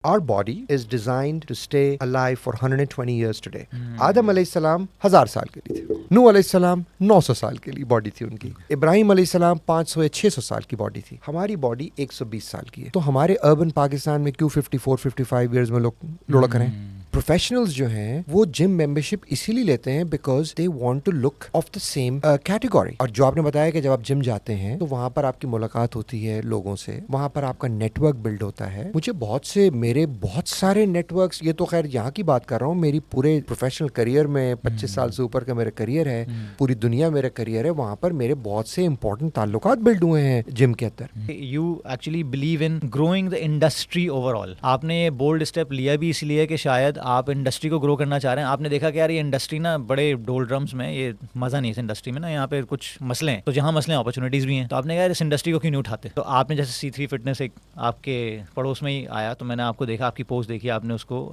Our body is designed to stay alive for 120 years today. आदम अलैहिस्सलाम 1000 साल के लिए थे. नूह अलैहिस्सलाम 900 साल के लिए बॉडी थी उनकी. इब्राहिम अलैहिस्सलाम 500 या 600 साल की बॉडी थी. हमारी बॉडी 120 साल की है. तो हमारे अर्बन पाकिस्तान में क्यों 54-55 ईयर्स में लोग लुढ़क रहे हैं? प्रोफेशनल्स जो हैं वो जिम मेंबरशिप इसीलिए लेते हैं because they want to look of the same category. और जो आपने बताया कि जब आप जिम जाते हैं तो वहां पर आपकी मुलाकात होती है लोगों से, वहां पर आपका नेटवर्क बिल्ड होता है. मुझे मेरे बहुत सारे नेटवर्क्स, ये तो खैर यहाँ की बात कर रहा हूँ, मेरी पूरे प्रोफेशनल करियर में 25 साल से ऊपर का मेरा करियर है, पूरी दुनिया मेरा करियर है, वहाँ पर मेरे बहुत से इंपॉर्टेंट ताल्लुकात बिल्ड हुए हैं जिम के अंदर. You actually believe in growing the industry overall. आपने ये बोल्ड स्टेप लिया भी इसलिए कि शायद आप इंडस्ट्री को ग्रो करना चाह रहे हैं. आपने देखा कि यार ये इंडस्ट्री ना बड़े डोल ड्रम्स में, ये मज़ा नहीं है इस इंडस्ट्री में ना, यहाँ पे कुछ मसले हैं. तो जहाँ मसले हैं अपॉर्चुनिटीज़ भी हैं. तो आपने कहा यार इस इंडस्ट्री को क्यों नहीं उठाते. तो आपने जैसे C3 फिटनेस एक आपके पड़ोस में ही आया, तो मैंने आपको देखा, आपकी पोस्ट देखी, आपने उसको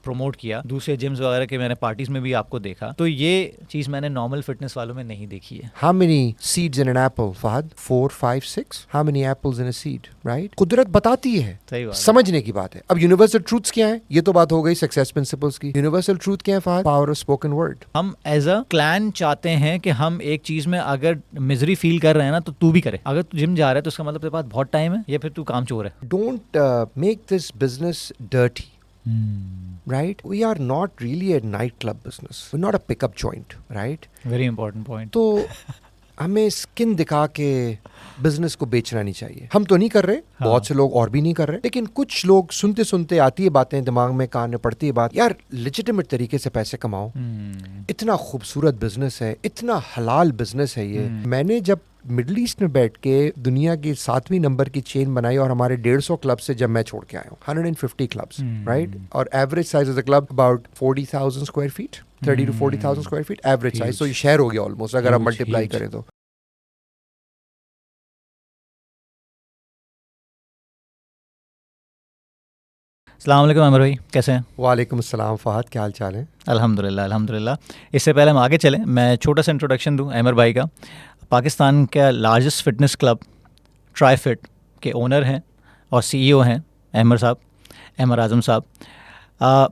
प्रमोट किया. दूसरे जिम्स वगैरह के मैंने पार्टीज में भी आपको देखा. तो ये चीज़ मैंने नॉर्मल फिटनेस वालों में नहीं देखी है. How many seeds in an apple, Fahad? 4, 5, 6? How many apples in a seed, right? कुदरत बताती है. सही बात. समझने की बात है. अब यूनिवर्सल ट्रूथ्स क्या है? ये तो बात हो गई सक्सेस प्रिंसिपल्स की. यूनिवर्सल ट्रूथ क्या है Fahad? Power of spoken word. हम एज अ क्लैन चाहते हैं कि हम एक चीज़ में अगर मिजरी फील कर रहे हैं ना, तो तू भी करे. अगर तू जिम जा रहा है तो उसका मतलब तेरे पास बहुत टाइम है, या फिर तू काम चोर है. Don't make this business dirty. Right? We are not really a nightclub business. We're not a pickup joint, right? Very important point. तो हमें स्किन दिखा के बिजनेस को बेचना नहीं चाहिए. हम तो नहीं कर रहे, बहुत से लोग और भी नहीं कर रहे, लेकिन कुछ लोग सुनते सुनते आती है बातें दिमाग में, कान में पड़ती है बात, यार लेजिटिमेट तरीके से पैसे कमाओ. इतना खूबसूरत बिजनेस है, इतना हलाल बिजनेस है ये. मैंने जब मिडल ईस्ट में बैठ के दुनिया की 7वीं नंबर की चेन बनाई और हमारे 150 क्लब से जब मैं छोड़ के आया हूँ, 150 क्लब्स, राइट? और average size of the club about 40,000 square feet, 30 to 40,000 square feet average size. तो ये शेयर हो गया ऑलमोस्ट, अगर आप मल्टीप्लाई करें तो. अस्सलाम वालेकुम अमर भाई, कैसे हैं? वालेकुम अस्सलाम फहद, क्या हाल चाल है? अल्हम्दुलिल्लाह अल्हम्दुलिल्लाह. इससे पहले हम आगे चलें, मैं छोटा सा इंट्रोडक्शन दूं अमर भाई का. पाकिस्तान का लार्जेस्ट फिटनेस क्लब ट्राईफिट के ओनर हैं और CEO हैं अहमर साहब, अहमर आज़म साहब.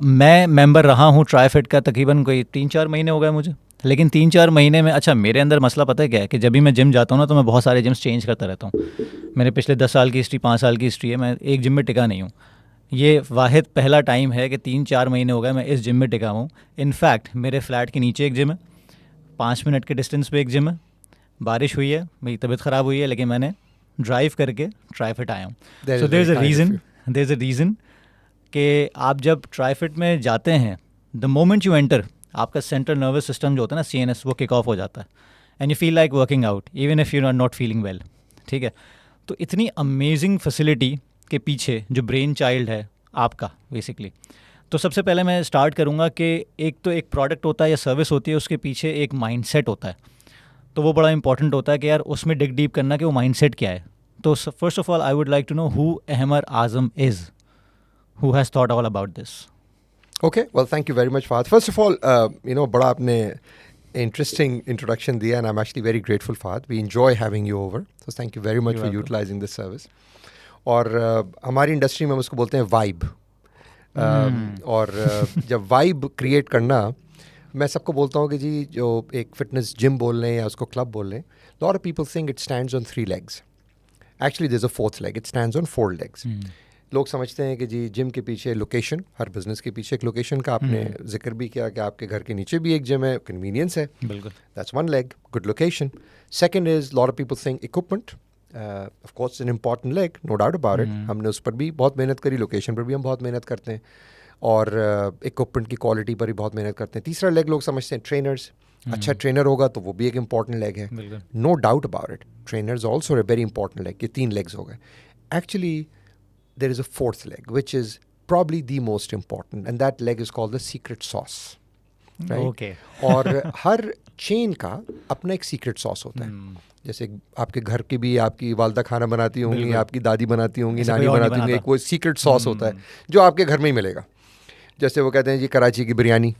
मैं मेंबर रहा हूं ट्राईफिट का तकरीबन कोई 3-4 महीने हो गए मुझे. लेकिन 3-4 महीने में, अच्छा मेरे अंदर मसला पता है क्या है कि जब भी मैं जिम जाता हूँ ना, तो मैं बहुत सारे जिम्स चेंज करता रहता हूँ. मेरे पिछले 10 साल की हिस्ट्री, 5 साल की हिस्ट्री है, मैं एक जिम में टिका नहीं हूँ. ये वाहिद पहला टाइम है कि 3-4 महीने हो गए मैं इस जिम में टिका हूँ. इनफैक्ट मेरे फ्लैट के नीचे एक जिम है, 5 मिनट के डिस्टेंस पे एक जिम है. बारिश हुई है, मेरी तबीयत ख़राब हुई है, लेकिन मैंने ड्राइव करके ट्राईफिट आया हूँ. So there is a reason कि आप जब ट्राईफिट में जाते हैं, द मोमेंट यू एंटर, आपका सेंट्रल नर्वस सिस्टम जो होता है ना, CNS, वो किक ऑफ हो जाता है. And you feel like working out even if you are not feeling well. ठीक है, तो इतनी अमेजिंग फैसिलिटी के पीछे जो ब्रेन चाइल्ड है आपका बेसिकली. तो सबसे पहले मैं स्टार्ट करूँगा कि एक तो एक प्रोडक्ट होता है या सर्विस होती है, उसके पीछे एक माइंडसेट होता है. तो वो बड़ा इंपॉर्टेंट होता है कि यार उसमें डिग डीप करना कि वो माइंडसेट क्या है. तो first of all I would like to know who Ahmar Azam is, who has thought all about this. Okay, well thank you very much Fahad. First of all बड़ा आपने interesting introduction दिया, and I'm actually very grateful Fahad. We enjoy having you over, so thank you very much for utilizing this service. और हमारी industry में हम उसको बोलते हैं वाइब. और जब वाइब क्रिएट करना, मैं सबको बोलता हूँ कि जी जो एक फिटनेस जिम बोल लें या उसको क्लब बोल लें, lot of people think it stands on 3 legs. Actually there's a 4th leg. It stands on 4 legs. लोग समझते हैं कि जी जिम के पीछे लोकेशन, हर बिजनेस के पीछे एक लोकेशन का आपने जिक्र भी किया कि आपके घर के नीचे भी एक जिम है, कन्वीनियंस है. बिल्कुल. That's 1 leg, good location. Second is lot of people think equipment. Of course an important leg, no doubt about it. हमने उस पर भी बहुत मेहनत करी, लोकेशन पर भी हम बहुत मेहनत करते हैं, और इक्विपमेंट की क्वालिटी पर भी बहुत मेहनत करते हैं. तीसरा लेग लोग समझते हैं ट्रेनर्स. अच्छा ट्रेनर होगा तो वो भी एक इम्पॉर्टेंट लेग है, no doubt about it. Trainers also very important leg. ये 3 लेग्स हो गए. Actually there is a 4th leg, which is probably the most important, and that leg is called the secret sauce. Right? Okay. और हर chain का अपना एक secret sauce होता है. जैसे आपके घर की भी आपकी वालदा खाना बनाती होंगी, आपकी दादी बनाती होंगी, नानी बनाती होंगी, एक वो सीक्रेट सॉस होता है जो आपके घर में ही मिलेगा. जैसे वो कहते हैं जी कराची की बिरयानी,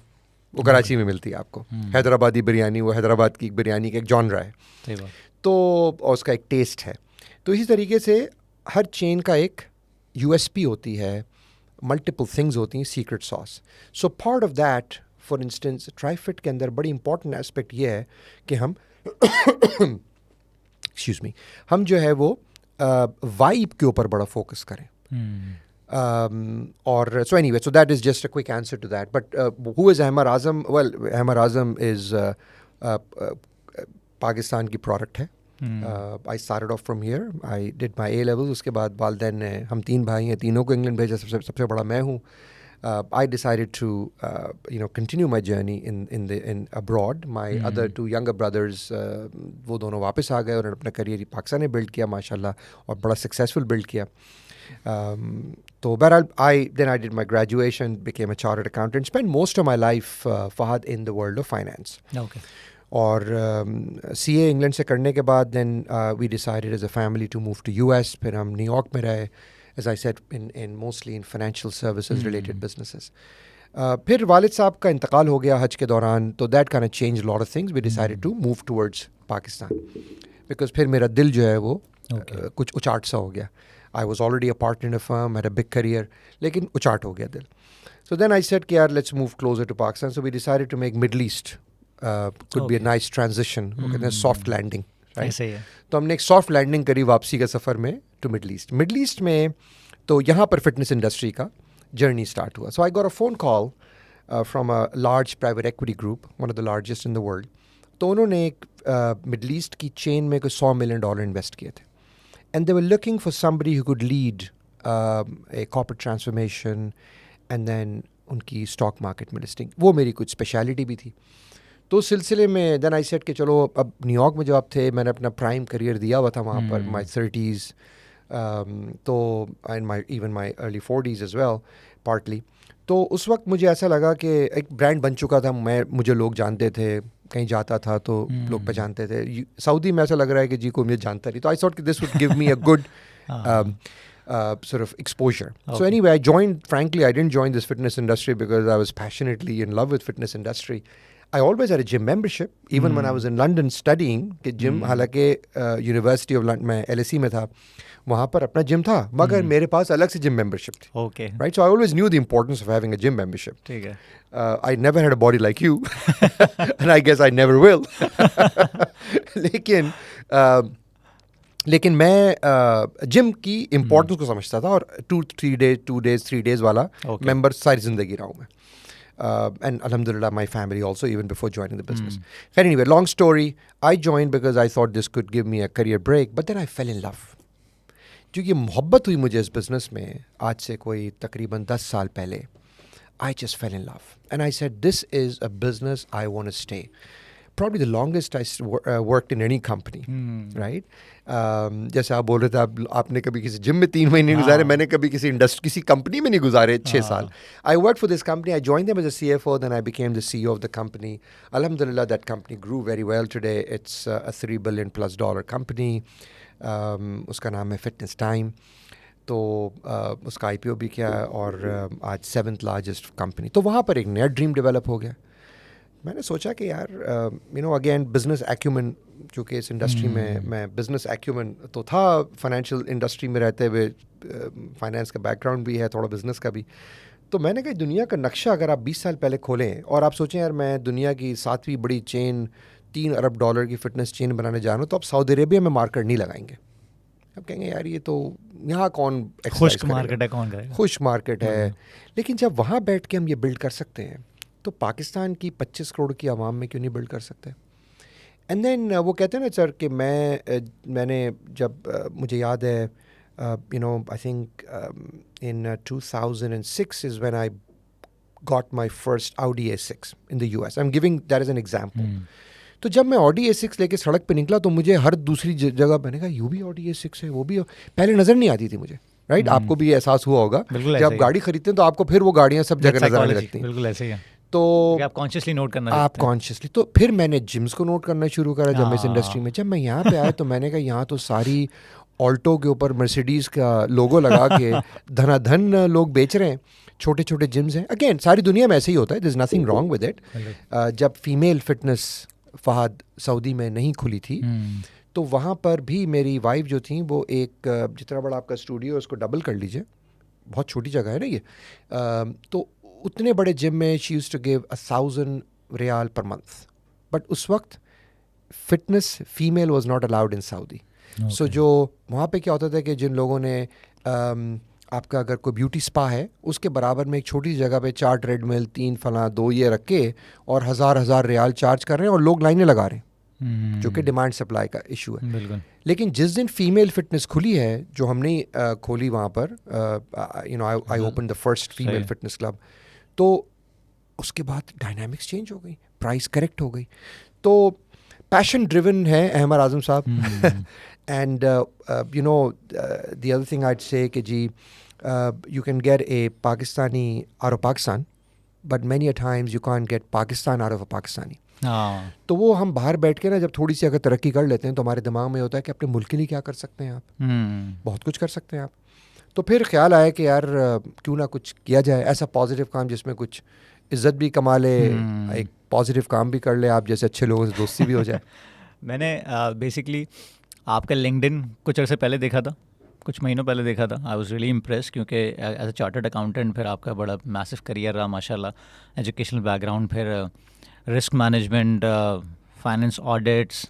वो कराची में मिलती है आपको. हैदराबादी बिरयानी, वो हैदराबाद की बिरयानी का एक जॉनरा है. तो उसका एक टेस्ट है. तो इसी तरीके से हर चेन का एक USP होती है, मल्टीपल थिंग्स होती हैं secret sauce. So part of that, for instance Trifit के अंदर बड़ी इंपॉर्टेंट एस्पेक्ट ये है कि हम एक्सक्यूज मी, हम जो है वो वाइब के ऊपर बड़ा फोकस करें. Or so anyway, so that is just a quick answer to that. But who is Ahmar Azam? Well, Ahmar Azam is Pakistan की product है. I started off from here. I did my A levels. उसके बाद वालदैन ने, हम 3 भाई हैं, तीनों को इंग्लैंड भेजा, सबसे बड़ा मैं हूँ. I decided to continue my journey in abroad. My other 2 younger brothers, वो दोनों वापस आ गए और अपना करियर पाकिस्तान में बिल्ड किया माशाल्लाह, और बड़ा सक्सेसफुल बिल्ड किया. So, but then I did my graduation, became a chartered accountant, spent most of my life, Fahad, in the world of finance. Okay. और CA इंग्लैंड से करने के बाद then we decided as a family to move to US. फिर हम New York में रहे, as I said, in mostly in financial services related businesses. फिर वालिद साहब का इंतकाल हो गया हज के दौरान, तो that kind of changed a lot of things. We decided to move towards Pakistan because फिर मेरा दिल जो है वो कुछ उचाट सा हो गया. I was already a partner in a firm, had a big career, लेकिन उचाट हो गया दिल. So then I said कि यार let's move closer to Pakistan. So we decided to make Middle East could be a nice transition. वो कहते हैं soft landing, right? ऐसे ही है. तो हमने एक सॉफ्ट लैंडिंग करी वापसी के सफ़र में to Middle East. Middle East में तो यहाँ पर फिटनेस इंडस्ट्री का जर्नी स्टार्ट हुआ. So I got a phone call from a large private equity group, one of the largest in the world. तो उन्होंने एक मिडल ईस्ट की चेन में कोई $100 million इन्वेस्ट किए थे. And they were looking for somebody who could lead a corporate transformation and then उनकी stock market में लिस्टिंग. वो मेरी कुछ स्पेशलिटी भी थी. तो उस सिलसिले में देन आई सेट कि चलो, अब न्यूयॉर्क में जब आप थे, मैंने अपना प्राइम करियर दिया हुआ था वहाँ पर, माई 30s, तो and even my early 40s as well partly. तो उस वक्त मुझे ऐसा लगा कि एक ब्रांड बन चुका था, मुझे लोग जानते थे, कहीं जाता था तो लोग पहचानते थे. सऊदी में ऐसा लग रहा है कि जी को मुझे जानता नहीं. तो आई थॉट कि this would give me a good sort of exposure. Okay. So anyway, frankly, I didn't join this fitness industry because I was passionately in love with fitness industry. I always had a gym membership, even when I was in London studying. कि gym, हालांकि University of London में LSE में था, वहाँ पर अपना gym था, मगर मेरे पास अलग से gym membership थी. Okay. Right, so I always knew the importance of having a gym membership. ठीक है. I never had a body like you, and I guess I never will. लेकिन मैं जिम की इम्पोर्टेंस को समझता था, और 2 days वाला मेंबर सारी जिंदगी रहा हूँ मैं. And alhamdulillah, my family also, even before joining the business. But anyway, long story, I joined because I thought this could give me a career break, but then I fell in love. क्योंकि मोहब्बत हुई मुझे इस business में आज से कोई तकरीबन 10 साल पहले. I just fell in love. And I said, this is a business I want to stay. Probably the longest I worked in any company, right? जैसे आप बोल रहे थे, आपने कभी किसी जिम में 3 महीने गुजारे, मैंने कभी किसी कंपनी में नहीं गुजारे 6 साल. I worked for this company. I joined them as a CFO, then I became the CEO of the company. Alhamdulillah, that company grew very well today. It's a $3 billion+ company. उसका नाम है Fitness Time. तो उसका IPO भी किया है, और आज 7th largest company. तो वहाँ पर एक नया ड्रीम डेवलप हो गया. मैंने सोचा कि यार अगेन बिजनेस एक्यूमेन, चूँकि इस इंडस्ट्री में मैं बिजनेस एक्यूमेन तो था, फाइनेंशियल इंडस्ट्री में रहते हुए फाइनेंस का बैकग्राउंड भी है, थोड़ा बिजनेस का भी. तो मैंने कहा दुनिया का नक्शा अगर आप 20 साल पहले खोलें और आप सोचें यार मैं दुनिया की 7वीं बड़ी चेन, $3 अरब की फिटनेस चेन बनाने जा रहा हूँ, तो आप सऊदी अरेबिया में मार्केट नहीं लगाएंगे. अब कहेंगे यार ये तो यहाँ कौन खुश्क मार्केट है, कौन करेगा, खुश्क मार्केट है. लेकिन जब वहाँ बैठ के हम ये बिल्ड कर सकते हैं, तो पाकिस्तान की 25 करोड़ की आवाम में क्यों नहीं बिल्ड कर सकते. एंड देन वो कहते हैं ना सर कि मैंने जब मुझे याद है I think in 2006 is when I got my first Audi A6 in the US. I'm giving that as an example. तो जब मैं Audi A6 लेके सड़क पे निकला, तो मुझे हर दूसरी जगह मैंने कहा यू भी Audi A6 है, वो भी पहले नज़र नहीं आती थी मुझे. राइट, आपको भी एहसास हुआ होगा जब आप गाड़ी खरीदते हैं तो आपको फिर वो गाड़ियाँ सब जगह नजर आने लगती हैं. बिल्कुल ऐसे ही है. तो आप कॉन्शियसली नोट करना, आप कॉन्शियसली. तो फिर मैंने जिम्स को नोट करना शुरू करा जब मैं इस इंडस्ट्री में. जब मैं यहाँ पे आया तो मैंने कहा यहाँ तो सारी ऑल्टो के ऊपर मर्सिडीज़ का लोगो लगा के धनाधन लोग बेच रहे हैं, छोटे छोटे जिम्स हैं. अगेन सारी दुनिया में ऐसे ही होता है, there is nothing wrong with it. जब फीमेल फिटनेस फहद सऊदी में नहीं खुली थी, तो वहाँ पर भी मेरी वाइफ जो थी वो एक जितना बड़ा आपका स्टूडियो उसको डबल कर लीजिए, बहुत छोटी जगह है ना ये, तो उतने बड़े जिम में she used to give 1,000 riyal per month, but उस वक्त fitness female was not allowed in Saudi. So जो वहाँ पे क्या होता था कि जिन लोगों ने आपका अगर कोई ब्यूटी स्पा है उसके बराबर में एक छोटी सी जगह पे 4 ट्रेडमिल, 3 फला 2 ये रख के और हज़ार रियाल चार्ज कर रहे हैं और लोग लाइनें लगा रहे हैं, जो कि डिमांड सप्लाई का इशू है। बिल्कुल। लेकिन जिस दिन फीमेल फिटनेस खुली है, जो हमने खोली वहाँ पर, I open the first female fitness club, तो उसके बाद डायनामिक्स चेंज हो गई, प्राइस करेक्ट हो गई। तो पैशन ड्रिवन है Ahmed Azam sahab. And you know the other thing I'd say कि जी you can get a Pakistani out of Pakistan, but many a times you can get Pakistan out of a Pakistani. तो वो हम बाहर बैठ के ना जब थोड़ी सी अगर तरक्की कर लेते हैं तो हमारे दिमाग में होता है कि अपने मुल्क के लिए क्या कर सकते हैं आप, बहुत कुछ कर सकते हैं आप। तो फिर ख्याल आया कि यार क्यों ना कुछ किया जाए, ऐसा पॉजिटिव काम जिसमें कुछ इज़्ज़त भी कमा ले, एक पॉजिटिव काम भी कर ले, आप जैसे अच्छे लोगों से दोस्ती भी हो जाए। मैंने बेसिकली आपका लिंक्डइन कुछ अर्से पहले देखा था, कुछ महीनों पहले देखा था। आई वाज रियली इम्प्रेस, क्योंकि एज अ चार्टर्ड अकाउंटेंट फिर आपका बड़ा मैसिव करियर रहा माशाल्लाह, एजुकेशनल बैकग्राउंड, फिर रिस्क मैनेजमेंट, फाइनेंस ऑडिट्स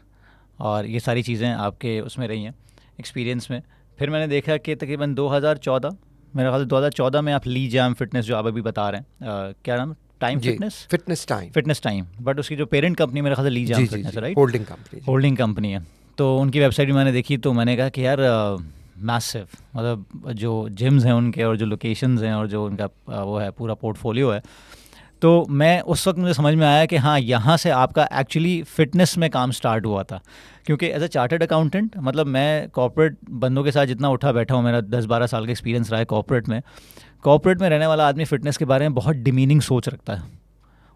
और ये सारी चीज़ें आपके उसमें रही हैं एक्सपीरियंस में। फिर मैंने देखा कि तकरीबन 2014, मेरा ख्याल 2014 में आप ली जैम फिटनेस जो आप अभी बता रहे हैं, क्या नाम, टाइम फिटनेस टाइम, बट उसकी जो पेरेंट कंपनी मेरा ख्याल ली जैम फिटनेस है, राइट, होल्डिंग कंपनी है। तो उनकी वेबसाइट भी मैंने देखी, तो मैंने कहा कि यार मैसिव, मतलब जो जिम्स हैं उनके और जो लोकेशंस हैं और जो उनका वो है पूरा पोर्टफोलियो है। तो मैं उस वक्त मुझे समझ में आया कि हाँ, यहाँ से आपका एक्चुअली फ़िटनेस में काम स्टार्ट हुआ था। क्योंकि एज अ चार्टर्ड अकाउंटेंट, मतलब मैं कॉर्पोरेट बंदों के साथ जितना उठा बैठा हूँ, मेरा 10-12 साल का एक्सपीरियंस रहा है कॉर्पोरेट में रहने वाला आदमी फ़िटनेस के बारे में बहुत डिमीनिंग सोच रखता है।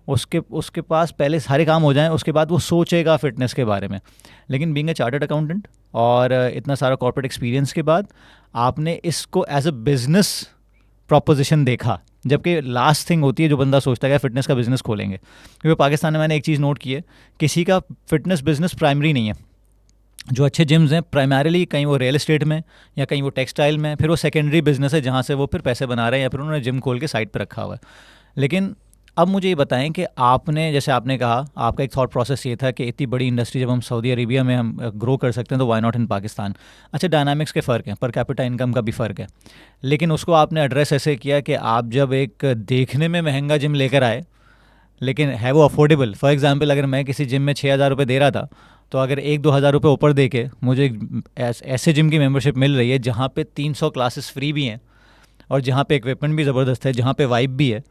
उसके पास पहले सारे काम हो जाएं, उसके बाद वो सोचेगा फ़िटनेस के बारे में। लेकिन बीइंग अ चार्टर्ड अकाउंटेंट और इतना सारा कॉर्पोरेट एक्सपीरियंस के बाद आपने इसको एज अ बिज़नेस प्रॉपोजिशन देखा, जबकि लास्ट थिंग होती है जो बंदा सोचता है कि फ़िटनेस का बिज़नेस खोलेंगे। क्योंकि पाकिस्तान में मैंने एक चीज़ नोट की है, किसी का फ़िटनेस बिज़नेस प्राइमरी नहीं है। जो अच्छे जिम्स हैं प्राइमरीली कहीं वो रियल एस्टेट में या कहीं वो टेक्सटाइल में, फिर वो सेकेंडरी बिज़नेस है जहाँ से वो फिर पैसे बना रहे हैं या फिर उन्होंने जिम खोल के साइड पर रखा हुआ है। लेकिन अब मुझे ये बताएं कि आपने, जैसे आपने कहा, आपका एक थॉट प्रोसेस ये था कि इतनी बड़ी इंडस्ट्री जब हम सऊदी अरेबिया में हम ग्रो कर सकते हैं तो वाई नॉट इन पाकिस्तान। अच्छा, डायनामिक्स के फ़र्क हैं, पर कैपिटा इनकम का भी फ़र्क है, लेकिन उसको आपने एड्रेस ऐसे किया कि आप जब एक देखने में महंगा जिम लेकर आए लेकिन है वो अफोर्डेबल। फॉर एग्जांपल, अगर मैं किसी जिम में 6,000 रुपये दे रहा था, तो अगर 1-2 हज़ार रुपये ऊपर दे के मुझे ऐसे जिम की मेंबरशिप मिल रही है जहाँ पे 300 क्लासेस फ्री भी हैं और जहाँ पे इक्विपमेंट भी ज़बरदस्त है, जहाँ पे वाइब भी है,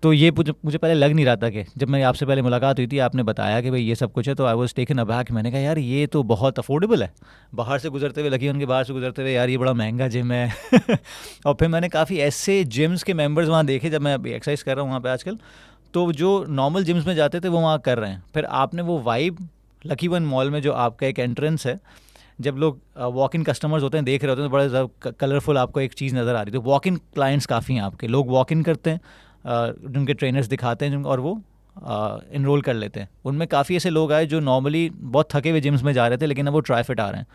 तो ये मुझे पहले लग नहीं रहा था। कि जब मैं आपसे पहले मुलाकात हुई थी, आपने बताया कि भाई ये सब कुछ है, तो आई वाज टेकन अबैक। मैंने कहा यार ये तो बहुत अफोर्डेबल है। बाहर से गुजरते हुए लकी उनके बाहर से गुजरते हुए, यार ये बड़ा महंगा जिम है। और फिर मैंने काफ़ी ऐसे जिम्स के मेंबर्स वहाँ देखे, जब मैं एक्सरसाइज कर रहा हूँ वहाँ पे आजकल, तो जो नॉर्मल जिम्स में जाते थे वो वहाँ कर रहे हैं। फिर आपने वो वाइब लकी वन मॉल में, जो आपका एक एंट्रेंस है, जब लोग वॉक इन कस्टमर्स होते हैं, देख रहे होते हैं, तो बड़ा कलरफुल आपको एक चीज़ नज़र आ रही थी। वॉक इन क्लाइंट्स काफ़ी हैं आपके, लोग वॉक इन करते हैं, जिनके ट्रेनर्स दिखाते हैं और वो इनरोल कर लेते हैं। उनमें काफ़ी ऐसे लोग आए जो नॉर्मली बहुत थके हुए जिम्स में जा रहे थे, लेकिन अब वो ट्राईफिट आ रहे हैं।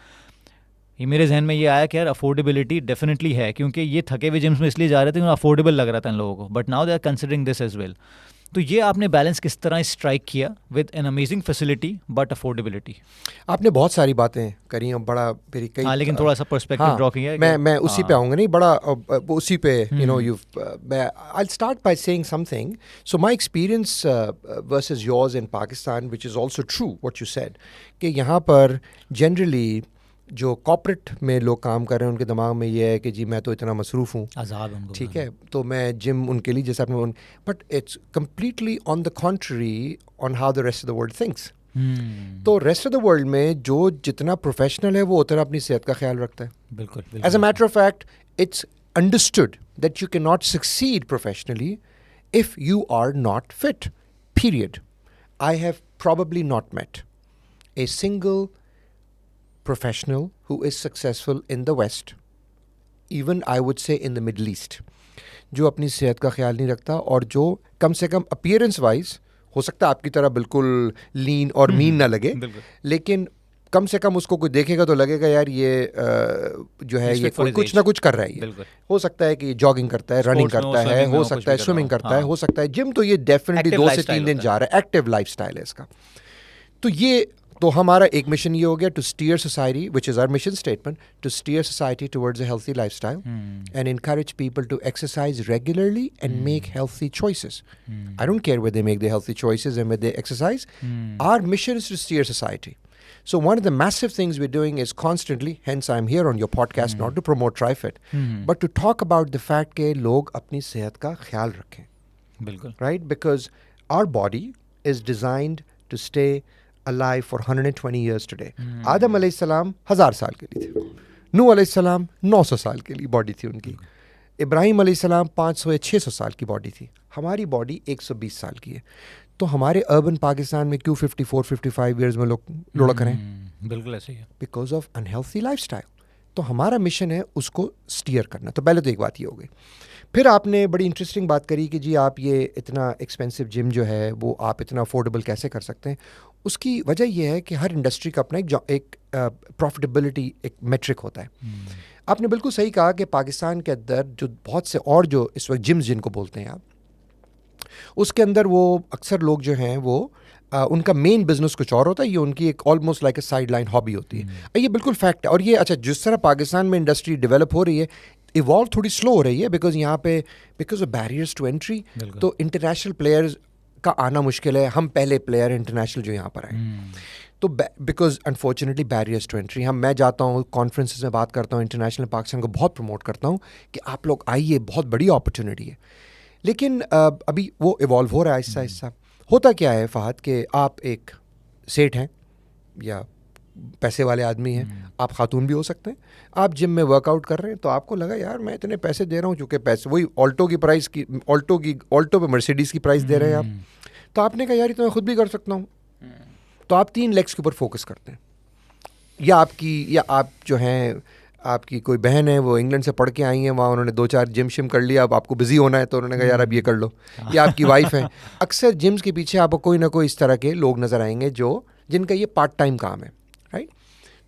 ये मेरे जहन में ये आया कि यार अफोर्डेबिलिटी डेफिनेटली है, क्योंकि ये थके हुए जिम्स में इसलिए जा रहे थे, अफोर्डेबल लग रहा था इन लोगों को, but now they are considering this as well. तो ये आपने बैलेंस किस तरह स्ट्राइक किया with an amazing facility but affordability? आपने बहुत सारी बातें करी हैं, बड़ा मेरी कई, हाँ, लेकिन थोड़ा सा पर्सपेक्टिव ड्रॉ किया। मैं उसी पे आऊँगा, नहीं बड़ा उसी पे, you know, I will start by saying something. So my experience versus yours in Pakistan, which is also true what you said, कि यहाँ पर जनरली जो कॉर्पोरेट में लोग काम कर रहे हैं उनके दिमाग में ये है कि जी मैं तो इतना मसरूफ़ हूँ, ठीक है, तो मैं जिम उनके लिए जैसे आपने, but it's completely on the contrary on how the rest of the world thinks. तो रेस्ट ऑफ द वर्ल्ड में जो जितना प्रोफेशनल है वो उतना अपनी सेहत का ख्याल रखता है। बिल्कुल। As a matter of fact, it's understood that you can not succeed professionally if you are not fit, period. I have probably not met a single professional who is successful in the West, even I would say in the Middle East, जो अपनी सेहत का ख्याल नहीं रखता और जो कम से कम अपीयरेंस वाइज, हो सकता है आपकी तरह बिल्कुल लीन और मीन ना लगे, लेकिन कम से कम उसको कोई देखेगा तो लगेगा यार ये जो है ये कुछ ना कुछ कर रहा है ये। हो सकता है कि जॉगिंग करता है, रनिंग करता है, हो सकता है स्विमिंग करता है, हो सकता है जिम, तो ये डेफिनेटली 2 से 3 दिन जा रहा है, एक्टिव लाइफस्टाइल है इसका। तो हमारा एक मिशन ये हो गया, to steer society, which is our mission statement, to steer society towards a healthy lifestyle and encourage people to exercise regularly and make healthy choices. I don't care whether they make the healthy choices and whether they exercise. Our mission is to steer society. So one of the massive things we're doing is constantly, hence I'm here on your podcast, not to promote TriFit, but to talk about the fact कि लोग अपनी सेहत का ख्याल रखें. बिल्कुल. Right? Because our body is designed to stay alive for 120 years today. आदम अलैहिस्सलाम 1000 साल के लिए थे. नूह अलैहिस्सलाम 900 साल के लिए बॉडी थी उनकी. इब्राहिम अलैहिस्सलाम 500 या 600 साल की बॉडी थी. हमारी बॉडी 120 साल की है. तो हमारे अर्बन पाकिस्तान में क्यों 54-55 ईयर्स में लोग लुढ़क रहे हैं? बिल्कुल ऐसे ही है. Because of unhealthy lifestyle. तो हमारा मिशन है उसको स्टीयर करना. तो पहले तो एक बात ये हो गई. फिर आपने बड़ी इंटरेस्टिंग बात करी कि जी आप ये इतना एक्सपेंसिव जिम जो है वो आप इतना अफोर्डेबल कैसे कर सकते हैं. उसकी वजह यह है कि हर इंडस्ट्री का अपना एक प्रॉफिटेबिलिटी एक मेट्रिक होता है. आपने बिल्कुल सही कहा कि पाकिस्तान के अंदर जो बहुत से और जो इस वक्त जिम्स जिनको बोलते हैं आप, उसके अंदर वो अक्सर लोग जो हैं वो उनका मेन बिजनेस कुछ और होता है. ये उनकी एक almost like a side line hobby होती है. ये बिल्कुल फैक्ट है. और ये अच्छा जिस तरह पाकिस्तान में इंडस्ट्री डेवलप हो रही है, इवॉल्व थोड़ी स्लो हो रही है बिकॉज यहाँ पे because of barriers to entry. तो इंटरनेशनल प्लेयर्स का आना मुश्किल है. हम पहले प्लेयर इंटरनेशनल जो यहाँ पर आए. तो because unfortunately barriers to entry. मैं जाता हूँ कॉन्फ्रेंसेस में बात करता हूँ, इंटरनेशनल पाकिस्तान को बहुत प्रमोट करता हूँ कि आप लोग आइए, बहुत बड़ी अपॉर्चुनिटी है. लेकिन अभी वो इवॉल्व हो रहा है आहिस्ता आहिस्ता. होता क्या है फ़हद कि आप एक सेठ हैं या पैसे वाले आदमी हैं, आप खातून भी हो सकते हैं, आप जिम में वर्कआउट कर रहे हैं, तो आपको लगा यार मैं इतने पैसे दे रहा हूँ, चूँकि पैसे वही ऑल्टो की प्राइस की ऑल्टो पे मर्सिडीज़ की प्राइस दे रहे हैं आप, तो आपने कहा यार ये तो मैं खुद भी कर सकता हूँ. तो आप 3 लेग्स के ऊपर फोकस करते हैं. या आप जो हैं आपकी कोई बहन है वो इंग्लैंड से पढ़ के आई हैं, वहाँ उन्होंने 2-4 जिम शिम कर लिया, अब आपको बिजी होना है तो उन्होंने कहा यार अब ये कर लो. या आपकी वाइफ है. अक्सर जिम्स के पीछे आपको कोई ना कोई इस तरह के लोग नज़र आएंगे जिनका ये पार्ट टाइम काम है. राइट.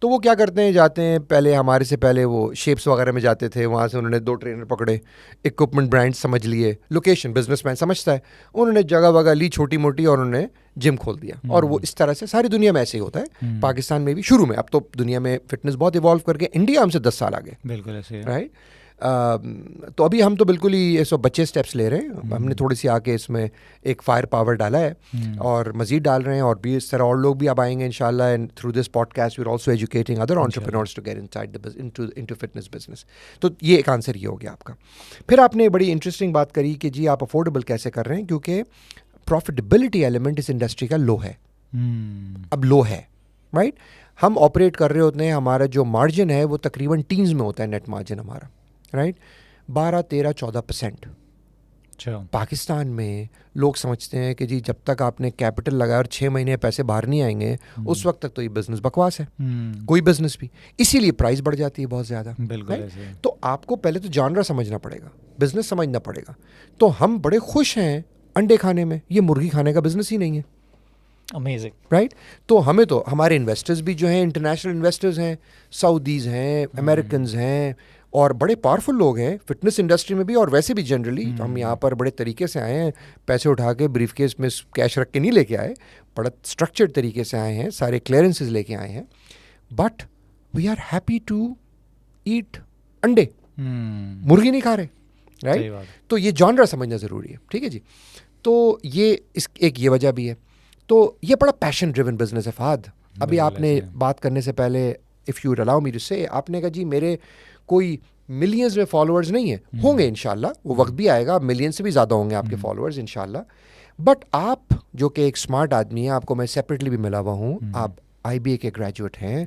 तो वो क्या करते हैं, जाते हैं, पहले हमारे से पहले वो शेप्स वगैरह में जाते थे, वहाँ से उन्होंने 2 ट्रेनर पकड़े, इक्विपमेंट ब्रांड समझ लिए, लोकेशन बिजनेसमैन समझता है, उन्होंने जगह वगह ली छोटी मोटी और उन्होंने जिम खोल दिया. और वो इस तरह से सारी दुनिया में ऐसे ही होता है. पाकिस्तान में भी शुरू में, अब तो दुनिया में फिटनेस बहुत इवॉल्व करके इंडिया हमसे 10 साल आगे. बिल्कुल ऐसे. राइट. तो अभी हम तो बिल्कुल ही ये सब बच्चे स्टेप्स ले रहे हैं. हमने थोड़ी सी आके इसमें एक फायर पावर डाला है और मज़ीद डाल रहे हैं, और भी इस तरह और लोग भी अब आएंगे इंशाल्लाह. And through this podcast we are also educating other entrepreneurs to get inside the into fitness business. तो ये एक आंसर ये हो गया आपका. फिर आपने बड़ी इंटरेस्टिंग बात करी कि जी आप अफोर्डेबल कैसे कर रहे हैं, क्योंकि प्रॉफिटेबिलिटी एलिमेंट इस इंडस्ट्री का लो है. अब लो है. राइट. हम ऑपरेट कर रहे होते हैं, हमारा जो मार्जिन है वो तकरीबन टीन्स में होता है, नेट मार्जिन हमारा. राइट. 12-13-14%. पाकिस्तान में लोग समझते हैं कि जी जब तक आपने कैपिटल लगाया और 6 महीने पैसे बाहर नहीं आएंगे उस वक्त तक तो ये बिजनेस बकवास है. कोई बिजनेस भी. इसीलिए प्राइस बढ़ जाती है बहुत ज़्यादा. तो आपको पहले तो जानरा समझना पड़ेगा, बिजनेस समझना पड़ेगा. तो हम बड़े खुश हैं अंडे खाने में, ये मुर्गी खाने का बिजनेस ही नहीं है. अमेजिंग. राइट. तो हमें तो हमारे इन्वेस्टर्स भी जो हैं इंटरनेशनल इन्वेस्टर्स हैं, सऊदीज़ हैं, अमेरिकन्स हैं, और बड़े पावरफुल लोग हैं फिटनेस इंडस्ट्री में भी और वैसे भी जनरली. हम यहाँ पर बड़े तरीके से आए हैं, पैसे उठा के ब्रीफकेस में कैश रख के नहीं लेके आए, बड़ा स्ट्रक्चर्ड तरीके से आए हैं, सारे क्लियरेंसेस लेके आए हैं. But we are happy to eat अंडे, मुर्गी नहीं खा रहे. राइट. तो ये जॉनरा समझना ज़रूरी है. ठीक है जी. तो ये ये वजह भी है. तो ये बड़ा पैशन ड्रिवन बिजनेस है फ़हद. अभी आपने बात करने से पहले, if you allow me to say, आपने कहा जी मेरे कोई मिलियंस में फॉलोअर्स नहीं है. होंगे इंशाल्लाह, वो वक्त भी आएगा, मिलियन से भी ज़्यादा होंगे आपके फॉलोअर्स इंशाल्लाह. बट आप जो कि एक स्मार्ट आदमी है, आपको मैं सेपरेटली भी मिला हुआ हूँ, आप IBA के ग्रेजुएट हैं,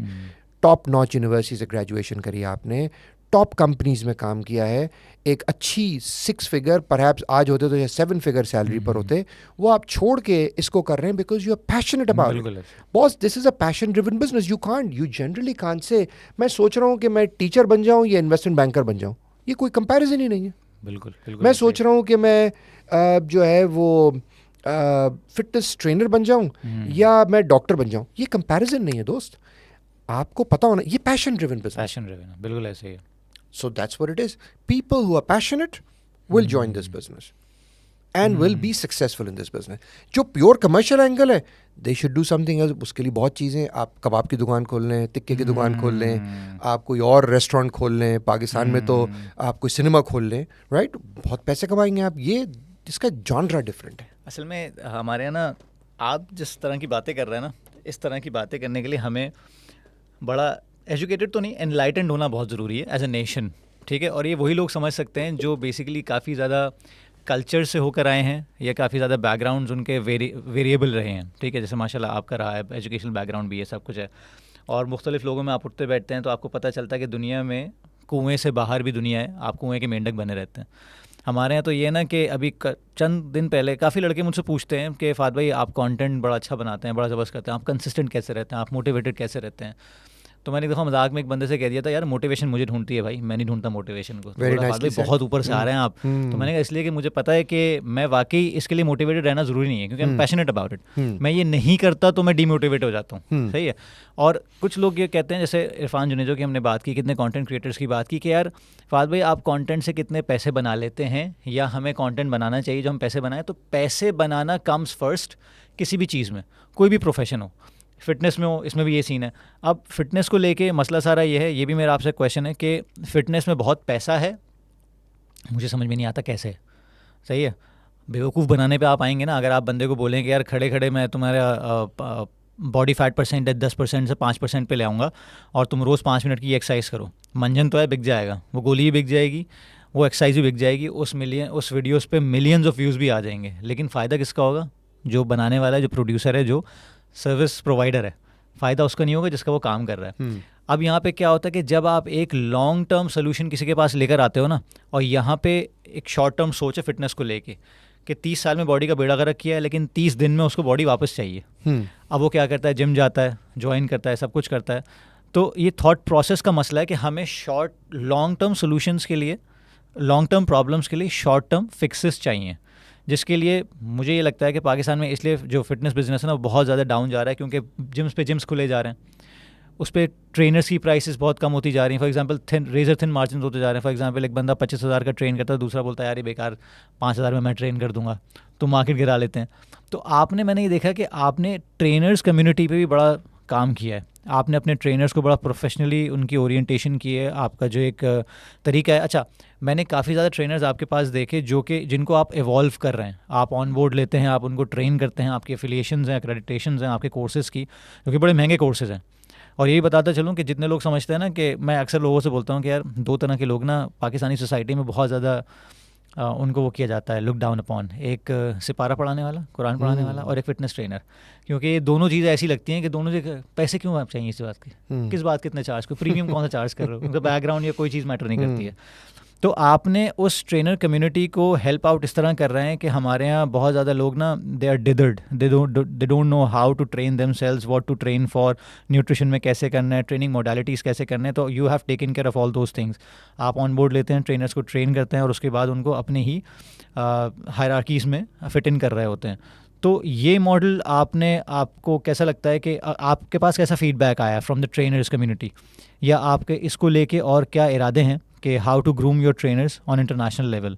टॉप नॉच यूनिवर्सिटी से ग्रेजुएशन करी आपने, टॉप कंपनीज में काम किया है, एक अच्छी 6 फिगर परहैप्स आज होते तो या 7 फिगर सैलरी पर होते, वो आप छोड़ के इसको कर रहे हैं because you are passionate about it. Boss, this is a passion driven business. You generally can't say मैं सोच रहा हूँ कि मैं टीचर बन जाऊँ या इन्वेस्टमेंट बैंकर बन जाऊँ. ये कोई कंपैरिजन ही नहीं है. बिल्कुल. मैं सोच रहा हूँ कि मैं जो है वो फिटनेस ट्रेनर बन जाऊँ या मैं डॉक्टर बन जाऊँ. ये कंपैरिजन नहीं है दोस्त. आपको पता होना, ये passion driven business, passion driven, बिल्कुल ऐसे ही है। so that's what it is. People who are passionate will join this business and will be successful in this business. जो प्योर कमर्शियल एंगल है, they should do something else. उसके लिए बहुत चीज़ें, आप कबाब की दुकान खोल लें, टिक्के की दुकान खोल लें, आप कोई और रेस्टोरेंट खोल लें, पाकिस्तान में तो आप कोई सिनेमा खोल लें, राइट, बहुत पैसे कमाएंगे आप। ये इसका जॉनरा डिफरेंट है। असल में हमारे यहाँ ना, आप जिस तरह की बातें कर रहे हैं ना, इस तरह की बातें करने के लिए हमें बड़ा एजुकेटेड तो नहीं, एनलाइटेंड होना बहुत ज़रूरी है एज ए नेशन, ठीक है। और ये वही लोग समझ सकते हैं जो बेसिकली काफ़ी ज़्यादा कल्चर से होकर आए हैं या काफ़ी ज़्यादा बैकग्राउंड्स उनके वेरिएबल रहे हैं, ठीक है। जैसे माशाल्लाह आपका रहा है, एजुकेशनल बैकग्राउंड भी है, सब कुछ है, और मुख्तलिफ लोगों में आप उठते बैठते हैं तो आपको पता चलता है कि दुनिया में कुएँ से बाहर भी दुनिया है, आप कुएँ के मेंढक बने रहते हैं। हमारे यहाँ तो ये ना कि अभी चंद दिन पहले काफ़ी लड़के मुझसे पूछते हैं कि फ़ाद भाई आप कंटेंट बड़ा अच्छा बनाते हैं, बड़ा ज़बरदस्त करते हैं, आप कंसिस्टेंट कैसे रहते हैं, आप मोटिवेटेड कैसे रहते हैं। तो मैंने एक दफ़ा मजाक में एक बंदे से कह दिया था, यार मोटिवेशन मुझे ढूंढती है भाई, मैं नहीं ढूंढता मोटिवेशन को। तो बहुत ऊपर से आ रहे हैं आप। तो मैंने कहा इसलिए कि मुझे पता है कि मैं वाकई इसके लिए मोटिवेटेड रहना ज़रूरी नहीं है, क्योंकि I am passionate about it. मैं ये नहीं करता तो मैं डीमोटिवेट हो जाता हूँ, सही है। और कुछ लोग ये कहते हैं, जैसे इरफान जुनेजो की हमने बात की, कितने कंटेंट क्रिएटर्स की बात की, कि यार फ़ाद भाई आप कंटेंट से कितने पैसे बना लेते हैं, या हमें कंटेंट बनाना चाहिए जो हम पैसे बनाएं। तो पैसे बनाना कम्स फर्स्ट किसी भी चीज़ में, कोई भी प्रोफेशन हो, फिटनेस में हो, इसमें भी ये सीन है। अब फिटनेस को लेके मसला सारा ये है, ये भी मेरा आपसे क्वेश्चन है कि फ़िटनेस में बहुत पैसा है, मुझे समझ में नहीं आता कैसे, सही है। बेवकूफ़ बनाने पे आप आएंगे ना, अगर आप बंदे को बोलें कि यार खड़े खड़े मैं तुम्हारा बॉडी फैट परसेंट 10% से 5% पे ले आऊँगा और तुम रोज़ 5 मिनट की एक्सरसाइज करो, मंजन तो है, बिक जाएगा, वो गोली भी बिक जाएगी, वो एक्सरसाइज भी बिक जाएगी, उस वीडियोज़ पे मिलियंस ऑफ व्यूज़ भी आ जाएंगे, लेकिन फ़ायदा किसका होगा? जो बनाने वाला है, जो प्रोड्यूसर है, जो सर्विस प्रोवाइडर है, फ़ायदा उसका नहीं होगा जिसका वो काम कर रहा है। अब यहाँ पे क्या होता है कि जब आप एक लॉन्ग टर्म सोल्यूशन किसी के पास लेकर आते हो ना, और यहाँ पे एक शॉर्ट टर्म सोच है फिटनेस को लेके कि 30 साल में बॉडी का बेड़ा गर्क किया है, लेकिन 30 दिन में उसको बॉडी वापस चाहिए। अब वो क्या करता है, जिम जाता है, ज्वाइन करता है, सब कुछ करता है। तो ये थॉट प्रोसेस का मसला है कि हमें लॉन्ग टर्म सोल्यूशंस के लिए, लॉन्ग टर्म प्रॉब्लम्स के लिए शॉर्ट टर्म फिक्सेस चाहिए, जिसके लिए मुझे ये लगता है कि पाकिस्तान में इसलिए जो फिटनेस बिजनेस है ना वो बहुत ज़्यादा डाउन जा रहा है, क्योंकि जिम्स खुले जा रहे हैं, उस पर ट्रेनर्स की प्राइसेस बहुत कम होती जा रही हैं। For example razor thin margin होते जा रहे हैं। फॉर एग्जांपल एक बंदा 25,000 का ट्रेन करता है, दूसरा बोलता है यार ये बेकार, 5,000 में मैं ट्रेन कर दूंगा, तो मार्केट गिरा लेते हैं। तो मैंने ये देखा कि आपने ट्रेनर्स कम्युनिटी पे भी बड़ा काम किया है, आपने अपने ट्रेनर्स को बड़ा प्रोफेशनली उनकी ओरिएंटेशन की है, आपका जो एक तरीका है। अच्छा, मैंने काफ़ी ज़्यादा ट्रेनर्स आपके पास देखे जिनको आप इवॉल्व कर रहे हैं, आप ऑन बोर्ड लेते हैं, आप उनको ट्रेन करते हैं, आपकी एफिलिएशंस हैं, एक्रेडिटेशंस हैं आपके कोर्सेज़ की, जो कि बड़े महंगे कोर्सेज़ हैं। और यही बताता चलूँ कि जितने लोग समझते हैं ना, कि मैं अक्सर लोगों से बोलता हूँ कि यार 2 तरह के लोग ना पाकिस्तानी सोसाइटी में बहुत ज़्यादा उनको वो किया जाता है, लुक डाउन अपॉन। एक सिपारा पढ़ाने वाला, कुरान पढ़ाने वाला, और एक फिटनेस ट्रेनर। क्योंकि ये दोनों चीज़ें ऐसी लगती हैं कि दोनों से पैसे क्यों आप चाहिए इस बात के, किस बात के इतने चार्ज, कोई प्रीमियम कौन सा चार्ज कर रहे हो, उनका बैकग्राउंड या कोई चीज़ मैटर नहीं करती है। तो आपने उस ट्रेनर कम्युनिटी को हेल्प आउट इस तरह कर रहे हैं कि हमारे यहाँ बहुत ज़्यादा लोग ना they are dithered, they don't know how to train themselves, what to train for, nutrition में कैसे करना है, ट्रेनिंग मोडालिटीज़ कैसे करने हैं। तो you have taken care of all those things. आप ऑन बोर्ड लेते हैं, ट्रेनर्स को ट्रेन करते हैं और उसके बाद उनको अपने ही हायरार्कीज़ में फिट इन कर रहे होते हैं। तो ये मॉडल आपको कैसा लगता है कि आपके पास कैसा फीडबैक आया फ्रॉम द ट्रेनर्स कम्युनिटी, या आपके इसको लेके और क्या इरादे हैं कि how to groom your trainers on international level?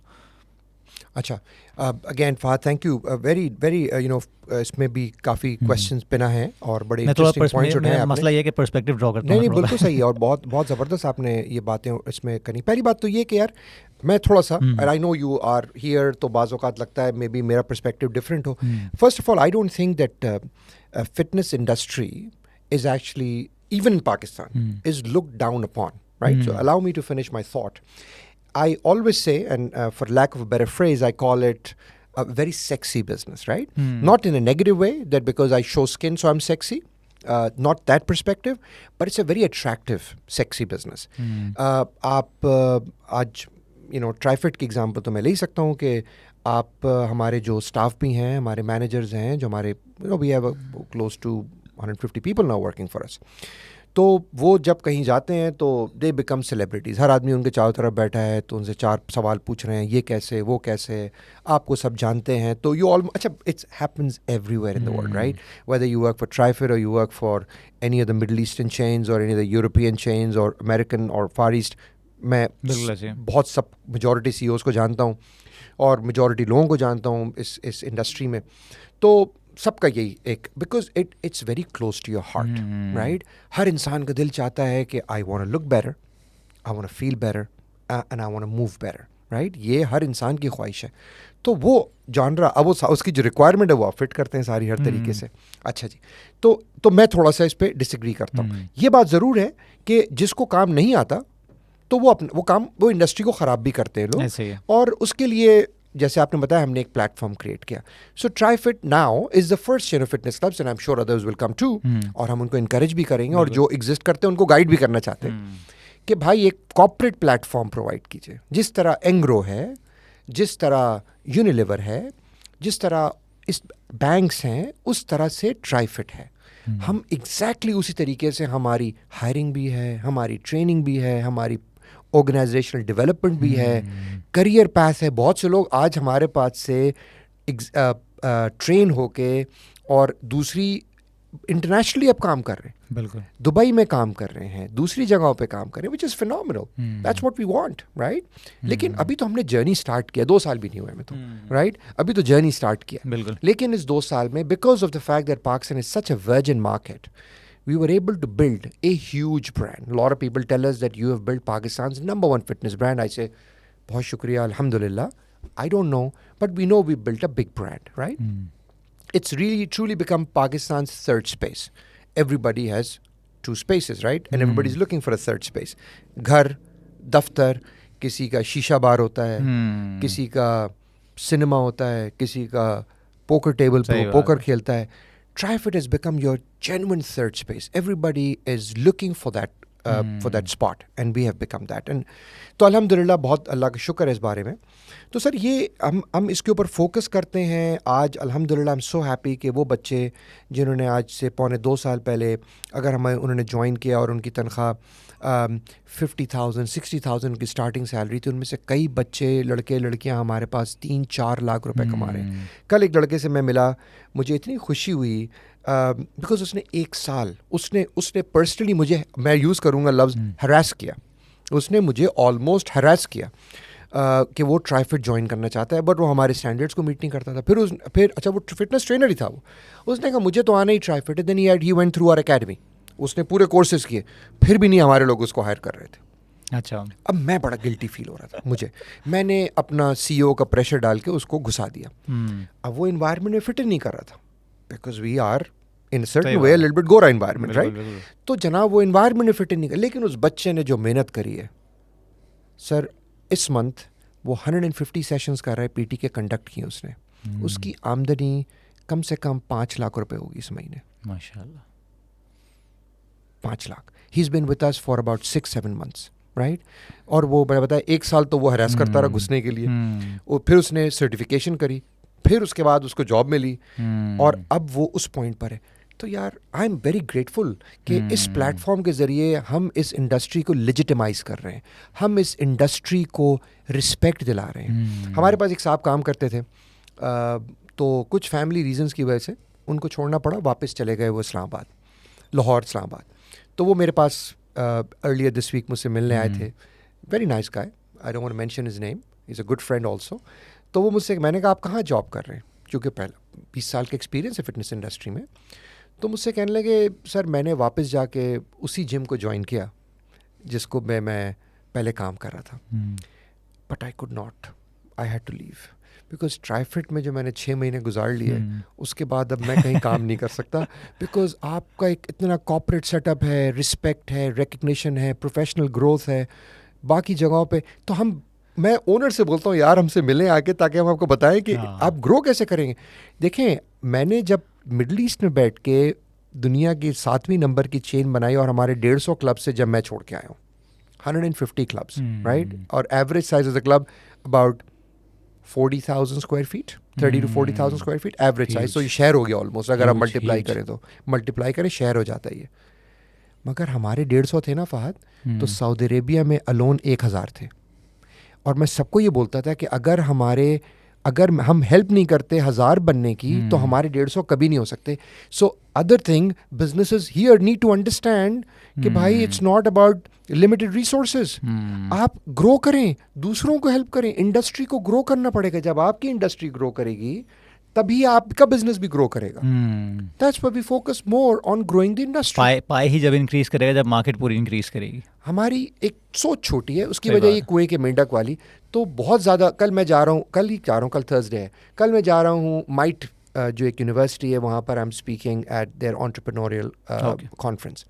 अच्छा, again Fahad thank you, very very इसमें भी काफ़ी क्वेश्चंस बिना हैं और बड़े इंटरेस्टिंग पॉइंट्स उठाए आपने। मसला ये है कि पर्सपेक्टिव ड्रॉ करता हूं। नहीं बिल्कुल सही है, और बहुत बहुत ज़बरदस्त आपने ये बातें इसमें करी। पहली बात तो ये कि यार मैं थोड़ा सा, and I know you are here, तो बाज़ औक़ात लगता है मे बी मेरा पर्सपेक्टिव डिफरेंट हो। First of all I don't think that fitness industry is actually, even in Pakistan, is looked down upon, right? So allow me to finish my thought. I always say, and for lack of a better phrase, I call it a very sexy business, right? Not in a negative way, that because I show skin so I'm sexy, not that perspective, but it's a very attractive, sexy business. आप आज ट्राइफिट की example तो मैं ले ही सकता हूँ कि आप हमारे जो स्टाफ भी हैं, हमारे मैनेजर्स हैं, जो हमारे we have close to 150 people now working for us. तो वो जब कहीं जाते हैं तो दे बिकम सेलिब्रिटीज़, हर आदमी उनके चारों तरफ बैठा है तो उनसे 4 सवाल पूछ रहे हैं, ये कैसे, वो कैसे, आपको सब जानते हैं। तो यू ऑल अच्छा, it's happens everywhere in the world, right? Whether you work for Trifit और you work for any of the Middle Eastern chains और any of the European chains और अमेरिकन और फार ईस्ट, मैं बहुत सब majority CEOs को जानता हूँ और मेजॉरिटी लोगों को जानता हूँ इस इंडस्ट्री में। तो सबका यही एक, because it's very close to your heart, right? हर इंसान का दिल चाहता है कि I want to look better, I want to feel better and I want to move better, right? ये हर इंसान की ख्वाहिश है। तो वो जानरा, अब वो उसकी जो रिक्वायरमेंट है वो आप फिट करते हैं सारी हर तरीके से। अच्छा जी, तो मैं थोड़ा सा इस पर डिसएग्री करता हूँ। ये बात ज़रूर है कि जिसको काम नहीं आता तो वो इंडस्ट्री को ख़राब भी करते हैं लोग, और उसके लिए जैसे आपने बताया हमने एक प्लेटफॉर्म क्रिएट किया। So Trifit now is the first chain of fitness clubs and I am sure others will come too, और हम उनको इनकरेज भी करेंगे और जो एग्जिस्ट करते हैं उनको गाइड भी करना चाहते हैं कि भाई एक कॉर्पोरेट प्लेटफॉर्म प्रोवाइड कीजिए, जिस तरह एंग्रो है, जिस तरह यूनिलीवर है, जिस तरह इस बैंक्स हैं, उस तरह से ट्राईफिट है। हम एग्जैक्टली उसी तरीके से हमारी हायरिंग भी है, हमारी ट्रेनिंग भी है, हमारी ऑर्गेनाइजेशनल डेवलपमेंट भी है, करियर पाथ है। बहुत से लोग आज हमारे पास से ट्रेन होके और दूसरी इंटरनेशनली अब काम कर रहे हैं, बिल्कुल दुबई में काम कर रहे हैं, दूसरी जगहों पे काम कर रहे हैं, which is phenomenal, that's what we want, right? लेकिन अभी तो हमने जर्नी स्टार्ट किया, 2 साल भी नहीं हुए हमें तो, राइट? अभी तो जर्नी स्टार्ट किया, बिल्कुल। लेकिन इस 2 साल में because of the fact that Pakistan is such a virgin market, we were able to build a huge brand. A lot of people tell us that you have built Pakistan's #1 fitness brand. I say, bahut shukriya, alhamdulillah. I don't know, but we know we built a big brand, right? It's really, truly become Pakistan's third space. Everybody has 2 spaces, right? And everybody's looking for a third space. Ghar, daftar, किसी का शीशा बार होता है, किसी का cinema होता है, किसी का पोकर टेबल पर पोकर खेलता है. TriFit has become your genuine third space. Everybody is looking for that spot, and we have become that. And तो अल्हम्दुलिल्लाह, बहुत अल्लाह का शुक्र है इस बारे में. तो सर ये हम इसके ऊपर फोकस करते हैं. आज अल्हम्दुलिल्लाह आई एम सो हैप्पी कि वो बच्चे जिन्होंने आज से पौने 2 साल पहले अगर उन्होंने ज्वाइन किया और उनकी तनख्वाह 50,000 60,000 की स्टार्टिंग सैलरी थी, उनमें से कई बच्चे, लड़के लड़कियां हमारे पास 3-4 लाख रुपए कमा रहे हैं. कल एक लड़के से मैं मिला, मुझे इतनी खुशी हुई बिकॉज उसने 1 साल उसने पर्सनली मुझे, मैं यूज़ करूँगा लफ्ज़ हरास किया, उसने मुझे ऑलमोस्ट हरास किया कि वो ट्राईफिट ज्वाइन करना चाहता है, बट वो हमारे स्टैंडर्ड्स को मीट नहीं करता था. फिर अच्छा, वो फिटनेस ट्रेनर ही था. उसने कहा मुझे तो आना ही ट्राईफिट है. Then he went through our academy, उसने पूरे कोर्सेज किए, फिर भी नहीं हमारे लोग उसको हायर कर रहे थे. अच्छा. अब मैं बड़ा गिल्टी फील हो रहा था मुझे. मैंने अपना CEO का प्रेशर डाल के उसको घुसा दिया. अब वो इन्वायरमेंट में फिट नहीं कर रहा था, because we are in certain way little bit गोरा इन्वायरमेंट, राइट? तो जनाब वो इन्वायरमेंट में फिट नहीं कर. लेकिन उस बच्चे ने जो मेहनत करी है सर, इस मंथ वो 150 सेशंस कर रहा है, PT के कंडक्ट किए उसने. उसकी आमदनी कम से कम 5 लाख रुपए होगी इस महीने. माशाल्लाह, 5 lakh. He is been with us for about 6-7 months, right? और वो मैंने बताया 1 साल तो वो हरास करता रहा घुसने के लिए, और फिर उसने सर्टिफिकेशन करी, फिर उसके बाद उसको जॉब मिली, और अब वो उस पॉइंट पर है. तो यार आई एम वेरी ग्रेटफुल कि इस प्लेटफॉर्म के ज़रिए हम इस इंडस्ट्री को लेजिटिमाइज़ कर रहे हैं, हम इस इंडस्ट्री को रिस्पेक्ट दिला रहे हैं. हमारे पास एक साहब काम करते थे, तो कुछ फैमिली रीजंस की वजह से उनको छोड़ना पड़ा, वापस चले गए वो इस्लामाबाद, लाहौर इस्लामाबाद. तो वो मेरे पास अर्लियर दिस वीक मुझसे मिलने आए थे. Very nice guy, I don't want to mention his name, he is a good friend also. तो वो मुझसे, मैंने कहा आप कहाँ जॉब कर रहे हैं, क्योंकि पहला 20 साल का एक्सपीरियंस है फिटनेस इंडस्ट्री में. तो मुझसे कहने लगे सर मैंने वापस जाके उसी जिम को ज्वाइन किया जिसको मैं पहले काम कर रहा था, but I could not, I had to leave, because Trifit में जो मैंने 6 महीने गुजार लिए उसके बाद अब मैं कहीं काम नहीं कर सकता, बिकॉज आपका एक इतना कॉर्पोरेट सेटअप है, रिस्पेक्ट है, रिकग्निशन है, प्रोफेशनल ग्रोथ है बाकी जगहों पे. तो मैं ओनर से बोलता हूँ यार हमसे मिलें आके, ताकि हम आपको बताएं कि आप ग्रो कैसे करेंगे. देखें, मैंने जब मिडल ईस्ट में बैठ के दुनिया की 7वीं नंबर की चेन बनाई और हमारे 150 क्लब से जब मैं छोड़ के आया हूँ, 150 क्लब्स, राइट? और average size of the club about 40,000 square feet, 30 to 40,000 square feet average size. तो ये शहर हो गया ऑलमोस्ट, अगर आप मल्टीप्लाई करें, शहर हो जाता है ये. मगर हमारे 150 थे ना फहद, तो सऊदी अरेबिया में अलोन 1000 थे। और मैं सबको ये बोलता था कि अगर हम हेल्प नहीं करते 1000 बनने की तो हमारे 150 कभी नहीं हो सकते। So other thing businesses here need to understand कि भाई it's not about limited resources. आप ग्रो करें, दूसरों को हेल्प करें, इंडस्ट्री को ग्रो करना पड़ेगा। जब आपकी इंडस्ट्री ग्रो करेगी तभी आपका बिजनेस भी ग्रो करेगा। That's why we focus more on growing the industry. Pie ही जब इंक्रीज करेगा जब मार्केट पूरी इंक्रीज करेगी। हमारी एक सोच छोटी है, उसकी वजह ये कुएं के मेंढक वाली। तो बहुत ज़्यादा कल मैं जा रहा हूँ, कल थर्सडे है, कल मैं जा रहा हूँ माइट जो एक यूनिवर्सिटी है वहाँ पर। I am speaking at their entrepreneurial conference,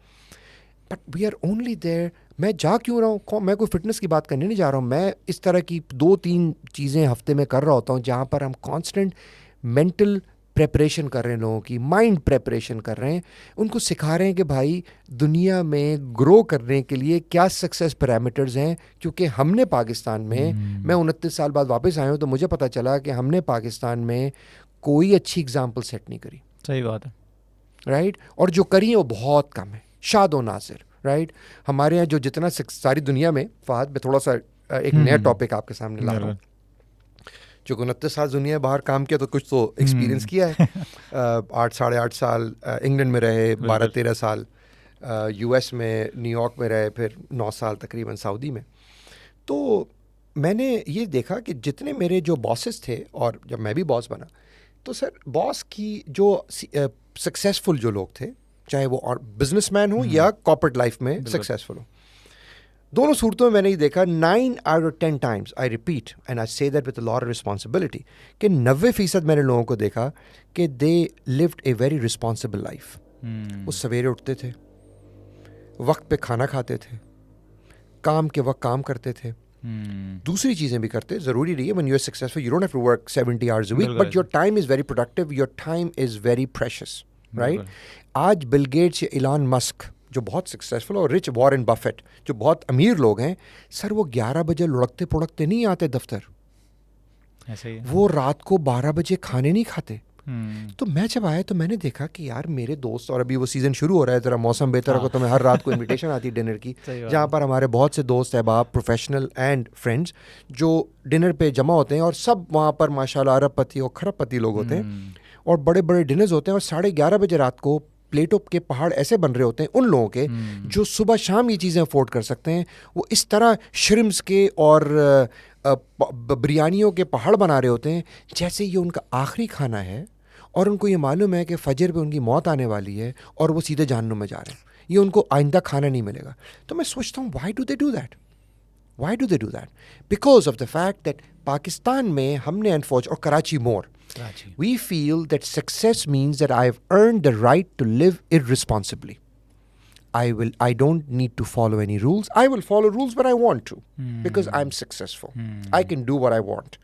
but we are only there. मैं जा क्यों रहा हूँ? मैं कोई फिटनेस की बात करने नहीं जा रहा हूँ। मैं इस तरह की 2-3 चीज़ें हफ्ते में कर रहा होता हूँ जहाँ पर हम कॉन्स्टेंट मेंटल प्रेपरेशन कर रहे हैं, लोगों की माइंड प्रेपरेशन कर रहे हैं, उनको सिखा रहे हैं कि भाई दुनिया में ग्रो करने के लिए क्या सक्सेस पैरामीटर्स हैं। क्योंकि हमने पाकिस्तान में, मैं 29 साल बाद वापस आया हूँ तो मुझे पता चला कि हमने पाकिस्तान में कोई अच्छी एग्जाम्पल सेट नहीं करी। सही बात है, राइट। और जो करी है वो बहुत कम है, शादो नासिर। राइट। हमारे यहाँ जो जितना सारी दुनिया में, फहद मैं थोड़ा सा एक नया टॉपिक आपके सामने ला रहा हूँ। जो 29 साल दुनिया बाहर काम किया तो कुछ तो एक्सपीरियंस किया है। 8-8.5 साल इंग्लैंड में रहे, 12-13 साल यूएस में न्यूयॉर्क में रहे, फिर 9 साल तकरीबन सऊदी में। तो मैंने ये देखा कि जितने मेरे जो बॉसेस थे, और जब मैं भी बॉस बना, तो सर बॉस की जो सक्सेसफुल जो लोग थे, चाहे वो बिजनेसमैन हो या कॉर्पोरेट लाइफ में सक्सेसफुल हो, दोनों सूरतों में मैंने ये देखा 9 out of 10 times, I repeat and I say that with a lot of responsibility, कि 90% मैंने लोगों को देखा कि they lived a very responsible life. वो सवेरे उठते थे, वक्त पे खाना खाते थे, काम के वक्त काम करते थे, दूसरी चीज़ें भी करते। ज़रूरी नहीं है when you are successful you don't have to work 70 hours a week, but your time is very productive, your time is very precious. Right. आज बिल गेट्स या इलॉन मस्क जो बहुत सक्सेसफुल, और रिच वॉरेन बफेट जो बहुत अमीर लोग हैं, सर वो 11 बजे लुढ़कते पुढ़कते नहीं आते दफ्तर, ऐसे ही वो रात को 12 बजे खाने नहीं खाते। तो मैं जब आया तो मैंने देखा कि यार मेरे दोस्त, और अभी वो सीज़न शुरू हो रहा है, ज़रा मौसम बेहतर होगा तो मैं हर रात को इनविटेशन आती है डिनर की, जहाँ पर हमारे बहुत से दोस्त अहबाब, प्रोफेशनल एंड फ्रेंड्स, जो डिनर पे जमा होते हैं। और सब वहाँ पर माशाल्लाह अरबपति और खरबपति लोग होते हैं, और बड़े बड़े डिनर्स होते हैं। और 11:30 बजे रात को प्लेटों के पहाड़ ऐसे बन रहे होते हैं उन लोगों के जो सुबह शाम ये चीज़ें अफोर्ड कर सकते हैं। वो इस तरह श्रिम्स के और बिरयानियों के पहाड़ बना रहे होते हैं जैसे ये उनका आखिरी खाना है, और उनको ये मालूम है कि फजर पे उनकी मौत आने वाली है और वो सीधे जहन्नुम में जा रहे हैं, ये उनको आइंदा खाना नहीं मिलेगा। तो मैं सोचता हूँ why do they do that? Why do they do that? Because of the fact that Pakistan में हमने और कराची मोर, we feel that success means that I have earned the right to live irresponsibly. I don't need to follow any rules. I will follow rules when I want to because I'm successful. I can do what I want.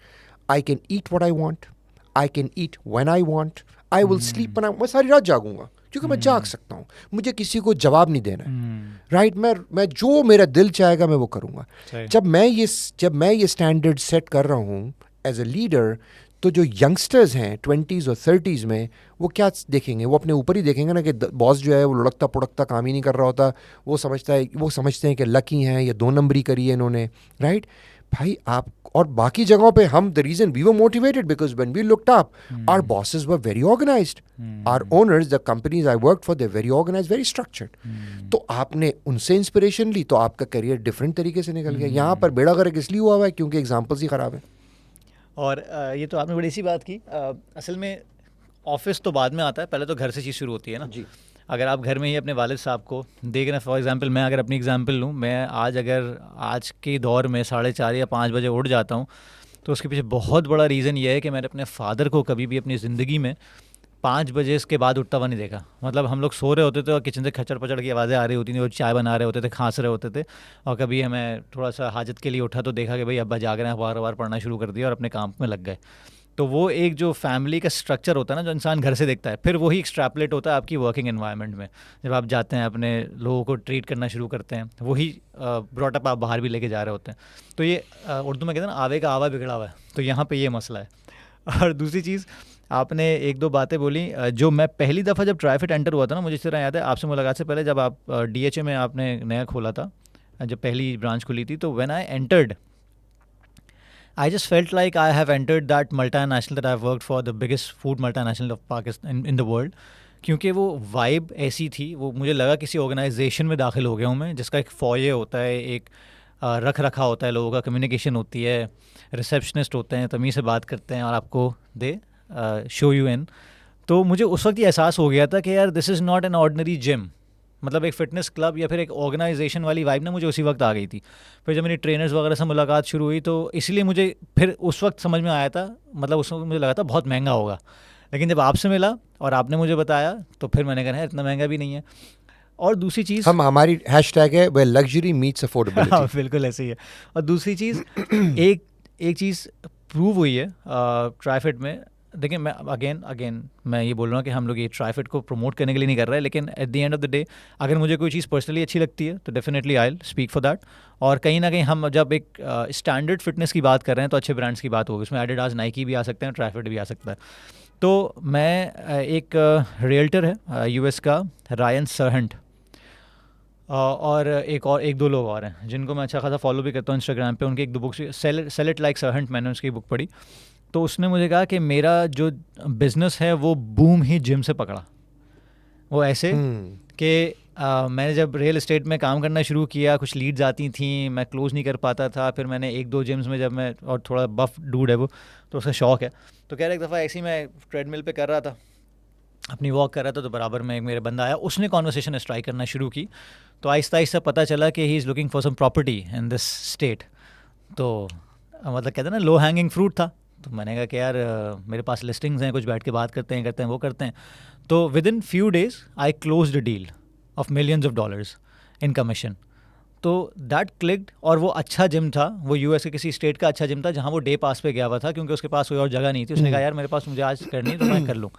I can eat what I want. I can eat when I want. I will sleep when I want. मैं सारी रात जागूंगा क्योंकि मैं जाग सकता हूँ, मुझे किसी को जवाब नहीं देना है। राइट। मैं जो मेरा दिल चाहेगा मैं वो करूँगा। जब मैं ये स्टैंडर्ड सेट कर रहा हूँ एज ए लीडर, तो जो यंगस्टर्स हैं 20s और 30s में, वो क्या देखेंगे? वो अपने ऊपर ही देखेंगे ना कि बॉस जो है वो लुढ़कता पुढ़कता काम ही नहीं कर रहा होता, वो समझते हैं कि लकी हैं या 2 नंबरी करी है इन्होंने। राइट भाई, आप और बाकी जगहों पे हम the reason we were motivated because when we looked up our bosses were very organised, our owners the companies I work for they very organised, very structured. तो आपने उनसे इंस्पिरेशन ली तो आपका करियर डिफरेंट तरीके से निकल गया। यहाँ पर बेड़ा गर्क इसलिए हुआ है क्योंकि एग्जाम्पल्स ही ख़राब है। और ये तो आपने बड़ी सी बात की। असल में ऑफिस तो बाद में आता है, पहले तो घर से चीज़ शुरू होती है ना जी। अगर आप घर में ही अपने वालिद साहब को देख रहे हैं, फॉर एग्जांपल मैं अगर अपनी एग्जांपल लूँ, मैं आज के दौर में 4:30 या 5 बजे उठ जाता हूँ, तो उसके पीछे बहुत बड़ा रीज़न ये है कि मैंने अपने फादर को कभी भी अपनी ज़िंदगी में 5 बजे इसके बाद उठता हुआ नहीं देखा। मतलब हम लोग सो रहे होते थे और किचन से खचड़ पचड़ की आवाज़ें आ रही होती थी, वो चाय बना रहे होते थे, खांस रहे होते थे, और कभी हमें थोड़ा सा हाजत के लिए उठा तो देखा कि भाई अब्बा जाग रहे हैं, अखबार पढ़ना शुरू कर दिया और अपने काम में लग गए। तो वो एक जो फैमिली का स्ट्रक्चर होता है ना, जो इंसान घर से देखता है, फिर वही एक्सट्रैपलेट होता है आपकी वर्किंग एनवायरनमेंट में। जब आप जाते हैं अपने लोगों को ट्रीट करना शुरू करते हैं, वही ब्रॉटअप आप बाहर भी लेके जा रहे होते हैं। तो ये उर्दू में कहते हैं ना, आवे का आवा बिगड़ा हुआ है, तो यहाँ पे ये मसला है। और दूसरी चीज़ आपने एक दो बातें बोली जो मैं पहली दफ़ा जब ट्राईफिट एंटर हुआ था ना, मुझे इस तरह याद है आपसे मुलाकात से पहले जब आप DHA में आपने नया खोला था, जब पहली ब्रांच खुली थी, तो when I entered I just felt like I have entered that multinational that I've worked for, the biggest food multinational of Pakistan in the world. क्योंकि वो वाइब ऐसी थी, वो मुझे लगा किसी ऑर्गेनाइजेशन में दाखिल हो गया हूँ मैं, जिसका एक फॉये होता है, एक रख रखा होता है, लोगों का कम्युनिकेशन होती है, रिसेप्शनिस्ट होते हैं, तमीज़ से बात करते हैं और आपको दे शो यू इन. तो मुझे उस वक्त ये एहसास हो गया था कि यार this is not an ordinary gym, मतलब एक फ़िटनेस क्लब या फिर एक ऑर्गेनाइजेशन वाली वाइब ना मुझे उसी वक्त आ गई थी. फिर जब मेरी ट्रेनर्स वगैरह से मुलाकात शुरू हुई तो इसलिए मुझे फिर उस वक्त समझ में आया था, मतलब उस वक्त मुझे लगा था बहुत महंगा होगा, लेकिन जब आपसे मिला और आपने मुझे बताया तो फिर मैंने कहा इतना महंगा भी नहीं है. और दूसरी चीज़, हमारी हैशटैग है where luxury meets affordability. हाँ बिल्कुल ऐसे ही है. और दूसरी चीज़ एक चीज़ प्रूव हुई है ट्राईफिट में. देखिए मैं अगेन मैं ये बोल रहा हूँ कि हम लोग ये ट्राईफिट को प्रमोट करने के लिए नहीं कर रहे हैं, लेकिन at the end of the day अगर मुझे कोई चीज़ पर्सनली अच्छी लगती है तो definitely I will speak for that. और कहीं ना कहीं हम जब एक स्टैंडर्ड फिटनेस की बात कर रहे हैं तो अच्छे ब्रांड्स की बात होगी, उसमें एडिडास, नाइकी भी आ सकते हैं, ट्राईफिट भी आ सकता है. तो मैं एक रियल्टर है US का, रायन सरहंट, और एक दो लोग और हैं जिनको मैं अच्छा खासा फॉलो भी करता हूँ इंस्टाग्राम पे. उनकी एक दो बुक्स, सेल इट लाइक सरहंट, मैंने उसकी बुक पढ़ी. तो उसने मुझे कहा कि मेरा जो बिज़नेस है वो बूम ही जिम से पकड़ा. वो ऐसे कि मैंने जब रियल एस्टेट में काम करना शुरू किया, कुछ लीड्स आती थी, मैं क्लोज नहीं कर पाता था. फिर मैंने एक दो जिम्स में, जब मैं, और थोड़ा बफ डूड है वो, तो उसका शौक है, तो कह रहा एक दफ़ा ऐसे ही मैं ट्रेडमिल पे कर रहा था, अपनी वॉक कर रहा था, तो बराबर में एक मेरा बंदा आया, उसने कॉन्वर्सेशन स्ट्राइक करना शुरू की. तो आहिस्ता आहिस्ता पता चला कि he is looking for sum property in this state. तो मतलब कहते हैं ना लो हैंगिंग फ्रूट था. तो मैंने कहा कि यार मेरे पास लिस्टिंग्स हैं, कुछ बैठ के बात करते हैं वो करते हैं. तो with in few days I closed a deal of millions of dollars in commission. तो दैट क्लिक्ड. और वो अच्छा जिम था, वो US के किसी स्टेट का अच्छा जिम था, जहाँ वो डे पास पे गया हुआ था क्योंकि उसके पास कोई और जगह नहीं थी. उसने कहा यार मेरे पास, मुझे आज करनी है तो मैं कर लूँ.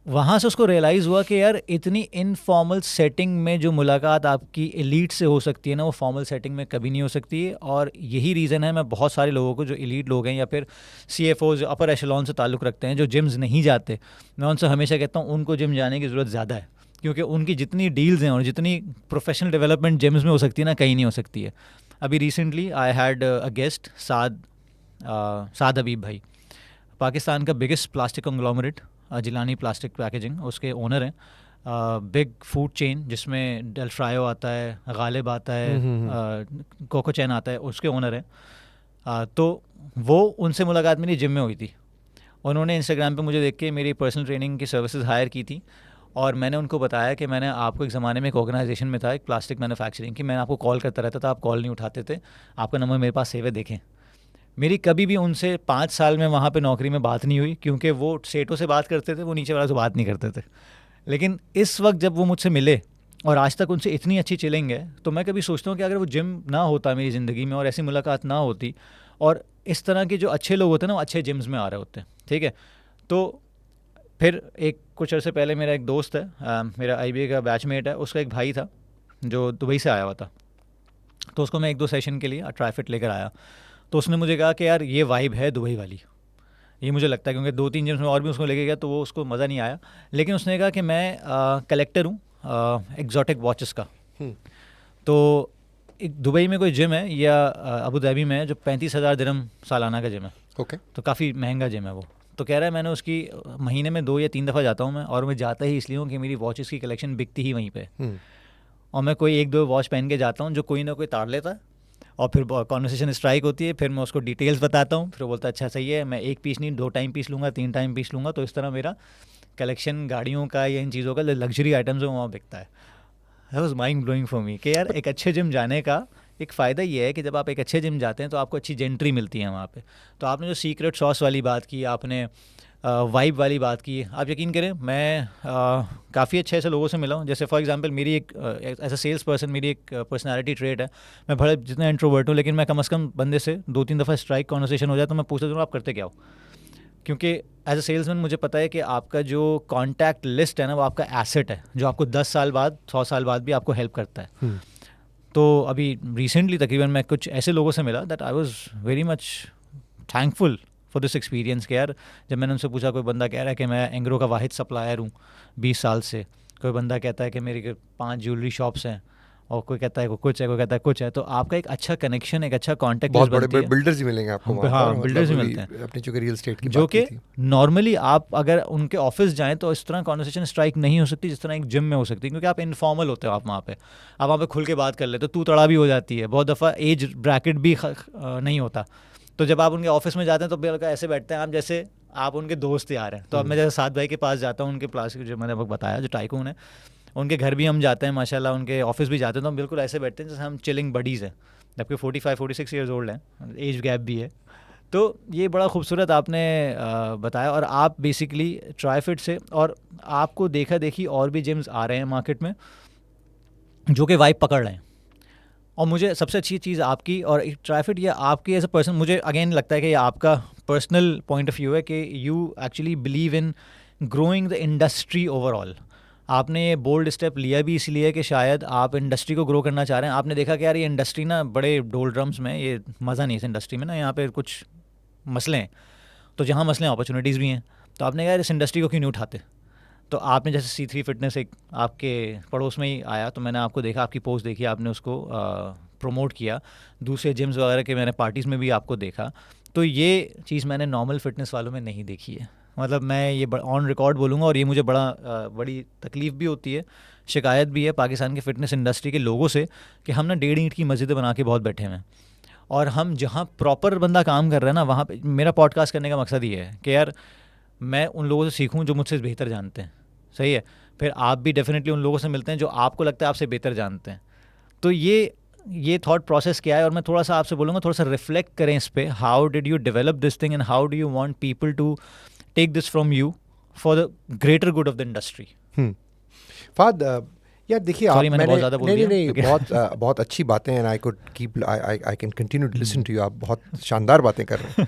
वहाँ से उसको रियलाइज़ हुआ कि यार इतनी इनफॉर्मल सेटिंग में जो मुलाकात आपकी एलीट से हो सकती है ना, वो फॉर्मल सेटिंग में कभी नहीं हो सकती है. और यही रीज़न है, मैं बहुत सारे लोगों को जो एलीट लोग हैं या फिर CFOs अपर एशेलॉन से ताल्लुक़ रखते हैं जो जिम्स नहीं जाते, मैं उनसे हमेशा कहता हूँ उनको जिम जाने की ज़रूरत ज़्यादा है, क्योंकि उनकी जितनी डील्स हैं और जितनी प्रोफेशनल डेवलपमेंट जिम्स में हो सकती है ना, कहीं नहीं हो सकती है. अभी recently I had a guest, Saad Habib भाई, पाकिस्तान का biggest plastic conglomerate Jilani plastic packaging, उसके ओनर हैं. बिग फूड चेन जिसमें डेल फ्रायो आता है, गालिब आता है, कोको चैन आता है, उसके ओनर हैं. तो वो उनसे मुलाकात मेरी जिम में हुई थी. उन्होंने इंस्टाग्राम पे मुझे देख के मेरी पर्सनल ट्रेनिंग की सर्विसेज हायर की थी. और मैंने उनको बताया कि मैंने आपको एक ज़माने में एक ऑर्गेनाइजेशन में था, एक प्लास्टिक मैन्युफैक्चरिंग की, मैंने आपको कॉल करता रहता था, आप कॉल नहीं उठाते थे, आपका नंबर मेरे पास सेव है, देखें. मेरी कभी भी उनसे 5 साल में वहाँ पे नौकरी में बात नहीं हुई, क्योंकि वो सेठों से बात करते थे, वो नीचे वाला से बात नहीं करते थे. लेकिन इस वक्त जब वो मुझसे मिले और आज तक उनसे इतनी अच्छी चिलिंग है, तो मैं कभी सोचता हूँ कि अगर वो जिम ना होता मेरी ज़िंदगी में और ऐसी मुलाकात ना होती, और इस तरह के जो अच्छे लोग होते हैं ना, वो अच्छे जिम्स में आ रहे होते हैं. ठीक है. तो फिर कुछ अर्से पहले मेरा एक दोस्त है, मेरा IBA का बैचमेट है, उसका एक भाई था जो दुबई से आया हुआ था. तो उसको मैं 1-2 सेशन के लिए ट्राईफिट लेकर आया. तो उसने मुझे कहा कि यार ये वाइब है दुबई वाली, ये मुझे लगता है, क्योंकि 2-3 जिम्स में और भी उसको लेके गया तो वो उसको मज़ा नहीं आया. लेकिन उसने कहा कि मैं कलेक्टर हूँ एग्जॉटिक वॉचेस का. तो एक दुबई में कोई जिम है या अबू धाबी में है जो 35,000 दिरहम सालाना का जिम है. ओके. तो काफ़ी महंगा जिम है वो. तो कह रहा है मैंने उसकी महीने में 2 या 3 दफ़ा जाता हूँ मैं, और मैं जाता ही इसलिए हूँ कि मेरी वॉचेस की कलेक्शन बिकती ही वहीं पर. और मैं कोई 1-2 वॉच पहन के जाता हूँ जो कोई ना कोई ताड़ लेता है, और फिर कॉन्वर्सेशन स्ट्राइक होती है, फिर मैं उसको डिटेल्स बताता हूँ, फिर वो बोलता है अच्छा सही है, मैं 1 पीस नहीं 2 टाइम पीस लूँगा, 3 टाइम पीस लूँगा. तो इस तरह मेरा कलेक्शन गाड़ियों का या इन चीज़ों का लग्जरी आइटम्स है वहाँ बिकता है. That was mind blowing for me कि यार एक अच्छे जिम जाने का एक फ़ायदा ये है कि जब आप एक अच्छे जिम जाते हैं तो आपको अच्छी जेंट्री मिलती है वहाँ पे. तो आपने जो सीक्रेट सॉस वाली बात की, आपने वाइब वाली बात की, आप यकीन करें मैं काफ़ी अच्छे ऐसे लोगों से मिला हूँ. जैसे फॉर एग्जांपल मेरी एक एज अ सेल्स पर्सन मेरी एक पर्सनालिटी ट्रेट है, मैं बड़े जितना इंट्रोवर्ट हूँ, लेकिन मैं कम से कम बंदे से 2-3 दफ़ा स्ट्राइक कॉन्वर्सेशन हो जाए तो मैं पूछता हूँ आप करते क्या हो. क्योंकि एज अ सेल्समैन मुझे पता है कि आपका जो कॉन्टैक्ट लिस्ट है ना, वो आपका एसेट है जो आपको 10 साल बाद 100 साल बाद भी आपको हेल्प करता है. तो अभी रिसेंटली तकरीबन मैं कुछ ऐसे लोगों से मिला that I was very much thankful for this experience कि यार जब मैंने उनसे पूछा, कोई बंदा कह रहा है कि मैं एंग्रो का वाहिद सप्लायर हूँ 20 साल से, कोई बंदा कहता है कि मेरी 5 ज्वेलरी शॉप्स हैं, और कोई कहता है कुछ है, कोई कहता है कुछ है, तो आपका एक अच्छा कनेक्शन, एक अच्छा कॉन्टेक्ट बहुत बड़े बड़े बिल्डर्स ही मिलेंगे आपको वहाँ हाँ पर, बिल्डर्स ही मतलब मिलते हैं, अपनी चूंकि रियल एस्टेट की जो बात कि की थी। नॉर्मली आप अगर उनके ऑफिस जाएं तो इस तरह कॉन्वर्सेशन स्ट्राइक नहीं हो सकती जिस तरह एक जिम में हो सकती है, क्योंकि आप इनफॉर्मल होते हो, आप वहाँ पे खुल के बात कर लेते हो, तू तड़ा भी हो जाती है, बहुत दफ़ा एज ब्रैकेट भी नहीं होता। तो जब आप उनके ऑफिस में जाते हैं तो बिल्कुल ऐसे बैठते हैं आप जैसे आप उनके दोस्त यार हैं। तो अब मैं जैसे साद भाई के पास जाता हूँ, उनके प्लास जो मैंने आपको बताया जो टाइकून है, उनके घर भी हम जाते हैं माशाल्लाह, उनके ऑफिस भी जाते हैं, तो हम बिल्कुल ऐसे बैठते हैं जैसे हम चिलिंग बडीज़ हैं, जबकि 45-46 ईयर्स ओल्ड हैं, एज गैप भी है। तो ये बड़ा खूबसूरत आपने बताया। और आप बेसिकली ट्राईफिट से, और आपको देखा देखी और भी जिम्स आ रहे हैं मार्केट में जो कि वाइब पकड़ रहे हैं, और मुझे सबसे अच्छी चीज़ आपकी और ट्राईफिट या आपकी एज अ पर्सन, मुझे अगेन लगता है कि ये आपका पर्सनल पॉइंट ऑफ व्यू है कि you actually believe in growing the industry overall. आपने ये बोल्ड स्टेप लिया भी इसलिए कि शायद आप इंडस्ट्री को ग्रो करना चाह रहे हैं। आपने देखा कि यार ये इंडस्ट्री ना बड़े डोल ड्रम्स में, ये मज़ा नहीं है इस इंडस्ट्री में ना, यहाँ पे कुछ मसले हैं, तो जहाँ मसले हैं अपॉर्चुनिटीज़ भी हैं, तो आपने कहा यार इस इंडस्ट्री को क्यों नहीं उठाते। तो आपने जैसे C3 फिटनेस एक आपके पड़ोस में ही आया, तो मैंने आपको देखा, आपकी पोस्ट देखी, आपने उसको प्रमोट किया, दूसरे जिम्स वगैरह के मैंने पार्टीज़ में भी आपको देखा। तो ये चीज़ मैंने नॉर्मल फिटनेस वालों में नहीं देखी है, मतलब मैं ये ऑन रिकॉर्ड बोलूँगा, और ये मुझे बड़ी तकलीफ़ भी होती है, शिकायत भी है पाकिस्तान के फ़िटनेस इंडस्ट्री के लोगों से कि हम ना 1.5 ईंट की मस्जिदें बना के बहुत बैठे हुए हैं, और हम जहाँ प्रॉपर बंदा काम कर रहा है ना, वहाँ पे मेरा पॉडकास्ट करने का मकसद ये है कि यार मैं उन लोगों से सीखूं जो मुझसे बेहतर जानते हैं, सही है, फिर आप भी डेफिनेटली उन लोगों से मिलते हैं जो आपको लगता है आपसे बेहतर जानते हैं। तो ये थॉट प्रोसेस क्या है, और मैं थोड़ा सा आपसे बोलूँगा थोड़ा सा रिफ्लेक्ट करें इस पे, how did you develop this thing and how do you want people to take this from you for the greater good of the industry. फाद यार देखिए, आप मैंने बहुत ज़्यादा बोल दिया। नहीं बहुत अच्छी बातें हैं, I could keep I can continue to listen to you, आप बहुत शानदार बातें कर रहे हैं।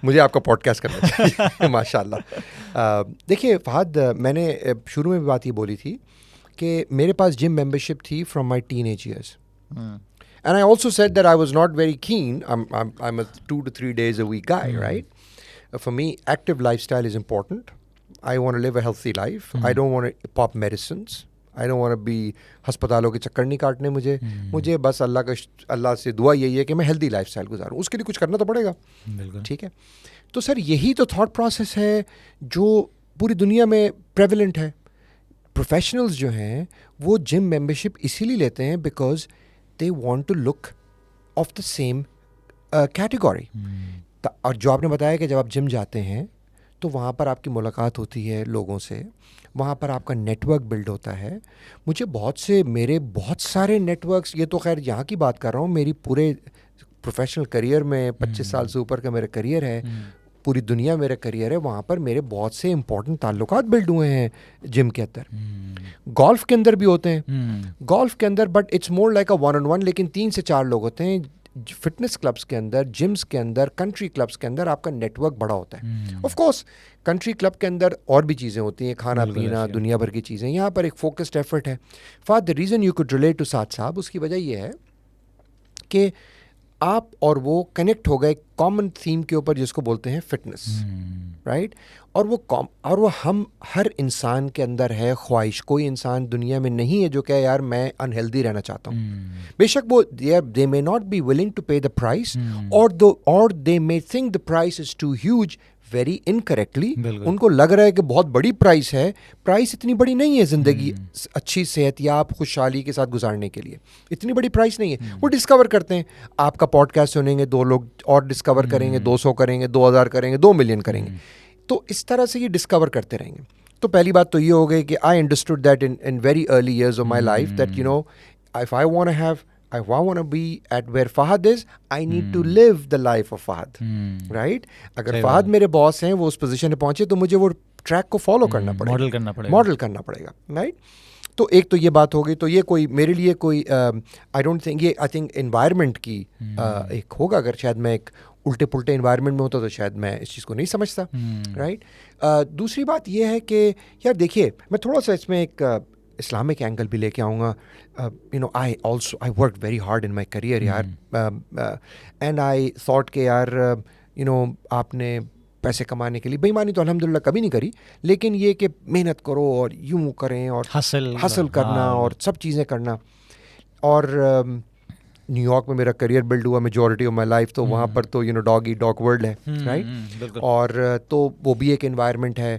मुझे आपका पॉडकास्ट करना चाहिए माशाल्लाह। देखिए फहद, मैंने शुरू में भी बात ये बोली थी कि मेरे पास जिम मेंबरशिप थी from my teenage years, and I also said that I was not very keen. I'm a 2 to 3 days a week guy, right? For me, active lifestyle is important. I want to live a healthy life. I don't want to pop medicines. I don't want to be हस्पतालों के चक्कर नहीं काटने मुझे बस अल्लाह से दुआ यही है कि मैं हेल्दी लाइफस्टाइल गुजारूं, उसके लिए कुछ करना तो पड़ेगा, ठीक है। तो सर यही तो थॉट प्रोसेस है जो पूरी दुनिया में प्रेवलेंट है। प्रोफेशनल्स जो हैं वो जिम मेंबरशिप इसीलिए लेते हैं because they want to look of the same category. और जो आपने बताया कि जब आप जिम जाते हैं तो वहाँ पर आपकी मुलाकात होती है लोगों से, वहाँ पर आपका नेटवर्क बिल्ड होता है। मेरे बहुत सारे नेटवर्क्स, ये तो खैर यहाँ की बात कर रहा हूँ, मेरी पूरे प्रोफेशनल करियर में 25 साल से ऊपर का मेरा करियर है, पूरी दुनिया मेरा करियर है, वहाँ पर मेरे बहुत से इंपॉर्टेंट ताल्लुकात बिल्ड हुए हैं जिम के अंदर। गोल्फ के अंदर भी होते हैं, गोल्फ के अंदर, but it's more like a 1-on-1, लेकिन 3 से 4 लोग होते हैं। फिटनेस क्लब्स के अंदर, जिम्स के अंदर, कंट्री क्लब्स के अंदर आपका नेटवर्क बड़ा होता है। ऑफ कोर्स कंट्री क्लब के अंदर और भी चीज़ें होती हैं, खाना पीना, दुनिया भर की चीज़ें। यहाँ पर एक फोकस्ड एफर्ट है। For the reason you could relate to Saad sahab, उसकी वजह यह है कि आप और वो कनेक्ट हो गए कॉमन थीम के ऊपर जिसको बोलते हैं फिटनेस, राइट? और वो हम हर इंसान के अंदर है ख्वाहिश। कोई इंसान दुनिया में नहीं है जो कहे यार मैं अनहेल्दी रहना चाहता हूँ। बेशक वो they may not be willing to pay the price, और they may think the price is too huge very incorrectly. उनको लग रहा है कि बहुत बड़ी प्राइस है। प्राइस इतनी बड़ी नहीं है ज़िंदगी अच्छी सेहतयाब खुशहाली के साथ गुजारने के लिए, इतनी बड़ी प्राइस नहीं है। वो डिस्कवर करते हैं, आपका पॉडकास्ट सुनेंगे 2 लोग और डिस्कवर करेंगे, 200 करेंगे, 2000 करेंगे, 2 मिलियन करेंगे। तो इस तरह से ये डिस्कवर करते रहेंगे। तो पहली बात तो ये हो गई कि I understood that in very early years of my life that you know if I want to be at where Fahad is, I need to live the life of Fahad, right? अगर Fahad मेरे boss हैं, वो उस position पे पहुंचे, तो मुझे वो ट्रैक को फॉलो करना पड़ेगा, मॉडल करना पड़ेगा, राइट? तो एक तो ये बात हो गई। तो ये कोई मेरे लिए कोई आई डोंट थिंक ये, आई थिंक एनवायरनमेंट की एक होगा। अगर शायद मैं एक उल्टे पुल्टे एनवायरनमेंट में होता तो शायद मैं इस चीज़ को नहीं समझता, राइट? दूसरी बात ये है कि यार देखिए, मैं थोड़ा सा इसमें एक इस्लामिक एंगल भी लेके आऊँगा। You know I work very hard in my career यार, एंड आई थॉट के यार आपने पैसे कमाने के लिए बेईमानी तो अल्हम्दुलिल्लाह कभी नहीं करी, लेकिन ये कि मेहनत करो और यूं करें और हासिल करना और सब चीज़ें करना। और न्यूयॉर्क में मेरा करियर बिल्ड हुआ मेजॉरिटी ऑफ माई लाइफ, तो वहाँ पर तो डॉग ईट डॉग वर्ल्ड है, राइट। और तो वो भी एक एनवायरनमेंट है।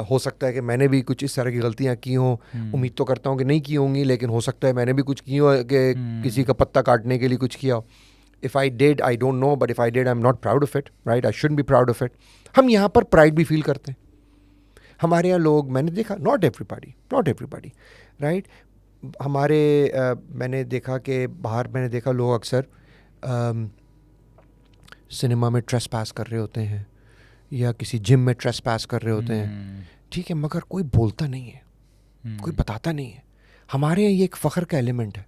हो सकता है कि मैंने भी कुछ इस तरह की गलतियाँ की हों, उम्मीद तो करता हूँ कि नहीं की होंगी, लेकिन हो सकता है मैंने भी कुछ की हो कि किसी का पत्ता काटने के लिए कुछ किया हो। If I did, I don't know, but if I did, I'm not proud of it, right? I shouldn't be proud of it. हम यहाँ पर प्राइड भी फील करते हैं। हमारे यहाँ लोग, मैंने देखा, not everybody, right? मैंने देखा कि बाहर मैंने देखा लोग अक्सर सिनेमा में ट्रेसपास कर रहे होते हैं या किसी जिम में ट्रेसपास कर रहे होते हैं, ठीक है, मगर कोई बोलता नहीं है, कोई बताता नहीं है। हमारे यहाँ ये एक फ़ख्र का एलिमेंट है,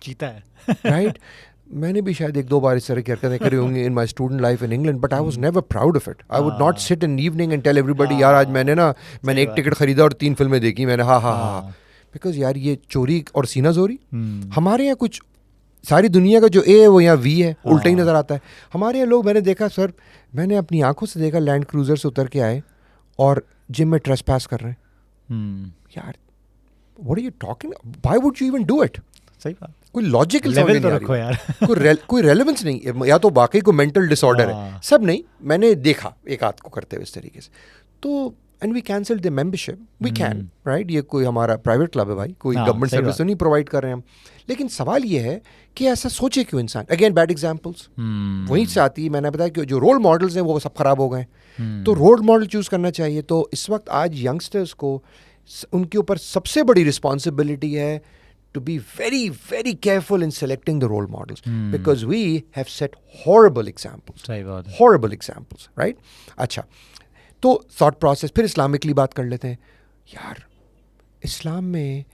चीता है, राइट। मैंने भी शायद 1-2 बार इस तरह की हरकतें करी होंगी in my student life in England, but I was never proud of it. I would not sit in evening and tell everybody यार आज मैंने एक टिकट खरीदा और 3 फिल्में देखी मैंने, हाँ, बिकॉज यार ये चोरी और सीना जोरी। हमारे यहाँ कुछ सारी दुनिया का जो ए है वो यहाँ वी है, उल्टा ही नज़र आता है। हमारे यहाँ लोग, मैंने देखा सर, मैंने अपनी आंखों से देखा लैंड क्रूजर से उतर के आए और जिम में ट्रेसपास कर रहे हैं। यार what are you talking, why would you even do it? सही बात, कोई लॉजिकल लेवल तो रखो यार। कोई रेलेवेंस नहीं, या तो वाकई कोई मेंटल डिसऑर्डर है, सब नहीं। मैंने देखा एक आध को करते हुए इस तरीके से, तो and we cancelled the membership, we can, right. ये कोई हमारा प्राइवेट क्लब है भाई, कोई गवर्नमेंट सर्विस तो नहीं प्रोवाइड कर रहे हैं हम। लेकिन सवाल ये है कि ऐसा सोचे क्यों इंसान? अगेन बैड एग्जाम्पल्स वहीं से आती है। मैंने बताया कि जो रोल मॉडल्स हैं वो सब खराब हो गए, तो रोल मॉडल चूज करना चाहिए। तो इस वक्त आज यंगस्टर्स को उनके ऊपर सबसे बड़ी रिस्पॉन्सिबिलिटी है to be very, very careful in selecting the role models, because we have set horrible examples. सही बात है, horrible examples, right? अच्छा, तो thought process, फिर इस्लामिकली बात कर लेते हैं। यार इस्लाम में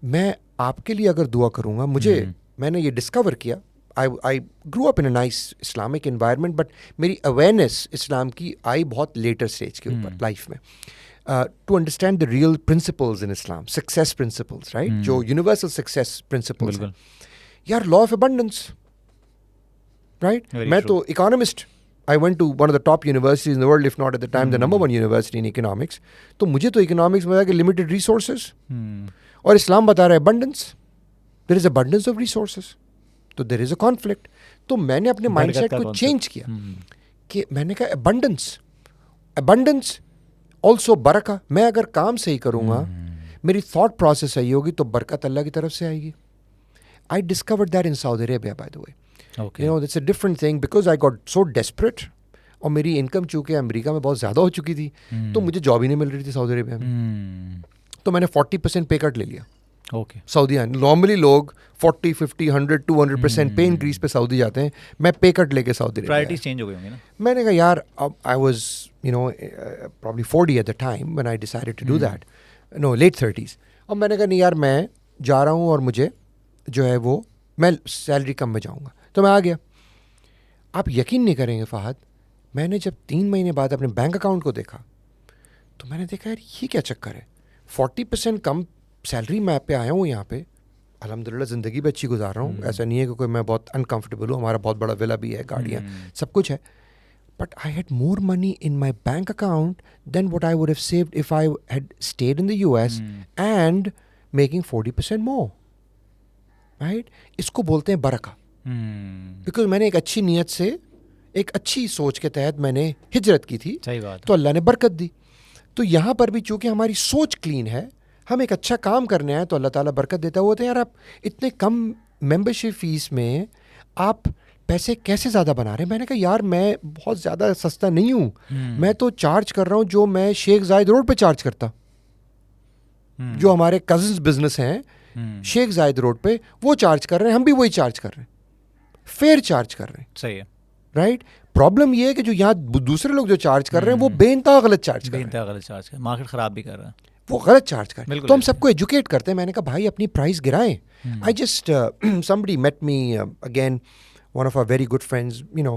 मैं आपके लिए अगर दुआ करूँगा, मैंने ये डिस्कवर किया, I grew up in a nice Islamic environment, but मेरी अवेयरनेस इस्लाम की आई बहुत लेटर स्टेज के ऊपर लाइफ में। To understand the real principles in Islam, success principles, right? जो universal success principles हैं। यार law of abundance, right? मैं तो economist, I went to one of the top universities in the world, if not at the time the number 1 university in economics. तो मुझे तो economics में कि limited resources, और इस्लाम बता रहा है abundance, there is abundance of resources, तो there is a conflict। तो मैंने अपने mindset को change किया कि मैंने कहा abundance ऑल्सो बरका। मैं अगर काम सही करूँगा, मेरी थॉट प्रोसेस सही होगी, तो बरकत अल्लाह की तरफ से आएगी। I discovered that in Saudi Arabia, bye the way. You know, that's a different thing, because I got so desperate, और मेरी इनकम चूँकि अमेरिका में बहुत ज़्यादा हो चुकी थी, तो मुझे जॉब ही नहीं मिल रही थी सऊदी अरेबिया में। तो मैंने 40% पे कट ले लिया। सऊदी नॉर्मली लोग 40, 50, 100, 200% पे इंक्रीज पे सऊदी जाते हैं, मैं पे कट लेके सऊदी प्रायोरिटीज चेंज हो गई होंगी ना। मैंने कहा यार, I was probably 40 at the time when I decided to do that, no, late 30s। और मैंने कहा नहीं यार, मैं जा रहा हूँ और मुझे जो है वो मैं सैलरी कम में जाऊँगा, तो मैं आ गया। आप यकीन नहीं करेंगे फहद, मैंने जब 3 महीने बाद अपने बैंक अकाउंट को देखा, तो मैंने देखा यार ये क्या चक्कर है, 40% कम सैलरी मैं पे आया हूँ यहाँ पे, अल्हम्दुलिल्लाह ज़िंदगी भी अच्छी गुजार रहा हूँ, ऐसा नहीं है कि कोई मैं बहुत अनकम्फर्टेबल हूँ, हमारा बहुत बड़ा विला भी है, गाड़ियाँ, सब कुछ है, but I had more money in my bank account than what I would have saved if I had stayed in the US and making 40% more, right? इसको बोलते हैं बरका, because मैंने एक अच्छी नीयत से, एक अच्छी सोच के तहत मैंने हिजरत की थी, सही बात, तो अल्लाह ने बरकत दी। तो यहाँ पर भी चूँकि हमारी सोच क्लीन है, हम एक अच्छा काम करने आए, तो अल्लाह ताला बरकत देता है। वो तो यार आप इतने कम मेंबरशिप फीस में आप पैसे कैसे ज़्यादा बना रहे हैं? मैंने कहा यार मैं बहुत ज़्यादा सस्ता नहीं हूँ, मैं तो चार्ज कर रहा हूँ जो मैं शेख जायद रोड पे चार्ज करता, जो हमारे कजिन्स बिजनेस हैं शेख जायद रोड पे, वो चार्ज कर रहे हैं, हम भी वही चार्ज कर रहे हैं, फेयर चार्ज कर रहे हैं। सही है, राइट। प्रॉब्लम ये है कि जो यहाँ दूसरे लोग जो चार्ज कर रहे हैं वो बेइंतहा गलत चार्ज कर रहे हैं, मार्केट ख़राब भी कर रहा है, वो गलत चार्ज कर रहे हैं। तो हम सबको एजुकेट करते हैं। मैंने कहा भाई अपनी प्राइस गिराएं। I just somebody met me again, one of our very good friends, you know,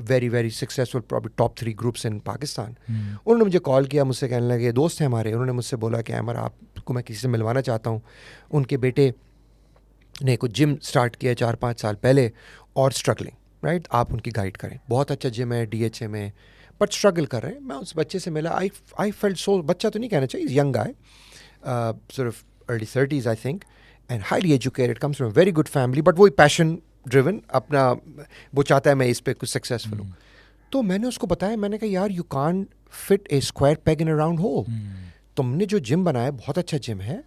very very successful, probably top 3 groups in Pakistan. उन्होंने मुझे कॉल किया, मुझसे कहने लगे, दोस्त हैं हमारे, उन्होंने मुझसे बोला कि अमर आपको मैं किसी से मिलवाना चाहता हूँ, उनके बेटे ने कुछ जिम स्टार्ट किया 4-5 साल पहले और स्ट्रगलिंग, राइट, आप उनकी गाइड करें. बहुत अच्छा जिम है DHA में, बट स्ट्रगल कर रहे हैं. मैं उस बच्चे से मिला, आई फेल्ट सो, बच्चा तो नहीं कहना चाहिए, young guy, sort of early 30s I think, and highly educated, comes from a very good family, but वही पैशन ड्रिवन, अपना वो चाहता है मैं इस पे कुछ सक्सेसफुल हूँ. तो मैंने उसको बताया, मैंने कहा यार, you can't fit A square peg in a round whole. तुमने जो जिम बनाया बहुत अच्छा जिम है,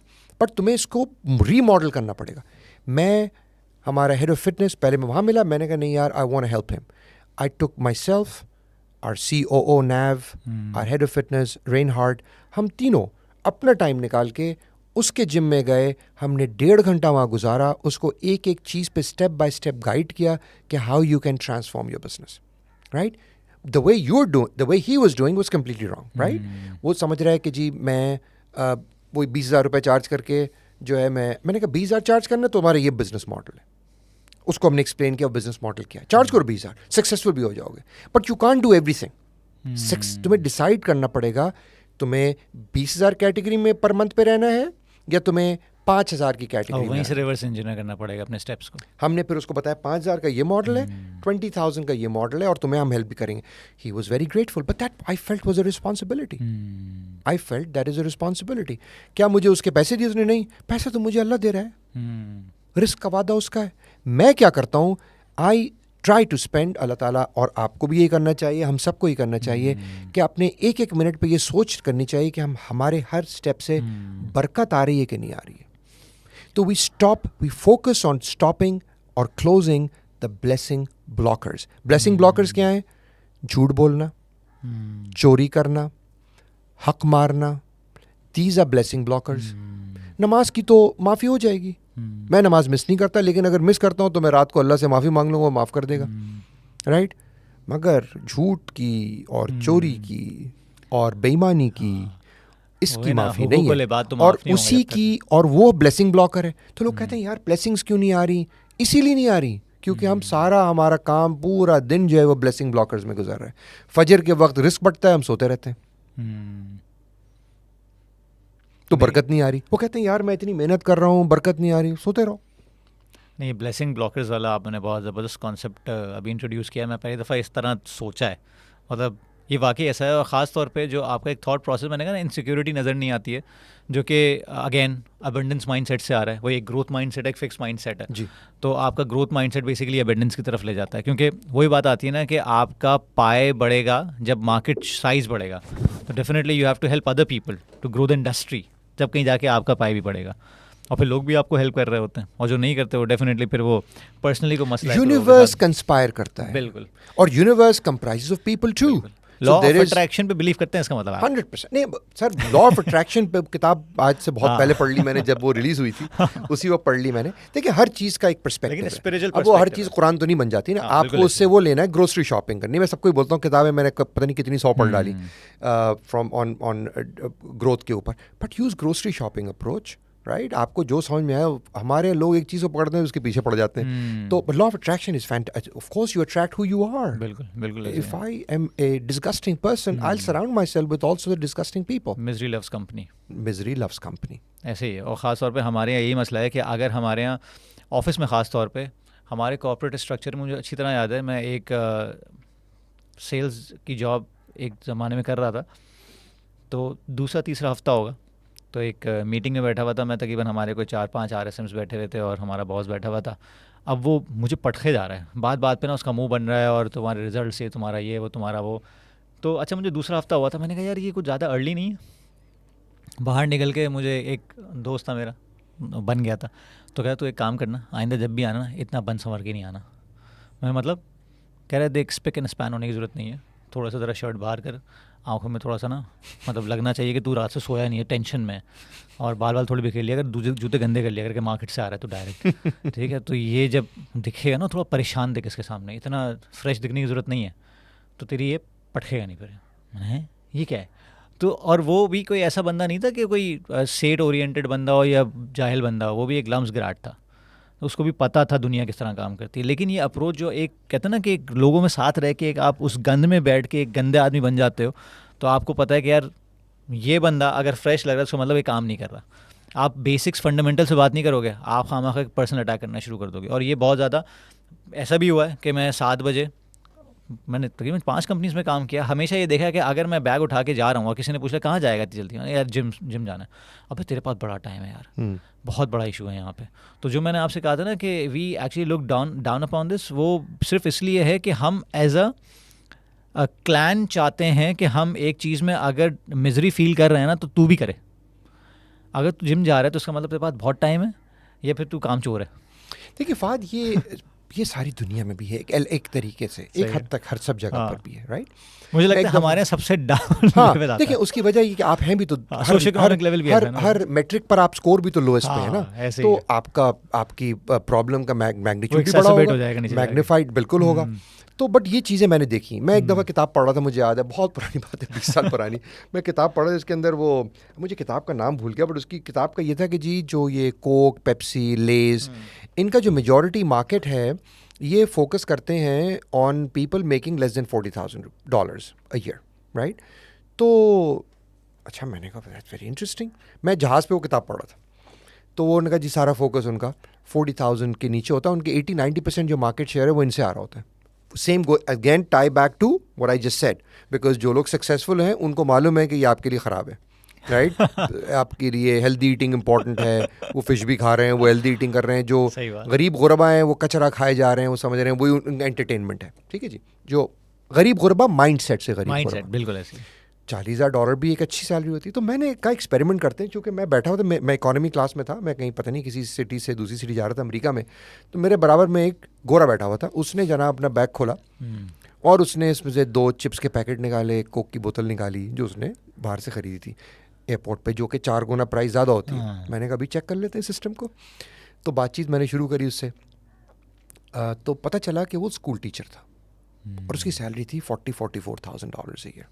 बट तुम्हें इसको रीमॉडल करना पड़ेगा. मैं, हमारा हेड ऑफ फिटनेस, पहले मैं वहाँ मिला, मैंने कहा नहीं यार, I want to help him. I took myself, our COO Nav, our head of fitness Reinhard, हम तीनों अपना टाइम निकाल के उसके जिम में गए. हमने 1.5 घंटा वहाँ गुजारा, उसको एक एक चीज़ पे स्टेप बाय स्टेप गाइड किया कि how you can transform your business. Right, the way you are doing, the way he was doing was completely wrong. Right, वो समझ रहा है कि जी मैं वो 20,000 रुपये चार्ज करके जो है, मैंने कहा 20,000 चार्ज करना तो हमारा ये बिजनेस मॉडल है. उसको हमने एक्सप्लेन किया, बिजनेस मॉडल क्या है. चार्ज करो 20,000, सक्सेसफुल भी हो जाओगे, but you can't do everything. तुम्हें डिसाइड करना पड़ेगा, तुम्हें 20,000 कैटेगरी में पर मंथ पे रहना है या तुम्हें 5,000 की कैटेगरी में. वहीं से रिवर्स इंजीनियर करना पड़ेगा अपने स्टेप्स को. हमने फिर उसको बताया 5,000 का ये मॉडल है, 20,000 का ये मॉडल है, और तुम्हें हम हेल्प भी करेंगे. He was very grateful, but that I felt was a responsibility. I felt that is a responsibility. क्या मुझे उसके पैसे दिए उसने? नहीं, पैसा तो मुझे अल्लाह दे रहा है, रिस्क का वादा उसका है. मैं क्या करता हूँ, आई ट्राई टू स्पेंड, अल्लाह ताला, और आपको भी यही करना चाहिए, हम सबको ही करना चाहिए कि अपने एक एक मिनट पे ये सोच करनी चाहिए कि हम, हमारे हर स्टेप से बरकत आ रही है कि नहीं आ रही है. तो वी फोकस ऑन स्टॉपिंग और closing the blessing blockers. Blessing blockers क्या है? झूठ बोलना, चोरी करना, हक मारना, दीज आर ब्लेसिंग ब्लॉकर्स. नमाज की तो माफ़ी हो जाएगी, मैं नमाज मिस नहीं करता, लेकिन अगर मिस करता हूँ तो मैं रात को अल्लाह से माफ़ी मांग लूँगा, माफ़ कर देगा. राइट, मगर झूठ की और चोरी की और बेईमानी की, इसकी माफ़ी नहीं है, और उसी की, और वो ब्लेसिंग ब्लॉकर है. तो लोग कहते हैं यार ब्लेसिंग्स क्यों नहीं आ रही? इसीलिए नहीं आ रही क्योंकि हम सारा, हमारा काम पूरा दिन जो है वो ब्लेसिंग ब्लॉकर्स में गुजर रहा है. फजर के वक्त रिस्क बढ़ता है, हम सोते रहते हैं, तो बरकत नहीं आ रही. वो कहते हैं यार मैं इतनी मेहनत कर रहा हूँ, बरकत नहीं आ रही, सोते रहो. नहीं, ब्लेसिंग ब्लॉकर्स वाला आपने बहुत ज़बरदस्त कॉन्सेप्ट अभी इंट्रोड्यूस किया. मैं पहली दफ़ा इस तरह सोचा है, मतलब ये वाकई ऐसा है. और ख़ास तौर पे जो आपका एक थॉट प्रोसेस, मैंने कहा ना, इनसिक्योरिटी नज़र नहीं आती है, जो कि अगेन अबेंडेंस माइंडसेट से आ रहा है. वो एक ग्रोथ माइंडसेट है, एक फिक्स माइंडसेट है जी. तो आपका ग्रोथ माइंडसेट बेसिकली अबेंडेंस की तरफ ले जाता है, क्योंकि वही बात आती है ना कि आपका पाए बढ़ेगा जब मार्केट साइज़ बढ़ेगा, तो definitely you have to help other people to grow the industry, जब कहीं जाके आपका पाए भी बढ़ेगा. और फिर लोग भी आपको हेल्प कर रहे होते हैं, और जो नहीं करते वो डेफिनेटली फिर वो पर्सनली को मसला है. यूनिवर्स कंस्पायर करता है. बिल्कुल. और universe comprises of people too. Law of attraction पे बिलीव करते हैं, इसका मतलब 100%. नहीं सर, लॉ ऑफ अट्रैक्शन पे किताब आज से बहुत पहले पढ़ ली मैंने, जब वो रिलीज हुई थी उसी वक्त पढ़ ली मैंने. देखिए हर चीज़ का एक पर्सपेक्टिव है. अब वो हर चीज़ कुरान तो नहीं बन जाती ना. आपको उससे वो लेना है, ग्रोसरी शॉपिंग करनी. मैं सबको बोलता हूँ किताबें मैंने पता नहीं कितनी 100 पढ़ डाली फ्रॉम ऑन ग्रोथ के ऊपर, but use grocery shopping approach. Right, आपको जो समझ में आया. हमारे लोग एक चीज़ को पकड़ते हैं, उसके पीछे पड़ जाते हैं. तो law of attraction is fantastic. Of course you attract who you are. बिल्कुल बिल्कुल. If I am a disgusting person, I will surround myself with also the disgusting people. Misery loves company. Misery loves company. ऐसे ही है. और ख़ास तौर पे हमारे यहाँ यही मसला है कि अगर हमारे यहाँ ऑफिस में, ख़ास तौर पे हमारे कॉर्पोरेट स्ट्रक्चर में, मुझे अच्छी तरह याद है, मैं एक सेल्स की जॉब एक ज़माने में कर रहा था, तो दूसरा तीसरा हफ्ता होगा, तो एक मीटिंग में बैठा हुआ था मैं, तकरीबन हमारे कोई 4-5 RSMs बैठे हुए थे और हमारा बॉस बैठा हुआ था. अब वो मुझे पटखे जा रहा है, बात बात पे ना उसका मुंह बन रहा है, और तुम्हारे रिजल्ट से तुम्हारा ये, वो तुम्हारा वो. तो अच्छा, मुझे दूसरा हफ्ता हुआ था, मैंने कहा यार ये कुछ ज़्यादा अर्ली नहीं है. बाहर निकल के मुझे एक दोस्त था मेरा, बन गया था, तो कह तू एक काम करना, आइंदा जब भी आना ना, इतना बन संवर के नहीं आना. मैं मतलब कह रहा देख, स्पिक एंड स्पैन होने की ज़रूरत नहीं है, थोड़ा सा ज़रा शर्ट बाहर कर, आंखों में थोड़ा सा ना, मतलब लगना चाहिए कि तू रात से सोया नहीं है, टेंशन में, और बाल थोड़ी भी खेल लिया अगर, जूते गंदे कर लिया करके मार्केट से आ रहा है तो डायरेक्ट. ठीक है, तो ये जब दिखेगा ना, थोड़ा परेशान दिखे इसके सामने, इतना फ्रेश दिखने की ज़रूरत नहीं है, तो तेरी ये पटखेगा नहीं फिर. मैंने ये क्या है? तो और वो भी कोई ऐसा बंदा नहीं था कि कोई सेट ओरिएंटेड बंदा हो या जाहिल बंदा हो, वो भी एक लम्स गिराट था, तो उसको भी पता था दुनिया किस तरह काम करती है. लेकिन ये अप्रोच जो एक कहते हैं ना कि एक लोगों में साथ रह के एक आप उस गंद में बैठ के एक गंदे आदमी बन जाते हो, तो आपको पता है कि यार ये बंदा अगर फ्रेश लग रहा है तो मतलब ये काम नहीं कर रहा. आप बेसिक्स फंडामेंटल से बात नहीं करोगे, आप खामा खा पर्सनल अटैक करना शुरू कर दोगे. और ये बहुत ज़्यादा ऐसा भी हुआ है कि मैं 7 बजे, मैंने तकरीबन 5 कंपनीज में काम किया, हमेशा ये देखा है कि अगर मैं बैग उठा के जा रहा हूँ और किसी ने पूछा कहाँ जाएगा इतनी जल्दी, मैंने यार जिम जाना है। अबे तेरे पास बड़ा टाइम है यार, बहुत बड़ा इशू है यहाँ पे। तो जो मैंने आपसे कहा था ना कि we actually look down upon this, वो सिर्फ इसलिए है कि हम एज अ क्लैन चाहते हैं कि हम एक चीज़ में अगर मिजरी फील कर रहे हैं ना तो तू भी करे। अगर तू जिम जा रहा है तो उसका मतलब तेरे पास बहुत टाइम है, या फिर तू काम चोर है। देखिए फाद, ये सारी दुनिया में भी है एक तरीके से, एक हद तक हर सब जगह पर भी है, राइट? मुझे लगता है हमारे सबसे डाउन हाँ, लेवल आता है। देखिए उसकी वजह ये कि आप हैं भी तो सोशियोइकोनॉमिक लेवल भी है ना, हर मैट्रिक पर आप स्कोर भी तो लोएस्ट पे है ना, ऐसे तो ही है। आपकी प्रॉब्लम का मैग्नीट्यूड भी बड़ा exacerbate हो होगा, जाएगा नीचे जाके। मैग्नीफाइड बिल्कुल होगा। तो बट ये चीज़ें मैंने देखी। मैं एक दफ़ा किताब पढ़ रहा था, मुझे याद है, बहुत पुरानी बात है, 20 साल पुरानी। मैं किताब पढ़ रहा था, इसके अंदर वो, मुझे किताब का नाम भूल गया, बट उसकी किताब का ये था कि जी जो ये कोक, पेप्सी, लेज, इनका जो मेजॉरिटी मार्केट है ये फोकस करते हैं on people making less than $40,000 a year, right? तो अच्छा, मैंने कहा दैट्स वेरी इंटरेस्टिंग। मैं जहाज़ पे वो किताब पढ़ रहा था, तो वो उनका जी सारा फोकस उनका 40,000 के नीचे होता है, उनके 80-90% जो मार्केट शेयर है वो इनसे आ रहा होता है। Same again tie back to what I just said, because जो लोग सक्सेसफुल हैं उनको मालूम है कि ये आपके लिए ख़राब है, राइट? आपके लिए हेल्दी ईटिंग इंपॉर्टेंट है, वो फिश भी खा रहे हैं, वो हेल्दी ईटिंग कर रहे हैं। जो गरीब गुरबा हैं वो कचरा खाए जा रहे हैं, वो समझ रहे हैं वही उनका एंटरटेनमेंट है, ठीक है जी। जो गरीब गुरबा माइंड सेट से गरीब गुरबा, बिल्कुल ऐसे। $40,000 भी एक अच्छी सैलरी होती है। तो मैंने कहा एक्सपेरिमेंट करते हैं, क्योंकि मैं बैठा हुआ था, मैं इकोनॉमी क्लास में था, मैं कहीं पता नहीं किसी सिटी से दूसरी सिटी जा रहा था अमेरिका में, तो मेरे बराबर में एक गोरा बैठा हुआ था। उसने जनाब अपना बैग खोला और उसने इसमें से 2 चिप्स के पैकेट निकाले, कोक की बोतल निकाली जो उसने बाहर से ख़रीदी थी एयरपोर्ट पे, जो कि 4 गुना प्राइस ज़्यादा होती है। मैंने कहा अभी चेक कर लेते हैं सिस्टम को। तो बातचीत मैंने शुरू करी उससे, तो पता चला कि वो स्कूल टीचर था और उसकी सैलरी थी $44,000 a ईयर।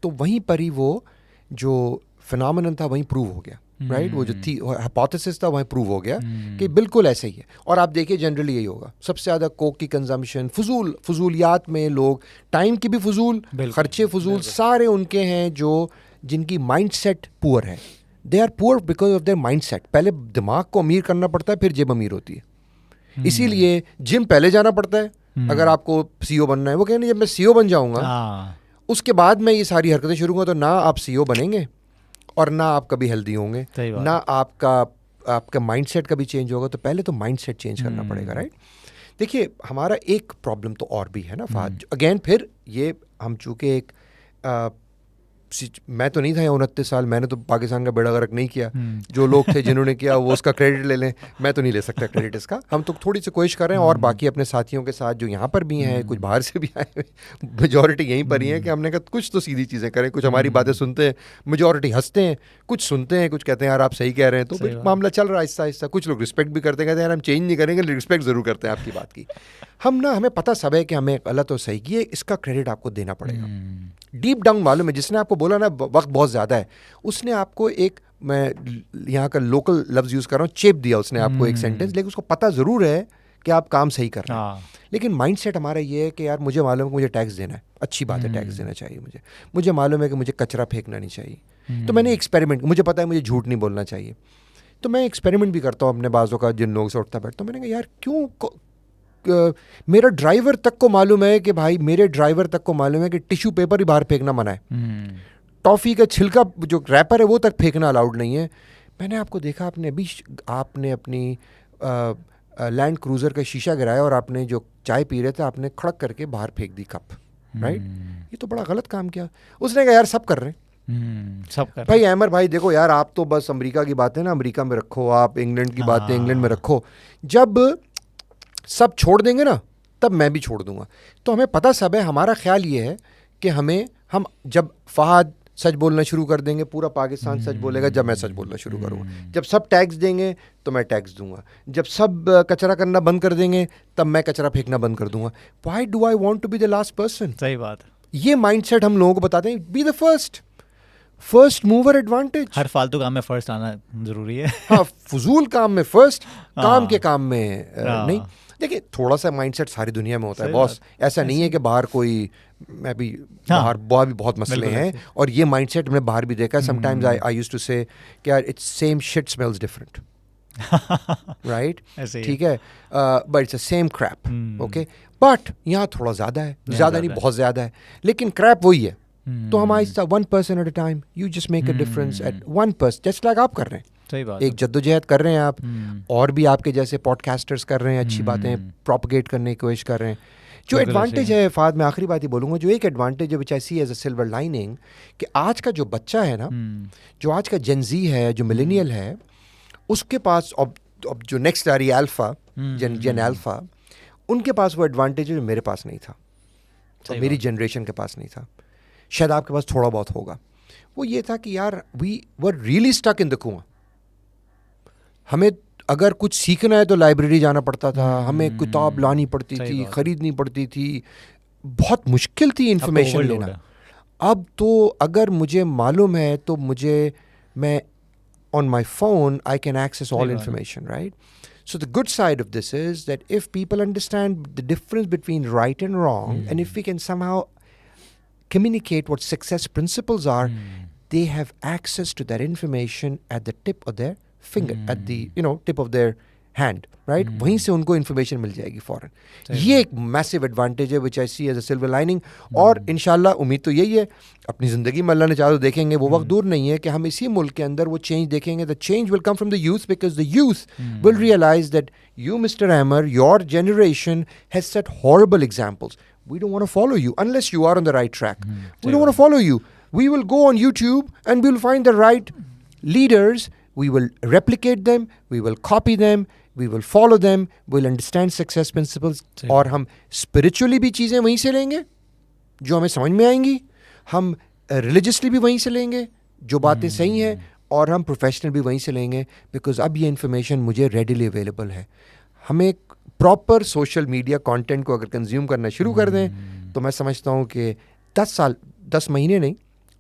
तो वहीं पर ही वो जो फिनोमेनन था वहीं प्रूव हो गया, राइट? वो जो थी हाइपोथेसिस था वहीं प्रूव हो गया कि बिल्कुल ऐसे ही है। और आप देखिए जनरली यही होगा, सबसे ज़्यादा कोक की कंजम्पशन, फजूलियात में लोग, टाइम की भी फजूल, खर्चे फजूल, सारे उनके हैं जो जिनकी माइंडसेट पुअर है। They are poor because of their mindset. पहले दिमाग को अमीर करना पड़ता है, फिर जेब अमीर होती है। इसीलिए जिम पहले जाना पड़ता है अगर आपको सीईओ बनना है। वो कहेंगे जब मैं सीईओ बन जाऊंगा उसके बाद मैं ये सारी हरकतें शुरू करूँगा, तो ना आप सीईओ बनेंगे और ना आप कभी हेल्दी होंगे, ना आपका माइंडसेट कभी चेंज होगा। तो पहले तो माइंडसेट चेंज करना पड़ेगा, राइट? देखिए हमारा एक प्रॉब्लम तो और भी है ना फाद, अगेन फिर ये हम चूँकि एक मैं तो नहीं था 29 साल, मैंने तो पाकिस्तान का बेड़ा गर्क नहीं किया। जो लोग थे जिन्होंने किया वो उसका क्रेडिट ले लें, मैं तो नहीं ले सकता क्रेडिट इसका। हम तो थोड़ी सी कोशिश कर रहे हैं, और बाकी अपने साथियों के साथ जो यहाँ पर भी हैं, कुछ बाहर से भी आए हुए, मेजॉरिटी यहीं पर ही है, कि हमने कहा कुछ तो सीधी चीज़ें करें। कुछ हमारी बातें सुनते हैं, मेजॉरिटी हंसते हैं, कुछ सुनते हैं, कुछ कहते हैं यार आप सही कह रहे हैं। तो फिर मामला चल रहा है आहिस्ता आहिस्ता। कुछ लोग रिस्पेक्ट भी करते हैं, कहते हैं यार हम चेंज नहीं करेंगे, रिस्पेक्ट ज़रूर करते हैं आपकी बात की। हमें पता सब है कि हमें गलत और सही किए, इसका क्रेडिट आपको देना पड़ेगा। डीप डाउन मालूम है, जिसने आपको बोला ना वक्त बहुत ज़्यादा है, उसने आपको एक, मैं यहाँ का लोकल लफ्ज़ यूज़ कर रहा हूँ, चेप दिया उसने आपको एक सेंटेंस, लेकिन उसको पता ज़रूर है कि आप काम सही कर रहे हैं। लेकिन माइंडसेट हमारा ये है कि यार मुझे मालूम है कि मुझे टैक्स देना है, अच्छी बात है, टैक्स देना चाहिए मुझे मालूम है कि मुझे कचरा फेंकना नहीं चाहिए। तो मैंने एक्सपेरिमेंट, मुझे पता है मुझे झूठ नहीं बोलना चाहिए, तो मैं एक्सपेरिमेंट भी करता हूँ अपने बाज़ों का, जिन लोगों से उठता बैठता हूँ। मैंने कहा यार क्यों मेरा ड्राइवर तक को मालूम है कि भाई, मेरे ड्राइवर तक को मालूम है कि टिश्यू पेपर ही बाहर फेंकना मना है, टॉफ़ी का छिलका जो रैपर है वो तक फेंकना अलाउड नहीं है। मैंने आपको देखा, आपने अपनी लैंड क्रूज़र का शीशा गिराया और आपने जो चाय पी रहे थे आपने खड़क करके बाहर फेंक दी कप, राइट? ये तो बड़ा गलत काम किया। उसने कहा यार सब कर रहे हैं, सब कर भाई अहमर भाई देखो यार, आप तो बस अमेरिका की बातें ना अमेरिका में रखो, आप इंग्लैंड की बातें इंग्लैंड में रखो, जब सब छोड़ देंगे ना तब मैं भी छोड़ दूंगा। तो हमें पता सब है, हमारा ख्याल ये है कि हम जब फहद सच बोलना शुरू कर देंगे, पूरा पाकिस्तान सच बोलेगा जब मैं सच बोलना शुरू करूँगा। जब सब टैक्स देंगे तो मैं टैक्स दूंगा, जब सब कचरा करना बंद कर देंगे तब मैं कचरा फेंकना बंद कर दूंगा। Why do I want to be the last person? सही बात है। ये माइंडसेट हम लोगों को बताते हैं, be the first mover advantage. हर फालतू काम में फर्स्ट आना जरूरी है। हाँ, फजूल काम में फर्स्ट, काम के काम में नहीं। देखिए थोड़ा सा माइंडसेट सारी दुनिया में होता है बॉस, ऐसा नहीं है कि बाहर कोई, मैं भी बाहर भी बहुत मसले हैं, और ये माइंडसेट हमने बाहर भी देखा है। Sometimes I used to say कि यार it's same shit smells different, right, ऐसे ही ठीक है, but it's same crap, okay, बट यहाँ थोड़ा ज़्यादा है, ज़्यादा नहीं, बहुत ज़्यादा है, लेकिन क्रैप वही है। तो हम आहिस्ता 1% at a time, you just make a difference at 1%, just like आप कर रहे हैं, सही बात एक जद्दोजहद कर रहे हैं आप, और भी आपके जैसे पॉडकास्टर्स कर रहे हैं, अच्छी बातें प्रोपगेट करने की कोशिश कर रहे हैं। जो एडवांटेज है फाद, मैं आखिरी बात ही बोलूँगा, जो एक एडवांटेज है विच आई सी एज अ सिल्वर लाइनिंग, कि आज का जो बच्चा है ना, जो आज का जेनजी है, जो मिलेनियल है, उसके पास अब जो नेक्स्ट आ रही है अल्फ़ा, जेन अल्फ़ा, उनके पास वो एडवांटेज है जो मेरे पास नहीं था, और मेरी जनरेशन के पास नहीं था, शायद आपके पास थोड़ा बहुत होगा। वो ये था कि यार we were really stuck in the कुआं। हमें अगर कुछ सीखना है तो लाइब्रेरी जाना पड़ता था, हमें किताब लानी पड़ती थी, खरीदनी पड़ती थी, बहुत मुश्किल थी इंफॉर्मेशन लेना। अब तो अगर मुझे मालूम है तो मैं on my phone I can access all information, right? So the good side of this is that if people understand the difference between right and wrong, and if we can somehow communicate what success principles are, they have access to that information at the tip of their finger, at the tip of their hand, right? वहीं से उनको information मिल जाएगी फौरन। ये एक massive advantage है which I see as a silver lining। और इंशाल्लाह उम्मीद तो यही है, अपनी ज़िंदगी में अल्लाह ने चाहा तो देखेंगे, वो वक्त दूर नहीं है कि हम इसी मुल्क के अंदर वो change देखेंगे। The change will come from the youth, because the youth will realize that you, Mr. Amar, your generation has set horrible examples. We don't want to follow you unless you are on the right track. We don't want to follow you. We will go on YouTube and we will find the right leaders. We will replicate them. We will copy them. We will follow them. We will understand success principles. और हम spiritually भी चीज़ें वहीं से लेंगे जो हमें समझ में आएंगी, हम religiously भी वहीं से लेंगे जो बातें सही हैं, और हम प्रोफेशनल भी वहीं से लेंगे, बिकॉज अब ये इन्फॉर्मेशन मुझे रेडिली अवेलेबल है। हमें प्रॉपर सोशल मीडिया कंटेंट को अगर कंज्यूम करना शुरू कर दें तो मैं समझता हूँ कि 10 महीने नहीं,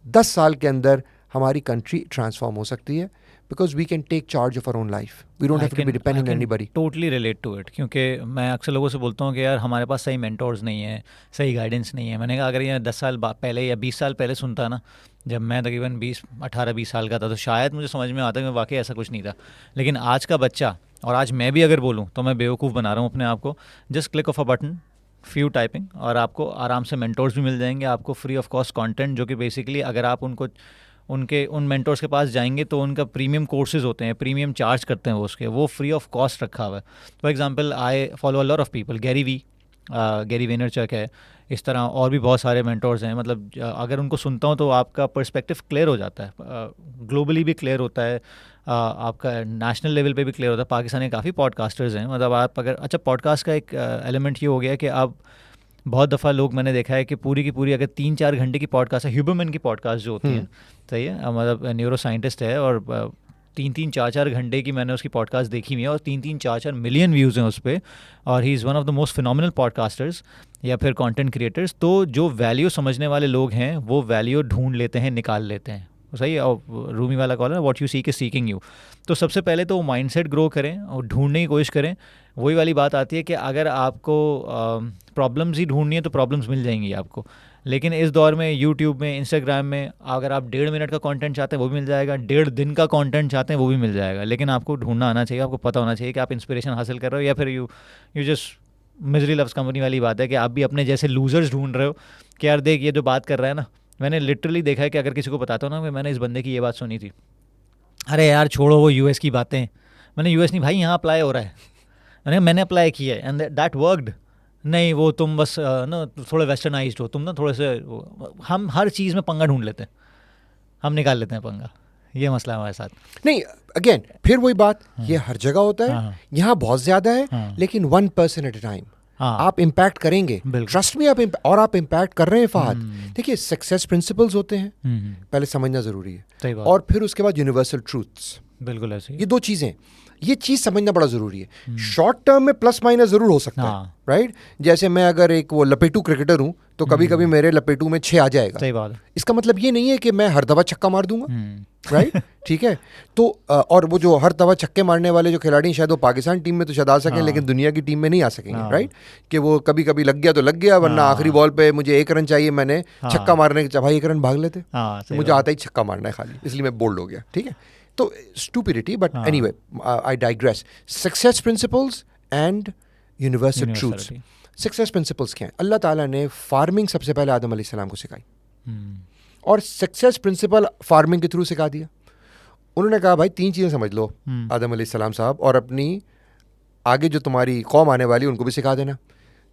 10 साल के अंदर हमारी कंट्री ट्रांसफॉर्म हो सकती है, because we can take charge of our own life. We don't have to be dependent on anybody. Totally relate to it, क्योंकि मैं अक्सर लोगों से बोलता हूँ कि यार हमारे पास सही मेंटोर्स नहीं है, सही गाइडेंस नहीं है। मैंने कहा अगर ये 10 साल पहले या 20 साल पहले सुनता ना, जब मैं तकरीबन 18-20 साल का था, तो शायद मुझे समझ में आता कि वाकई ऐसा कुछ नहीं था। लेकिन आज का बच्चा, और आज मैं भी अगर बोलूँ तो मैं बेवकूफ़ बना रहा हूँ अपने आप को, just click of a button, few typing, और आपको आराम से मेंटोर्स भी मिल जाएंगे, आपको फ्री ऑफ कॉस्ट कंटेंट, जो कि बेसिकली अगर आप उन मेंटोर्स के पास जाएंगे तो उनका प्रीमियम कोर्सेज होते हैं, प्रीमियम चार्ज करते हैं वो फ्री ऑफ कॉस्ट रखा हुआ है। For example I follow a lot of people, Gary Vaynerchuk है, इस तरह और भी बहुत सारे मेंटोर्स हैं। मतलब अगर उनको सुनता हूँ तो आपका पर्सपेक्टिव क्लियर हो जाता है, ग्लोबली भी क्लियर होता है, आपका नेशनल लेवल पे भी क्लियर होता है। पाकिस्तान में काफ़ी पॉडकास्टर्स हैं, मतलब आप अगर पॉडकास्ट का एक एलिमेंट ये हो गया कि आप बहुत दफ़ा लोग मैंने देखा है कि पूरी की पूरी अगर 3-4 घंटे की पॉडकास्ट है, ह्यूबरमैन की पॉडकास्ट जो होती है, सही है, मतलब न्यूरो साइंटिस्ट है, और 3-4 घंटे की मैंने उसकी पॉडकास्ट देखी हुई है, और 3-4 मिलियन व्यूज़ हैं उस पर, और he is one of the most phenomenal podcasters या फिर कंटेंट क्रिएटर्स। तो जो वैल्यू समझने वाले लोग हैं वो वैल्यू ढूंढ लेते हैं, निकाल लेते हैं, सही है। और रूमी वाला कॉल है, what you seek is seeking you. तो सबसे पहले तो वो माइंडसेट ग्रो करें और ढूंढने की कोशिश करें। वही वाली बात आती है कि अगर आपको प्रॉब्लम्स ही ढूंढनी है तो प्रॉब्लम्स मिल जाएंगी आपको, लेकिन इस दौर में यूट्यूब में, इंस्टाग्राम में अगर आप 1.5 मिनट का कंटेंट चाहते हैं वो भी मिल जाएगा, 1.5 दिन का कंटेंट चाहते हैं वो भी मिल जाएगा। लेकिन आपको ढूंढना आना चाहिए, आपको पता होना चाहिए कि आप इंस्पिरेशन हासिल कर रहे हो या फिर you just misery loves company वाली बात है कि आप भी अपने जैसे लूजर्स ढूंढ रहे हो कि यार देख ये जो बात कर रहा है ना, मैंने लिटरली देखा है कि अगर किसी को बताता हूँ ना कि मैंने इस बंदे की ये बात सुनी थी, अरे यार छोड़ो वो यूएस की बातें, मैंने यूएस नहीं भाई, यहाँ अप्लाई हो रहा है, मैंने अप्लाई किया है एंड दैट वर्कड। नहीं वो तुम बस ना थोड़े वेस्टर्नाइज्ड हो तुम ना, थोड़े से हम हर चीज़ में पंगा ढूंढ लेते हैं, हम निकाल लेते हैं पंगा। ये मसला हमारे साथ। नहीं, अगेन फिर वही बात, ये हर जगह होता है, यहाँ बहुत ज़्यादा है, लेकिन 1% एट अ टाइम आप इम्पैक्ट करेंगे, ट्रस्ट में और आप इम्पैक्ट कर रहे हैं फहद। देखिए सक्सेस प्रिंसिपल्स होते हैं, पहले समझना ज़रूरी है, और फिर उसके बाद यूनिवर्सल ट्रूथ्स, बिल्कुल ऐसे, ये 2 चीज़ें, ये चीज़ समझना बड़ा ज़रूरी है। शॉर्ट टर्म में प्लस माइनस ज़रूर हो सकता है, राइट। जैसे मैं अगर एक वो लपेटू क्रिकेटर हूँ तो कभी कभी मेरे लपेटू में 6 आ जाएगा, सही बात है। इसका मतलब ये नहीं है कि मैं हर दफ़ा छक्का मार दूंगा, राइट, ठीक है। तो और वो जो हर दफ़ा छक्के मारने वाले जो खिलाड़ी शायद वो पाकिस्तान टीम में तो शायद आ सकें, लेकिन दुनिया की टीम में नहीं आ सकेंगे, राइट। कि वो कभी कभी लग गया तो लग गया, वरना आखिरी बॉल पे मुझे 1 रन चाहिए, मैंने छक्का मारने के भाई 1 रन भाग लेते, मुझे आता ही छक्का मारना है खाली, इसलिए मैं बोल्ड हो गया, ठीक है। तो stupidity, but हाँ. anyway, I digress. Success principles and universal truths. Universality. Success principles क्या हैं? अल्लाह ताला ने फार्मिंग सबसे पहले आदम अलैहिस्सलाम को सिखाई हम्म, और सक्सेस प्रिंसिपल फार्मिंग के थ्रू सिखा दिया. उन्होंने कहा भाई 3 चीज़ें समझ लो हम्म, आदम अलैहिस्सलाम साहब, और अपनी आगे जो तुम्हारी कौम आने वाली उनको भी सिखा देना.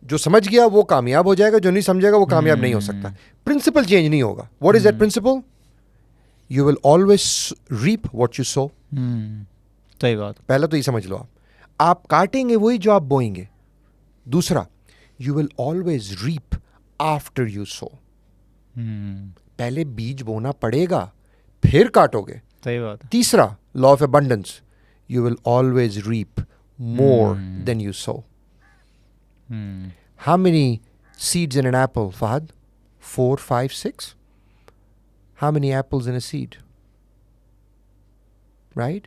जो समझ गया वो कामयाब हो जाएगा, जो नहीं समझेगा वो कामयाब नहीं हो सकता. प्रिंसिपल चेंज नहीं होगा. What is that principle? You will always reap what you sow. सही बात. पहला तो ये समझ लो, आप काटेंगे वही जो आप बोएंगे. दूसरा, you will always reap after you sow. पहले बीज बोना पड़ेगा फिर काटोगे. सही बात. तीसरा, law of abundance, you will always reap more than you sow. How many seeds in an apple, Fahad? 4, 5, 6? How many apples in a seed? Right?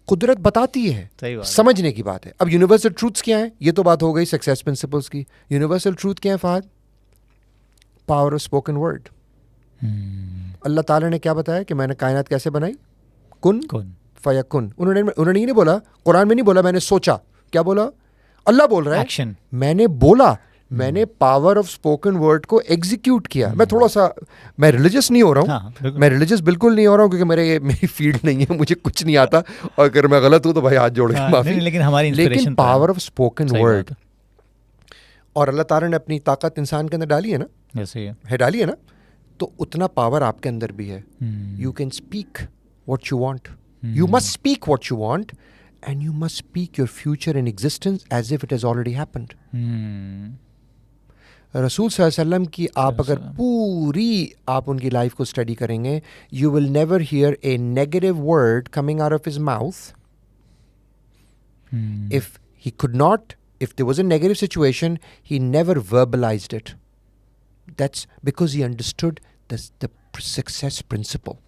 कुदरत बताती है. सही बात. समझने की बात है. अब यूनिवर्सल ट्रूथ्स क्या है? ये तो बात हो गई सक्सेस प्रिंसिपल्स की. यूनिवर्सल ट्रूथ क्या है Fahad? Power of spoken word. Allah ताला ने क्या बताया कि मैंने कायनात कैसे बनाई? कुन फयकुन. उन्होंने ये नहीं बोला, कुरान में नहीं बोला मैंने सोचा. क्या बोला? अल्लाह बोल रहा है एक्शन. मैंने बोला, मैंने पावर ऑफ स्पोकन वर्ड को एग्जीक्यूट किया. मैं थोड़ा सा, मैं रिलीजियस नहीं हो रहा हूँ. हाँ, मैं रिलीजियस बिल्कुल नहीं हो रहा हूँ क्योंकि मेरी फील्ड नहीं है, मुझे कुछ नहीं आता, और अगर मैं गलत हूँ तो भाई हाथ जोड़ के माफी. लेकिन हमारी इंस्पिरेशन, लेकिन पावर ऑफ स्पोकन वर्ड, और अल्लाह ताला ने अपनी ताकत इंसान के अंदर डाली है ना, जैसे है डाली है ना, तो उतना पावर आपके अंदर भी है. You can speak what you want. You must speak what you want, and you must speak your future in existence as if it has already happened. रसूल सल्लल्लाहु अलैहि वसल्लम की आप अगर पूरी आप उनकी लाइफ को स्टडी करेंगे, you will never hear a negative word coming out of his mouth. If he could not, if there was a negative situation, he never verbalized it. That's because he understood the success principle.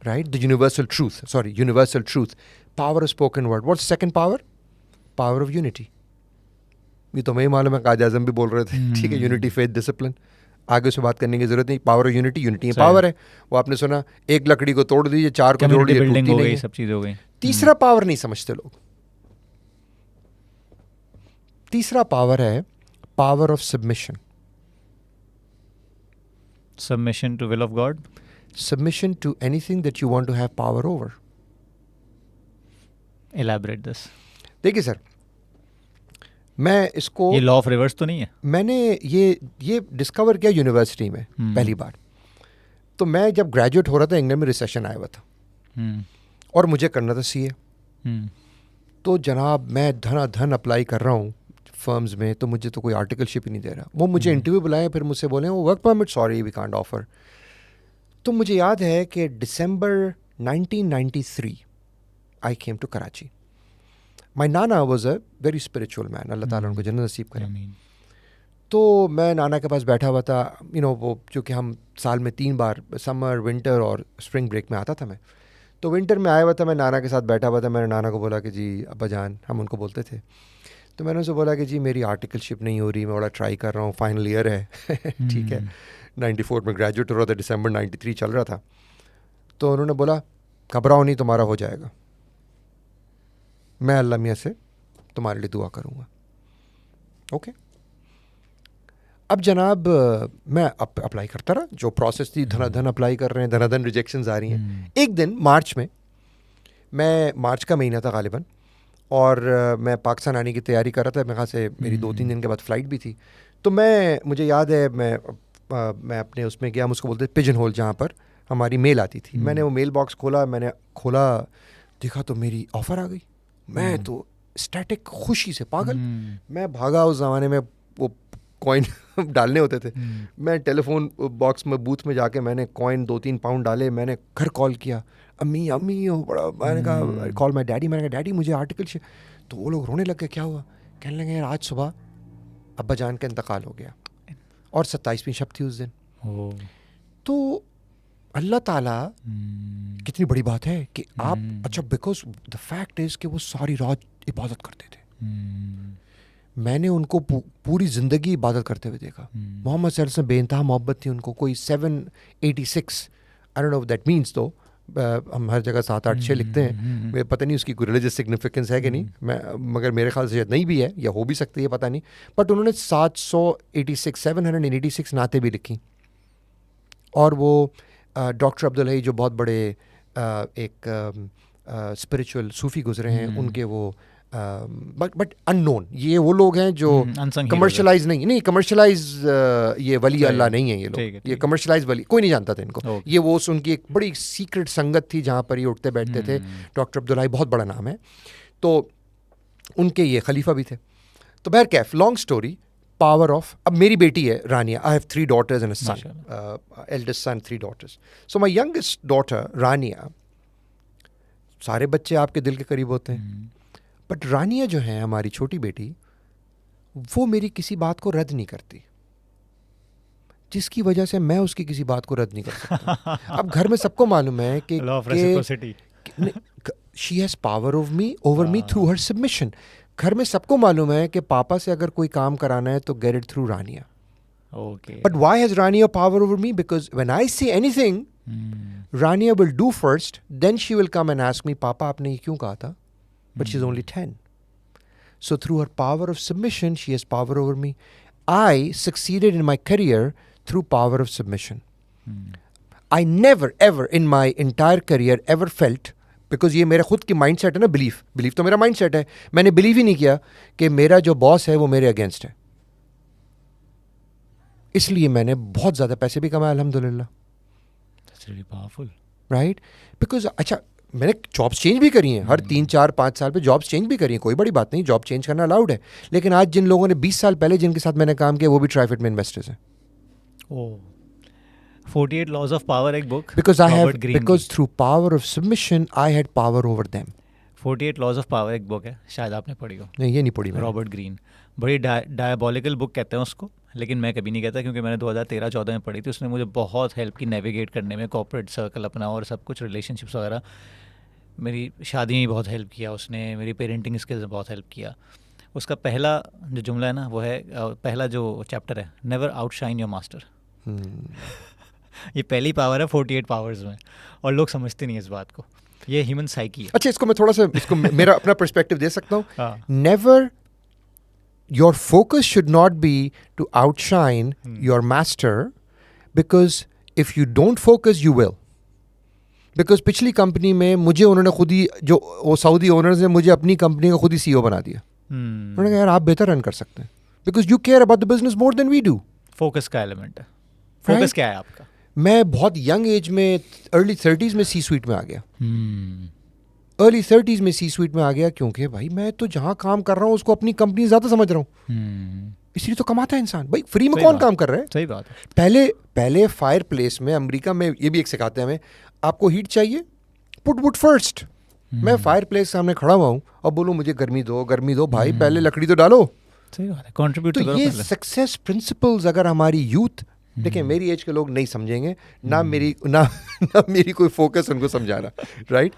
Right? The universal truth. Universal truth. Power of spoken word. What's the second power? Power of unity. ये तो मैं मालूम है कायद आज़म भी बोल रहे थे. ठीक है, यूनिटी, फेथ, डिसिप्लिन. आगे उससे बात करने की जरूरत नहीं. Power of unity, unity power है. वो आपने सुना, एक लकड़ी को तोड़ दीजिए, 4 को जोड़ दीजिए, टूटती नहीं है. सब चीज़ हो गई. तीसरा पावर नहीं समझते लोग. तीसरा पावर है power of submission. Submission to will of God. Submission to anything that you want to have power over. Elaborate this. देखिए सर, मैं इसको, ये लॉ ऑफ रिवर्स तो नहीं है? मैंने ये डिस्कवर किया यूनिवर्सिटी में पहली बार. तो मैं जब ग्रेजुएट हो रहा था, इंग्लैंड में रिसेशन आया हुआ था और मुझे करना था सीए. तो जनाब मैं धन अप्लाई कर रहा हूँ फर्म्स में, तो मुझे तो कोई आर्टिकलशिप ही नहीं दे रहा. वो मुझे इंटरव्यू बुलाए, फिर मुझसे बोले वो work permit, sorry we can't offer. तो मुझे याद है कि दिसंबर 1993 आई केम टू कराची. माई नाना was a very spiritual man, Allah ताला उनको जन्नत नसीब करे. तो मैं नाना के पास बैठा हुआ था. वो चूँकि हम साल में 3 बार, समर, विंटर और स्प्रिंग ब्रेक में आता था मैं. तो विंटर में आया हुआ था, मैं नाना के साथ बैठा हुआ था. मैंने नाना को बोला कि जी अब्बा जान, हम उनको बोलते थे. तो मैंने उनसे बोला कि जी मेरी आर्टिकलशिप नहीं हो रही, मैं बड़ा ट्राई कर रहा हूँ, फाइनल ईयर है. ठीक है, 94 में ग्रेजुएट हो रहा था, दिसंबर 93 चल रहा था. तो उन्होंने बोला घबराओ नहीं, तुम्हारा हो जाएगा, मैं अल्लाह मियाँ से तुम्हारे लिए दुआ करूँगा. ओके. अब जनाब मैं अप्लाई करता रहा, जो प्रोसेस थी, धनाधन अप्लाई कर रहे हैं, धनाधन रिजेक्शंस आ रही हैं. एक दिन मार्च में, मार्च का महीना था गालिबन, और मैं पाकिस्तान आने की तैयारी कर रहा था. मेरे ख्याल से मेरी 2-3 दिन के बाद फ़्लाइट भी थी. तो मुझे याद है मैं अपने उसमें गया, मुझको बोलते पिजन होल, जहाँ पर हमारी मेल आती थी. मैंने वो मेल बॉक्स खोला, मैंने खोला, देखा तो मेरी ऑफ़र आ गई. मैं तो स्टैटिक, खुशी से पागल. मैं भागा. उस ज़माने में वो कॉइन डालने होते थे. मैं टेलीफोन बॉक्स में, बूथ में जाके मैंने कॉइन 2-3 पाउंड डाले. मैंने घर कॉल किया, अम्मी बड़ा, मैंने कहा कॉल माई डैडी. मैंने कहा डैडी मुझे आर्टिकल. तो वो लोग रोने लग गए, क्या हुआ? कहने लगे यार आज सुबह अब्बा जान का इंतकाल हो गया, और 27वीं शब थी उस दिन. तो अल्लाह ताला, कितनी बड़ी बात है कि आप, अच्छा, बिकॉज द फैक्ट इज़ कि वो सारी रात इबादत करते थे. मैंने उनको पूरी ज़िंदगी इबादत करते हुए देखा. मोहम्मद सल्लल्लाहु अलैहि वसल्लम से बेइंतहा मोहब्बत थी उनको. कोई 786, I don't know what that means, तो हम हर जगह 7, 8, 6 लिखते हैं, मुझे पता नहीं उसकी कोई रिलीजियस सिग्निफिकेंस है कि नहीं, मगर मेरे ख्याल से नहीं भी है या हो भी सकती है, पता नहीं। बट उन्होंने 786 नाते भी लिखी। और वो डॉक्टर अब्दुल हई जो बहुत बड़े एक स्पिरिचुअल सूफ़ी गुजरे हैं, उनके वो बट अननोन, ये वो लोग हैं जो कमर्शलाइज नहीं कमर्शलाइज ये वली अल्लाह नहीं है ये लोग, ये कमर्शलाइज वली कोई नहीं जानता था इनको। ये वो उनकी एक बड़ी सीक्रेट संगत थी जहाँ पर ये उठते बैठते थे। डॉक्टर अब्दुल हई बहुत बड़ा नाम है, तो उनके ये खलीफा भी थे। तो बहर कैफ, लॉन्ग स्टोरी, पावर ऑफ, अब मेरी बेटी है Rania, I have 3 daughters and a son, eldest son, 3 daughters। So my youngest daughter Rania, सारे बच्चे आपके दिल के करीब होते हैं, बट रानिया जो है हमारी छोटी बेटी, वो मेरी किसी बात को रद्द नहीं करती, जिसकी वजह से मैं उसकी किसी बात को रद्द नहीं कर सकता। अब घर में सबको मालूम है कि she has power over me through her submission. घर में सबको मालूम है कि पापा से अगर कोई काम कराना है तो get it through Rania. But why has Rania power over me? Because when I say anything, Rania will do first, then she will come and ask me, पापा आपने ये क्यों कहा था? But she's only 10. So through her power of submission, she has power over me. I succeeded in my career through power of submission. I never ever in my entire career ever felt, because ये मेरा खुद की mindset है ना, belief तो मेरा mindset है, मैंने believe ही नहीं किया कि मेरा जो boss है वो मेरे against है। इसलिए मैंने बहुत ज़्यादा पैसे भी कमाए अल्हम्दुलिल्लाह। That's really powerful. Right? Because अच्छा, मैंने जॉब्स चेंज भी करी हैं, हर 3, 4, 5 साल पे जॉब्स चेंज भी करी हैं, कोई बड़ी बात नहीं, जॉब चेंज करना अलाउड है। लेकिन आज जिन लोगों ने 20 साल पहले जिनके साथ मैंने काम किया, वो भी ट्राइफिट में इन्वेस्टर्स हैं। 48 Laws of Power एक book, because through power of submission I had power over them. 48 Laws of Power एक बुक है, शायद आपने पढ़ी हो। नहीं, ये नहीं पढ़ी। रॉबर्ट ग्रीन, बड़ी डायबॉलिकल बुक कहते हैं उसको, लेकिन मैं कभी नहीं कहता, क्योंकि मैंने 2013-14 में पढ़ी थी। उसने मुझे बहुत हेल्प की नेविगेट करने में, कॉर्पोरेट सर्कल अपना और सब कुछ, रिलेशनशिप्स वगैरह। मेरी शादी में बहुत हेल्प किया उसने, मेरी पेरेंटिंग स्किल्स में बहुत हेल्प किया। उसका पहला जो जुमला है ना, वो है, पहला जो चैप्टर है, नेवर आउटशाइन योर मास्टर। ये पहली पावर है 48 पावर्स में, और लोग समझते नहीं इस बात को। ये ह्यूमन साइकी है। अच्छा, इसको मैं थोड़ा सा मेरा अपना पर्सपेक्टिव दे सकता हूँ। Never, your focus should not be to outshine your master, because if you don't focus you will. Because पिछली कंपनी में मुझे उन्होंने खुद ही, जो वो सऊदी ओनर्स ने मुझे अपनी कंपनी का खुद ही CEO बना दिया। उन्होंने कहा यार आप बेहतर रन कर सकते हैं, because you care about the business more than we do. Focus का एलिमेंट है। फोकस क्या है आपका? मैं बहुत यंग एज में, अर्ली 30s में C-suite में आ गया। अर्ली 30s में C-suite में आ गया, क्योंकि भाई मैं तो जहाँ काम कर रहा हूँ उसको अपनी कंपनी ज़्यादा समझ रहा हूँ। इसलिए तो कमाता है इंसान भाई, फ्री में कौन काम कर रहा है? सही बात है। पहले फायर प्लेस में अमेरिका में ये भी एक सिखाते हैं हमें, आपको हीट चाहिए, पुट वुड फर्स्ट। मैं फायर प्लेस सामने खड़ा हुआ हूँ और बोलूँ मुझे गर्मी दो भाई, पहले लकड़ी तो डालो। सही बात है, कंट्रीब्यूट तो ये सक्सेस प्रिंसिपल्स अगर हमारी यूथ, देखिए मेरी एज के लोग नहीं समझेंगे, ना मेरी कोई फोकस उनको समझाना, राइट?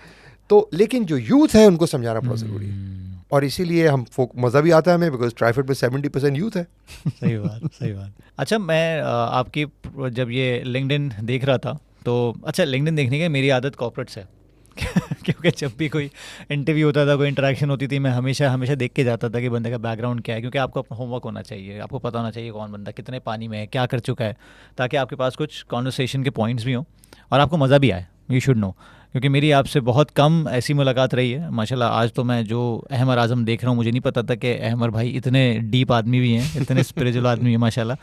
तो लेकिन जो यूथ है उनको समझाना बहुत ज़रूरी है, और इसीलिए हम मज़ा भी आता है हमें, बिकॉज ट्राइफिट में 70% यूथ है। सही बात। अच्छा, मैं आपकी जब ये लिंक्डइन देख रहा था, तो अच्छा, लिंक्डइन देखने की मेरी आदत कॉर्पोरेट्स है क्योंकि जब भी कोई इंटरव्यू होता था, कोई इंटरेक्शन होती थी, मैं हमेशा देख के जाता था कि बंदे का बैकग्राउंड क्या है, क्योंकि आपको अपना होमवर्क होना चाहिए, आपको पता होना चाहिए कौन बंदा कितने पानी में है, क्या कर चुका है, ताकि आपके पास कुछ कॉन्वर्सेशन के पॉइंट्स भी हों और आपको मज़ा भी आए। यू शुड नो, क्योंकि मेरी आपसे बहुत कम ऐसी मुलाकात रही है माशाल्लाह। आज तो मैं जो अहमर आज़म देख रहा हूँ, मुझे नहीं पता था कि अहमर भाई इतने डीप आदमी भी हैं, इतने स्पिरिचुअल आदमी हैं माशाल्लाह।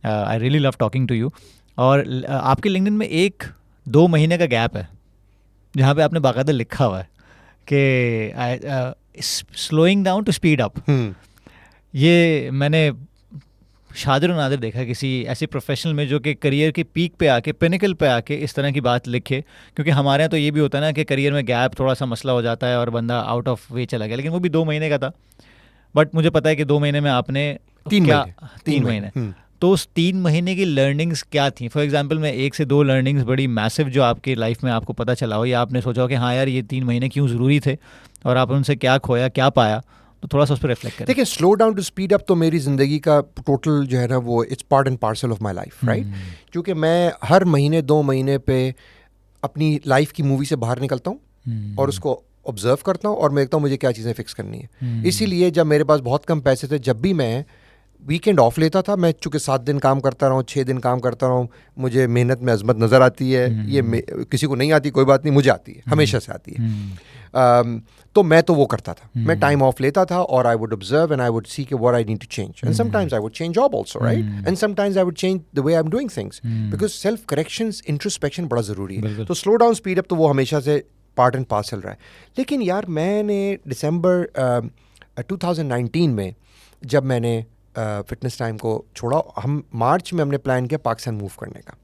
I really love talking to you. और आपके लिंक्डइन में 1-2 महीने का गैप है जहाँ पे आपने बाकायदा लिखा हुआ है कि slowing down to speed up. ये मैंने शादिर नादिर देखा किसी ऐसे प्रोफेशनल में जो कि करियर के पीक पे आके, पिनिकल पे आके इस तरह की बात लिखे। क्योंकि हमारे यहाँ तो ये भी होता है ना कि करियर में गैप थोड़ा सा मसला हो जाता है और बंदा आउट ऑफ वे चला गया, लेकिन वो भी 2 महीने का था। बट मुझे पता है कि 2 महीने में आपने 3 महीने तो उस 3 महीने की लर्निंग्स क्या थी? फॉर एग्जांपल मैं 1 से 2 लर्निंग्स बड़ी मैसिव जो आपकी लाइफ में आपको पता चला हो, या आपने सोचा हो कि हाँ यार ये 3 महीने क्यों ज़रूरी थे, और आप उनसे क्या खोया, क्या पाया, तो थोड़ा सा उस पर रिफ्लेक्ट करें। देखिए, slow down to speed up तो मेरी ज़िंदगी का टोटल जो है ना, वो it's part and parcel of my life, right? क्योंकि मैं हर महीने 2 महीने पे अपनी लाइफ की मूवी से बाहर निकलता हूँ और उसको ऑब्जर्व करता हूँ और मैं देखता हूँ मुझे क्या चीज़ें फिक्स करनी है। इसीलिए जब मेरे पास बहुत कम पैसे थे, जब भी मैं वीकेंड ऑफ लेता था, मैं चूँकि 7 दिन काम करता रहा हूँ, 6 दिन काम करता रहा हूँ, मुझे मेहनत में अजमत नज़र आती है। ये किसी को नहीं आती, कोई बात नहीं, मुझे आती है, हमेशा से आती है। तो मैं तो वो करता था, मैं टाइम ऑफ लेता था और I would observe and I would see कि what I need to change, and sometimes I would change job also, right, and sometimes I would change the way I am doing things, because self corrections, introspection बड़ा ज़रूरी है। तो slow down, speed up, तो वो हमेशा से part and parcel रहा है। लेकिन यार मैंने दिसंबर 2019 में जब मैंने फिटनेस टाइम को छोड़ा, हम मार्च में हमने प्लान किया पाकिस्तान मूव करने का।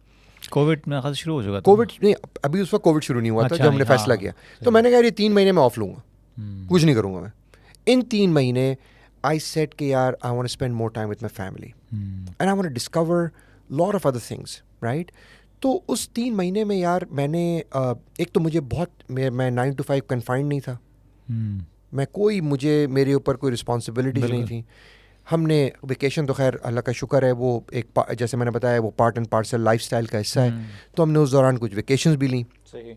कोविड में खास शुरू हो चुका था। कोविड नहीं, अभी उस वक्त कोविड शुरू नहीं हुआ था जब हमने फैसला किया। तो मैंने कहा ये 3 महीने में ऑफ लूँगा, कुछ नहीं करूँगा मैं इन 3 महीने। आई सेड कि यार I want to spend more time with my family and I want to discover lot of other things, right. तो उस 3 महीने में यार मैंने एक तो मुझे बहुत, मैं 9 to 5 कन्फाइंड नहीं था, मैं कोई, मुझे मेरे ऊपर कोई रिस्पॉन्सिबिलिटीज़ नहीं थी। हमने वेकेशन तो खैर अल्लाह का शुक्र है वो एक जैसे मैंने बताया वो पार्ट एंड पार्सल लाइफस्टाइल का हिस्सा है, तो हमने उस दौरान कुछ वेकेशंस भी ली। सही।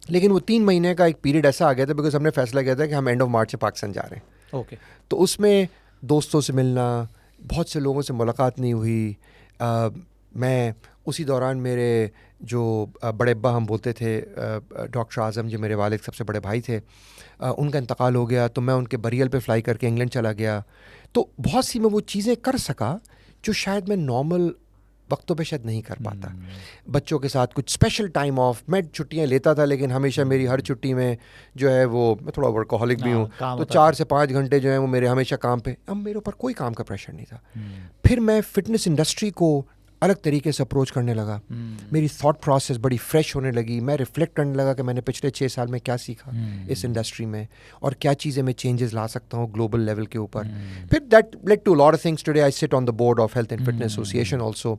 लेकिन वो 3 महीने का एक पीरियड ऐसा आ गया था बिकॉज हमने फैसला किया था कि हम एंड ऑफ मार्च से पाकिस्तान जा रहे हैं। ओके। तो उसमें दोस्तों से मिलना, बहुत से लोगों से मुलाकात नहीं हुई। मैं उसी दौरान मेरे जो बड़े अब्बा हम बोलते थे, डॉक्टर आज़म जो मेरे वालिद सबसे बड़े भाई थे, उनका इंतकाल हो गया, तो मैं उनके बरियल पे फ्लाई करके इंग्लैंड चला गया। तो बहुत सी मैं वो चीज़ें कर सका जो शायद मैं नॉर्मल वक्तों पे शायद नहीं कर पाता। बच्चों के साथ कुछ स्पेशल टाइम ऑफ, मैं छुट्टियां लेता था लेकिन हमेशा मेरी हर छुट्टी में जो है वो, मैं थोड़ा वर्कोहॉलिक भी हूँ, तो 4 से 5 घंटे जो है वो मेरे हमेशा काम पे। अब मेरे ऊपर कोई काम का प्रेशर नहीं था। फिर मैं फ़िटनेस इंडस्ट्री को अलग तरीके से अप्रोच करने लगा। मेरी थॉट प्रोसेस बड़ी फ्रेश होने लगी। मैं रिफ्लेक्ट करने लगा कि मैंने पिछले 6 साल में क्या सीखा इस इंडस्ट्री में और क्या चीज़ें मैं चेंजेस ला सकता हूँ ग्लोबल लेवल के ऊपर। फिर that led to lot of things. Today I sit on the board of health and fitness association also.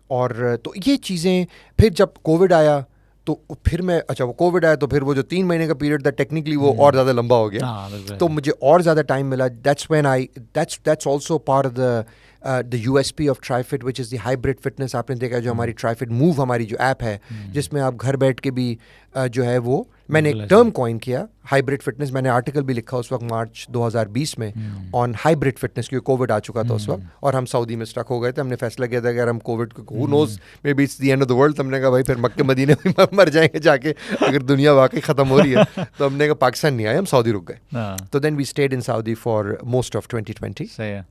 और तो ये चीज़ें, फिर जब कोविड आया तो फिर मैं, अच्छा वो कोविड आया तो फिर वो जो 3 महीने का पीरियड था टेक्निकली वो और ज़्यादा लंबा हो गया, तो मुझे और ज़्यादा टाइम मिला। That's when I that's also part of the USP of Trifit which is the hybrid fitness. आपने देखा जो हमारी ट्राईफिट मूव हमारी जो ऐप है जिसमें आप घर बैठ के भी जो है वो, मैंने एक टर्म कॉइन किया हाइब्रिड फिटनेस। मैंने आर्टिकल भी लिखा उस वक्त मार्च 2020 में ऑन हाइब्रिड फिटनेस, क्योंकि कोविड आ चुका था उस वक्त और हम सऊदी में स्टक हो गए थे। हमने फैसला किया था कि अगर हम कोविड को, who knows maybe it's the end of the world, हमने कहा भाई फिर मक्के मदीने में मर जाएंगे जाके अगर दुनिया वाकई ख़त्म हो रही है। तो हमने कहा पाकिस्तान नहीं आए, हम सऊदी रुक गए। तो then we stayed in Saudi for most of 2020। सही है।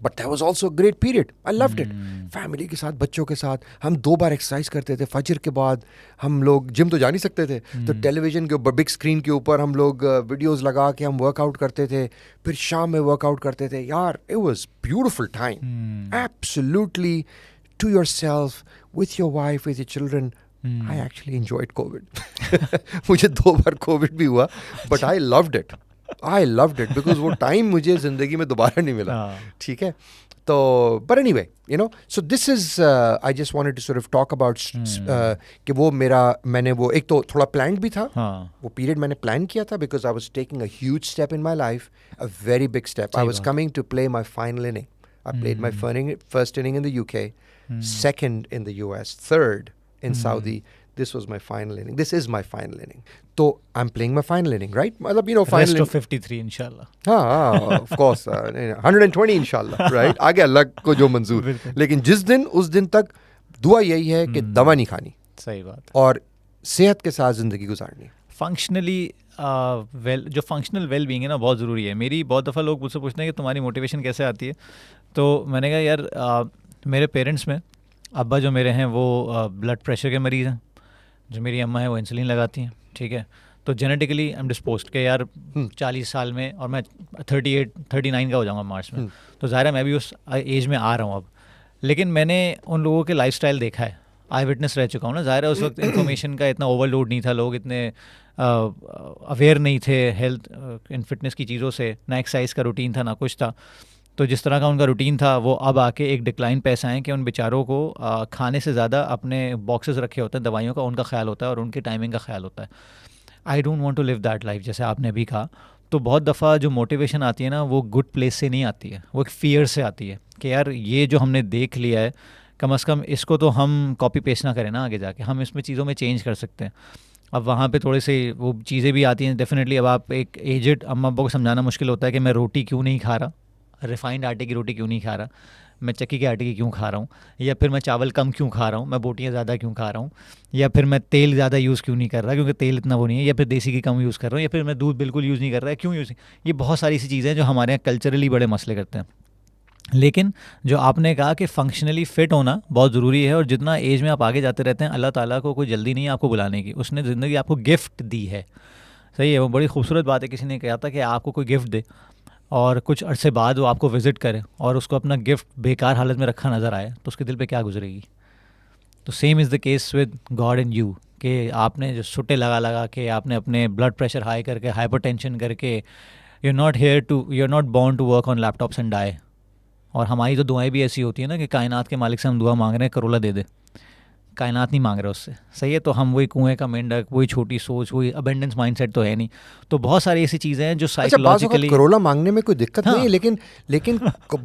But that was also a great period, I loved it. Family के साथ, बच्चों के साथ हम 2 बार एक्सरसाइज करते थे। फजर के बाद हम लोग जिम तो जा नहीं सकते थे, तो टेलीविजन के ऊपर बिग स्क्रीन के ऊपर हम लोग वीडियोस लगा के हम वर्कआउट करते थे, फिर शाम में वर्कआउट करते थे। यार it was beautiful time, absolutely to yourself, with your wife, with your children. I actually enjoyed Covid. मुझे 2 बार कोविड भी हुआ but I loved it, I loved it because वो टाइम मुझे ज़िंदगी में दोबारा नहीं मिला। ठीक है, तो but anyway you know, so this is I just wanted to sort of talk about कि वो मेरा, मैंने वो एक तो थोड़ा प्लान भी था, वो पीरियड मैंने प्लान किया था because I was taking a huge step in my life, a very big step. I was coming to play my final inning. I played my first inning in the UK, second in the US, third in Saudi. This was my final inning. This is my final inning. So I'm playing my final inning, right? मतलब you know final rest of 53 इंशाल्लाह. हाँ, of course, 120 इंशाल्लाह, right? आगे अल्लाह को जो मंजूर। लेकिन जिस दिन, उस दिन तक दुआ यही है कि दवा नहीं खानी। सही बात। और सेहत के साथ ज़िंदगी गुजारनी। फंक्शनली जो फंक्शनल वेल बीइंग है ना बहुत ज़रूरी है। मेरी बहुत दफ़ा लोग मुझसे पूछते हैं कि तुम्हारी मोटिवेशन कैसे आती है, तो मैंने कहा यार मेरे पेरेंट्स में अब्बा जो मेरे हैं वो ब्लड प्रेशर के मरीज़ हैं, जो मेरी अम्मा है वो इंसुलिन लगाती हैं, ठीक है। तो जेनेटिकली आई एम डिस्पोज्ड के यार 40 साल में, और मैं 39 का हो जाऊँगा मार्च में, तो ज़ाहिर है मैं भी उस एज में आ रहा हूँ अब। लेकिन मैंने उन लोगों के लाइफस्टाइल देखा है, आई विटनेस रह चुका हूँ ना। ज़ाहिर है उस वक्त इन्फॉर्मेशन का इतना ओवरलोड नहीं था, लोग इतने अवेयर नहीं थे हेल्थ इन फिटनेस की चीज़ों से, ना एक्सरसाइज का रूटीन था ना कुछ था। तो जिस तरह का उनका रूटीन था वो अब आके एक डिक्लाइन पे ऐसा है कि उन बेचारों को खाने से ज़्यादा अपने बॉक्सेस रखे होते हैं दवाइयों का, उनका ख्याल होता है और उनकी टाइमिंग का ख्याल होता है। I don't want to live that life, जैसे आपने अभी कहा। तो बहुत दफ़ा जो मोटिवेशन आती है ना वो गुड प्लेस से नहीं आती है, वो एक फ़ियर से आती है कि यार ये जो हमने देख लिया है कम से कम इसको तो हम कॉपी पेस्ट ना करें ना आगे जाके, हम इसमें चीज़ों में चेंज कर सकते हैं। अब वहाँ पे थोड़े से वो चीज़ें भी आती हैं डेफिनेटली। अब आप एक एजेड अम्मा अब्बा को समझाना मुश्किल होता है कि मैं रोटी क्यों नहीं खा रहा, रिफाइंड आटे की रोटी क्यों नहीं खा रहा, मैं चक्की के आटे की क्यों खा रहा हूँ, या फिर मैं चावल कम क्यों खा रहा हूँ, मैं बोटियाँ ज़्यादा क्यों खा रहा हूँ, या फिर मैं तेल ज़्यादा यूज़ क्यों नहीं कर रहा क्योंकि तेल इतना वो नहीं है, या फिर देसी की कम यूज़ कर रहा हूँ, या फिर मैं दूध बिल्कुल यूज़ नहीं कर रहा, क्यों यूज़। ये बहुत सारी ऐसी चीज़ें हैं जो हमारे यहाँ कल्चरली बड़े मसले करते हैं। लेकिन जो आपने कहा कि फंक्शनली फ़िट होना बहुत ज़रूरी है, और जितना एज में आप आगे जाते रहते हैं, अल्लाह ताला को कोई जल्दी नहीं है आपको बुलाने की, उसने ज़िंदगी आपको गिफ्ट दी है। सही है, वो बड़ी खूबसूरत बात है। किसी ने कहा था कि आपको कोई गिफ्ट दे और कुछ अरसे बाद वो आपको विज़िट करे और उसको अपना गिफ्ट बेकार हालत में रखा नज़र आए, तो उसके दिल पे क्या गुजरेगी। तो same is the case with God and you, कि आपने जो सुट्टे लगा लगा के, आपने अपने ब्लड प्रेशर हाई करके, हाइपरटेंशन करके, you are not born to work on laptops and die. और हमारी तो दुआएं भी ऐसी होती है ना कि कायनात के मालिक से हम दुआ मांग रहे हैं करोला दे दे, कायनात नहीं मांग रहे उससे। सही है, तो हम वही कुएं का मेंढक, वही छोटी सोच, वही अबेंडेंस माइंडसेट तो है नहीं। तो बहुत सारी ऐसी चीज़ें हैं जो साइकोलॉजिकली करोला मांगने में कोई दिक्कत नहीं है, लेकिन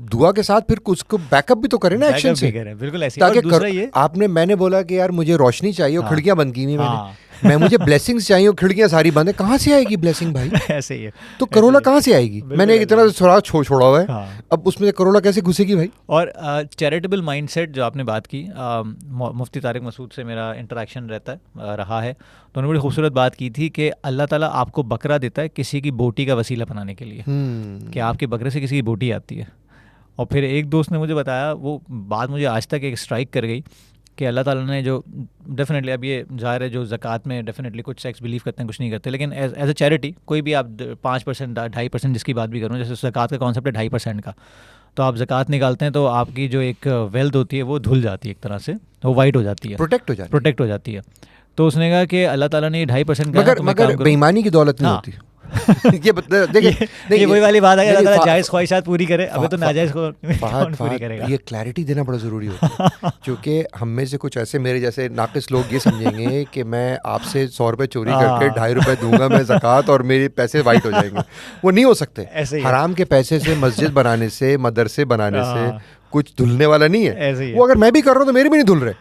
दुआ के साथ फिर उसको बैकअप भी तो करें ना एक्शन से। बिल्कुल ऐसे। ताकि और दूसरा ये मैंने बोला कि यार मुझे रोशनी चाहिए और खिड़कियां बंद की हुई मैंने, मुझे ब्लेसिंग्स चाहिए और खिड़कियां सारी बंद है, कहाँ से आएगी ब्लेसिंग भाई? ऐसे ही है। तो करोला कहाँ से आएगी? मैंने एक इतना सुराग छोड़ा हुआ है, अब उसमें करोला कैसे घुसेगी भाई? और चैरिटेबल माइंडसेट जो आपने बात की, मुफ्ती तारिक मसूद से मेरा इंटरेक्शन रहा है, तो उन्होंने बड़ी खूबसूरत बात की थी कि अल्लाह ताला आपको बकरा देता है किसी की बोटी का वसीला बनाने के लिए, कि आपके बकरे से किसी की बोटी आती है। और फिर एक दोस्त ने मुझे बताया, वो बात मुझे आज तक एक स्ट्राइक कर गई, कि अल्लाह ताला ने जो डेफिनेटली, अब ये ज़ाहिर है जो ज़कात में डेफिनेटली कुछ सेक्स बिलीव करते हैं, कुछ नहीं करते, लेकिन एज अ चैरिटी कोई भी आप 5% 2.5% जिसकी बात भी करूँ, जैसे ज़कात का कॉन्सेप्ट है 2.5% का, तो आप ज़कात निकालते हैं तो आपकी जो एक वेल्थ होती है वो धुल जाती है, एक तरह से वो वाइट हो जाती है, प्रोटेक्ट हो जाती है। तो उसने कहा कि अल्लाह ताला ने 2.5% मगर बेईमानी की दौलत नहीं होती। ये वही वाली बात है, अल्लाह ताला जायज़ ख्वाहिशात पूरी करे, अबे तो नाजायज़ को कौन पूरी करेगा। ये क्लैरिटी देना बड़ा ज़रूरी होता है, क्योंकि हम में से कुछ ऐसे मेरे जैसे नाकिस लोग ये समझेंगे कि मैं आपसे 100 रुपये चोरी करके 2.5 रुपये दूंगा मैं ज़कात और मेरे पैसे वाइट हो जाएंगे। वो नहीं हो सकते। हराम के पैसे से मस्जिद बनाने से, मदरसे बनाने से कुछ धुलने वाला नहीं है। वो अगर मैं भी कर रहा हूँ तो मेरे भी नहीं धुल रहे।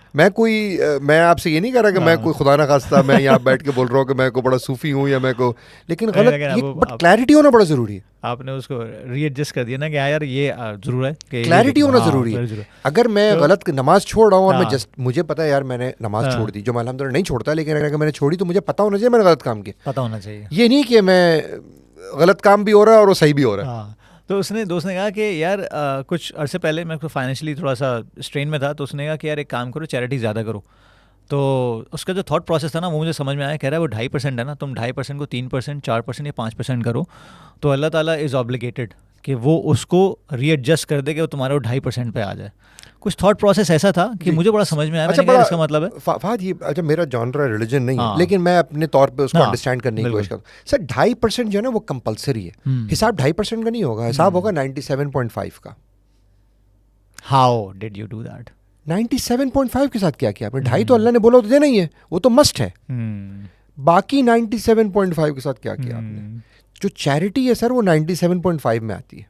मैं आपसे ये नहीं कर रहा कि मैं कोई खुदा ना खास्ता मैं यहाँ बैठ के बोल रहा हूँ कि मैं को बड़ा सूफी हूँ या मैं को, लेकिन गलत, बट क्लैरिटी होना बड़ा जरूरी है। आपने उसको रीएडजस्ट कर दिया ना कि यार ये जरूर है कि क्लैरिटी होना जरूरी है। अगर मैं गलत नमाज छोड़ रहा हूँ और मैं मुझे पता है यार मैंने नमाज छोड़ दी, जो मैं अल्हम्दुलिल्लाह नहीं छोड़ता, लेकिन अगर मैंने छोड़ी तो मुझे पता होना चाहिए मैंने गलत काम किया, पता होना चाहिए। ये नहीं कि मैं गलत काम भी हो रहा है और वो सही भी हो रहा है। तो दोस्त ने कहा कि यार कुछ अरसे पहले मैं फाइनेंशियली थोड़ा सा स्ट्रेन में था, तो उसने कहा कि यार एक काम करो, चैरिटी ज़्यादा करो। तो उसका जो थॉट प्रोसेस था ना वो मुझे समझ में आया। कह रहा है वो 2.5% है ना, तुम 2.5% को 3%, 4% या 5% करो, तो अल्लाह ताला इज़ ऑब्लिगेटेड कि वो उसको रीएडजस्ट कर दे कि वो तुम्हारे वो 2.5% पे आ जाए। कुछ थॉट प्रोसेस ऐसा था कि मुझे बड़ा समझ में आया। मैंने कहा इसका मतलब है फहद ये अच्छा मेरा जॉनरा रिलीजन नहीं है, लेकिन मैं अपने तौर पे उसको अंडरस्टैंड करने की कोशिश करता हूँ। सर 2.5% जो है ना वो कंपलसरी है। हिसाब 2.5% का नहीं होगा, हिसाब होगा 97.5 का। How did you do that? 97.5 के साथ क्या किया आपने? 2.5 तो अल्लाह ने बोला तो देना ही है, वो तो मस्ट है। बाकी 97.5 के साथ क्या किया आपने? जो चैरिटी है सर वो 97.5 में आती है।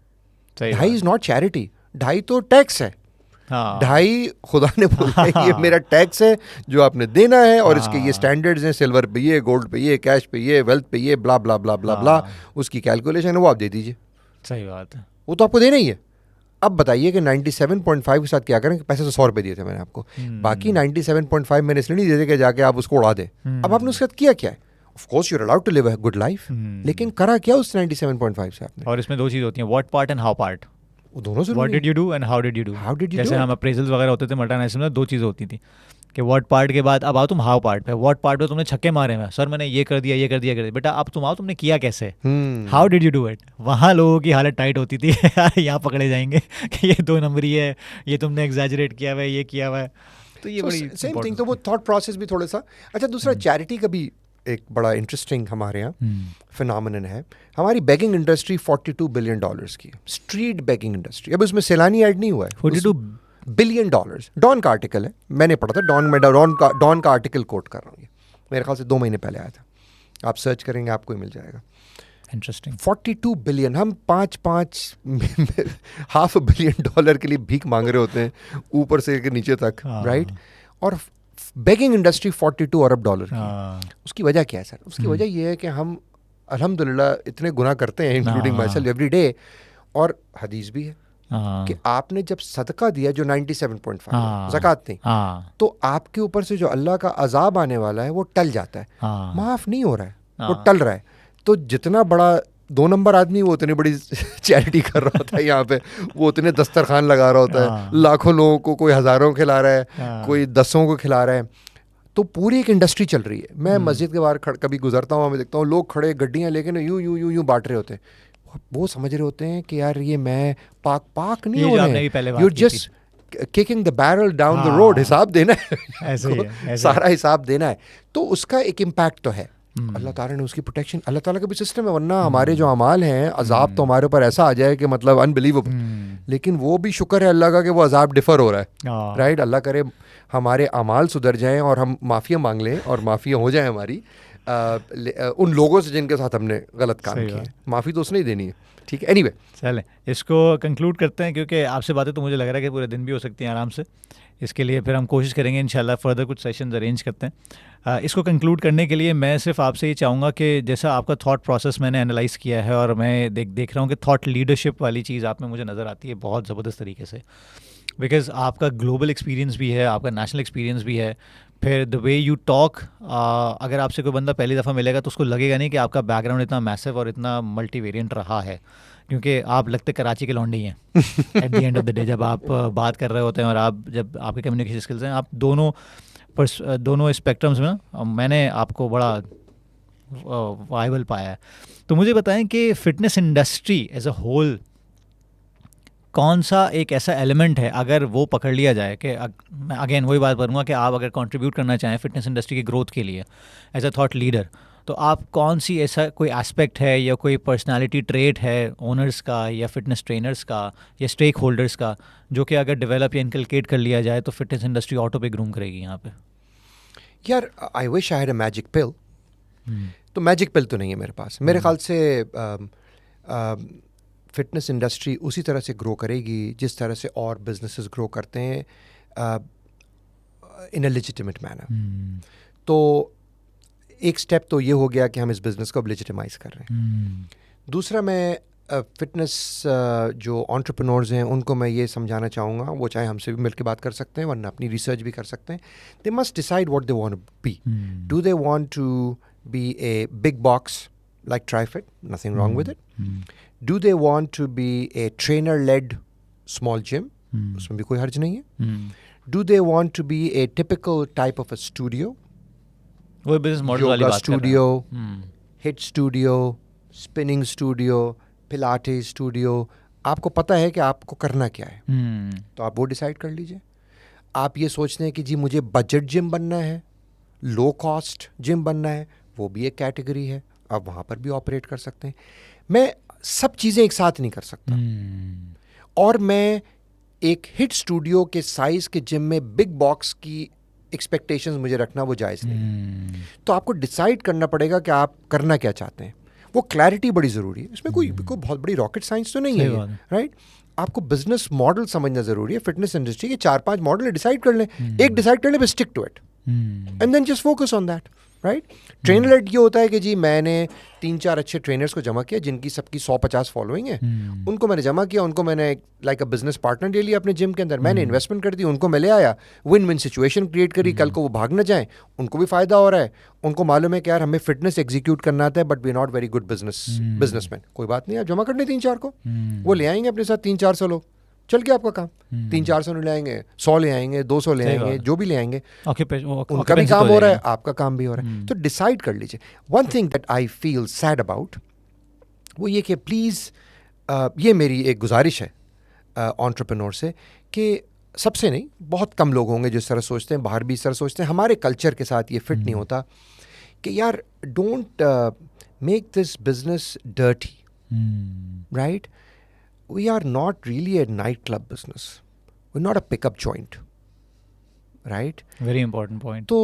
2.5 इज नॉट चैरिटी, 2.5 तो टैक्स है। 2.5 खुदा ने बोला ये मेरा टैक्स है जो आपने देना है, और इसके ये स्टैंडर्ड्स हैं, सिल्वर पे ये, गोल्ड पे ये, कैश पे ये, वेल्थ पे ये, ब्ला ब्ला ब्ला ब्ला ब्ला, उसकी कैलकुलेशन है, वो आप दे दीजिए। सही बात है, वो तो आपको देना ही है। अब बताइए कि 97.5 के साथ क्या करें? पैसे तो 100 रुपये दिए थे मैंने आपको, बाकी 97.5 मैंने इसलिए नहीं दिए कि जाके आप उसको उड़ा दे। अब आपने उसके साथ किया क्या है? Of course you're allowed to live a good life, लेकिन करा क्या उस 97.5 से आपने? और इसमें दो चीज़ होती हैं, what part and how part. वो दोनों जरूरी। What did you do and how did you do? जैसे हम अप्रेजल्स वगैरह होते थे मल्टीनेशनल में, दो चीज़ होती थी कि व्हाट पार्ट के बाद अब आओ तुम हाउ पार्ट पे। व्हाट पार्ट पे तुमने छक्के मारे हैं, सर मैंने ये कर दिया, ये कर दिया, बेटा अब तुम आओ तुमने किया कैसे, how did you do it. वहाँ लोगों की हालत टाइट होती थी यहाँ पकड़े जाएंगे कि ये 2 नंबरी है, ये तुमने एग्जैजरेट किया हुआ है, ये किया हुआ है। तो ये बड़ी सेम थिंग, तो वो थॉट प्रोसेस भी थोड़ा सा अच्छा। दूसरा चैरिटी का भी एक बड़ा इंटरेस्टिंग हमारे यहाँ फिनोमिनन है। हमारी बेगिंग इंडस्ट्री $42 बिलियन की, स्ट्रीट बेगिंग इंडस्ट्री। अब उसमें सैलानी ऐड नहीं हुआ है। $42 बिलियन। डॉन का आर्टिकल है, मैंने पढ़ा था, डॉन का आर्टिकल कोट कर रहा हूँ, ये मेरे ख्याल से 2 महीने पहले आया था। आप सर्च करेंगे आपको ही मिल जाएगा। इंटरेस्टिंग। 42 बिलियन, हम 5 $500 बिलियन के लिए भीख मांग रहे होते हैं ऊपर से लेकर नीचे तक, राइट? और बेगिंग इंडस्ट्री 42 अरब डॉलर की। उसकी वजह क्या है सर? उसकी वजह ये है कि हम अल्हम्दुलिल्लाह इतने गुनाह करते हैं, including my self every day. और हदीस भी है कि आपने जब सदका दिया जो 97.5 ज़कात नहीं, तो आपके ऊपर से जो अल्लाह का अजाब आने वाला है वो टल जाता है, माफ़ नहीं हो रहा है, वो टल रहा है। तो जितना बड़ा 2 नंबर आदमी वो उतनी बड़ी चैरिटी कर रहा होता है यहाँ पे, वो उतने दस्तरखान लगा रहा होता है, लाखों लोगों को, कोई हज़ारों को खिला रहा है, कोई 10 को खिला रहा है। तो पूरी एक इंडस्ट्री चल रही है। मैं मस्जिद के बाहर कभी गुजरता हूँ, मैं देखता हूँ लोग खड़े गड्डियाँ लेके ना यूं यूं यूं यूं बांट रहे होते हैं। वो समझ रहे होते हैं कि यार ये मैं पाक नहीं हो रहे हैं, you just kicking the barrel down the road. हिसाब देना है, ऐसे सारा हिसाब देना है। तो उसका एक इम्पैक्ट तो है। अल्लाह ताला ने उसकी प्रोटेक्शन, अल्लाह ताला का भी सिस्टम है, वरना हमारे जो अमाल हैं अजाब तो हमारे ऊपर ऐसा आ जाए कि मतलब अनबिलीवेबल। लेकिन वो भी शुक्र है अल्लाह का कि वो अजाब डिफर हो रहा है, राइट? अल्लाह करे हमारे अमाल सुधर जाएं और हम माफ़िया मांग लें और माफ़िया हो जाए हमारी उन लोगों से जिनके साथ हमने गलत काम किया है। माफ़ी तो उसने ही देनी है, ठीक है? एनीवे चलें इसको कंक्लूड करते हैं, क्योंकि आपसे बातें तो मुझे लग रहा है कि पूरे दिन भी हो सकती हैं आराम से। इसके लिए फिर हम कोशिश करेंगे इंशाल्लाह फर्दर कुछ सेशंस अरेंज करते हैं। इसको कंक्लूड करने के लिए मैं सिर्फ आपसे ये चाहूँगा कि जैसा आपका थॉट प्रोसेस मैंने एनालाइज़ किया है और मैं देख रहा हूँ कि थॉट लीडरशिप वाली चीज़ आप में मुझे नज़र आती है बहुत ज़बरदस्त तरीके से, बिकॉज़ आपका ग्लोबल एक्सपीरियंस भी है, आपका नेशनल एक्सपीरियंस भी है। फिर द वे यू टॉक, अगर आपसे कोई बंदा पहली दफ़ा मिलेगा तो उसको लगेगा नहीं कि आपका बैकग्राउंड इतना मैसिव और इतना मल्टीवेरिएंट रहा है, क्योंकि आप लगते कराची के लौंडे हैं at the end of the day. जब आप बात कर रहे होते हैं और आप जब आपके कम्युनिकेशन स्किल्स हैं, आप दोनों स्पेक्ट्रम्स में मैंने आपको बड़ा वाइबल पाया है। तो मुझे बताएं कि fitness industry as a whole कौन सा एक ऐसा एलिमेंट है, अगर वो पकड़ लिया जाए कि मैं अगेन वही बात करूँगा कि आप अगर कंट्रीब्यूट करना चाहें फ़िटनेस इंडस्ट्री की ग्रोथ के लिए एज अ थॉट लीडर, तो आप कौन सी ऐसा कोई एस्पेक्ट है या कोई पर्सनालिटी ट्रेट है ओनर्स का या फिटनेस ट्रेनर्स का या स्टेक होल्डर्स का, जो कि अगर डेवलप या इनकलकेट कर लिया जाए तो फिटनेस इंडस्ट्री ऑटो पे ग्रूम करेगी यहाँ पे? यार I wish I had a magic pill. तो मैजिक पिल तो नहीं है मेरे पास। मेरे ख्याल से फिटनेस इंडस्ट्री उसी तरह से ग्रो करेगी जिस तरह से और बिजनेसेस ग्रो करते हैं इन अ लेजिटिमेट मैनर। तो एक स्टेप तो ये हो गया कि हम इस बिज़नेस को अब लेजिटिमाइज़ कर रहे हैं। दूसरा, मैं फिटनेस जो एंटरप्रेन्योर्स हैं उनको मैं ये समझाना चाहूँगा, वो चाहे हमसे भी मिलकर बात कर सकते हैं वरना अपनी रिसर्च भी कर सकते हैं। They must decide what they want to be. Do they want to be a big box like Trifit? Nothing wrong with it. Do they want to be a trainer led small gym? उसमें भी कोई हर्ज नहीं है। Do they want to be a typical type of a studio? वो business model वाली बात कर रहे हैं। Studio, HIIT studio, spinning studio, pilates studio, आपको पता है कि आपको करना क्या है, तो आप वो डिसाइड कर लीजिए। आप ये सोचते हैं कि जी मुझे बजट जिम बनना है, लो कॉस्ट जिम बनना है, वो भी एक कैटेगरी है, आप वहाँ पर भी ऑपरेट कर सकते हैं। मैं सब चीज़ें एक साथ नहीं कर सकता। और मैं एक हिट स्टूडियो के साइज़ के जिम में बिग बॉक्स की एक्सपेक्टेशंस मुझे रखना वो जायज़ नहीं। तो आपको डिसाइड करना पड़ेगा कि आप करना क्या चाहते हैं। वो क्लैरिटी बड़ी ज़रूरी है। इसमें कोई बहुत बड़ी रॉकेट साइंस तो नहीं है, राइट? आपको बिजनेस मॉडल समझना ज़रूरी है। फिटनेस इंडस्ट्री के 4-5 मॉडल डिसाइड कर लें, एक डिसाइड कर लें, बस stick to it and then just focus on that, right? Trainer led ये होता है कि जी मैंने 3-4 अच्छे ट्रेनर्स को जमा किया जिनकी सबकी 100-50 फॉलोइंग है, उनको मैंने जमा किया, उनको मैंने लाइक अ बिजनेस पार्टनर ले लिया अपने जिम के अंदर, मैंने इन्वेस्टमेंट कर दी, उनको मैं ले आया, विन विन सिचुएशन क्रिएट करी, कल को वो भाग ना जाए, उनको भी फ़ायदा हो रहा है, उनको मालूम है कि यार हमें फिटनेस एग्जीक्यूट करना आता है but we not very good businessman. कोई बात नहीं, आप जमा करने 3-4 को, वो ले आएंगे अपने साथ 300-400 लोग, चल के आपका काम। 300-400 ले आएंगे, 100 ले आएंगे, 200 ले आएंगे, जो भी ले आएंगे, उनका भी काम हो रहा है, आपका काम भी हो रहा है। तो डिसाइड कर लीजिए। One thing that I feel sad about वो ये कि प्लीज़, ये मेरी एक गुजारिश है एंटरप्रेन्योर से कि सबसे नहीं, बहुत कम लोग होंगे जो इस तरह सोचते हैं, बाहर भी इस तरह सोचते हैं, हमारे कल्चर के साथ ये फिट नहीं होता कि यार don't make this business dirty, right? We are not really a nightclub business. We're not a pickup joint, right? Very important point. तो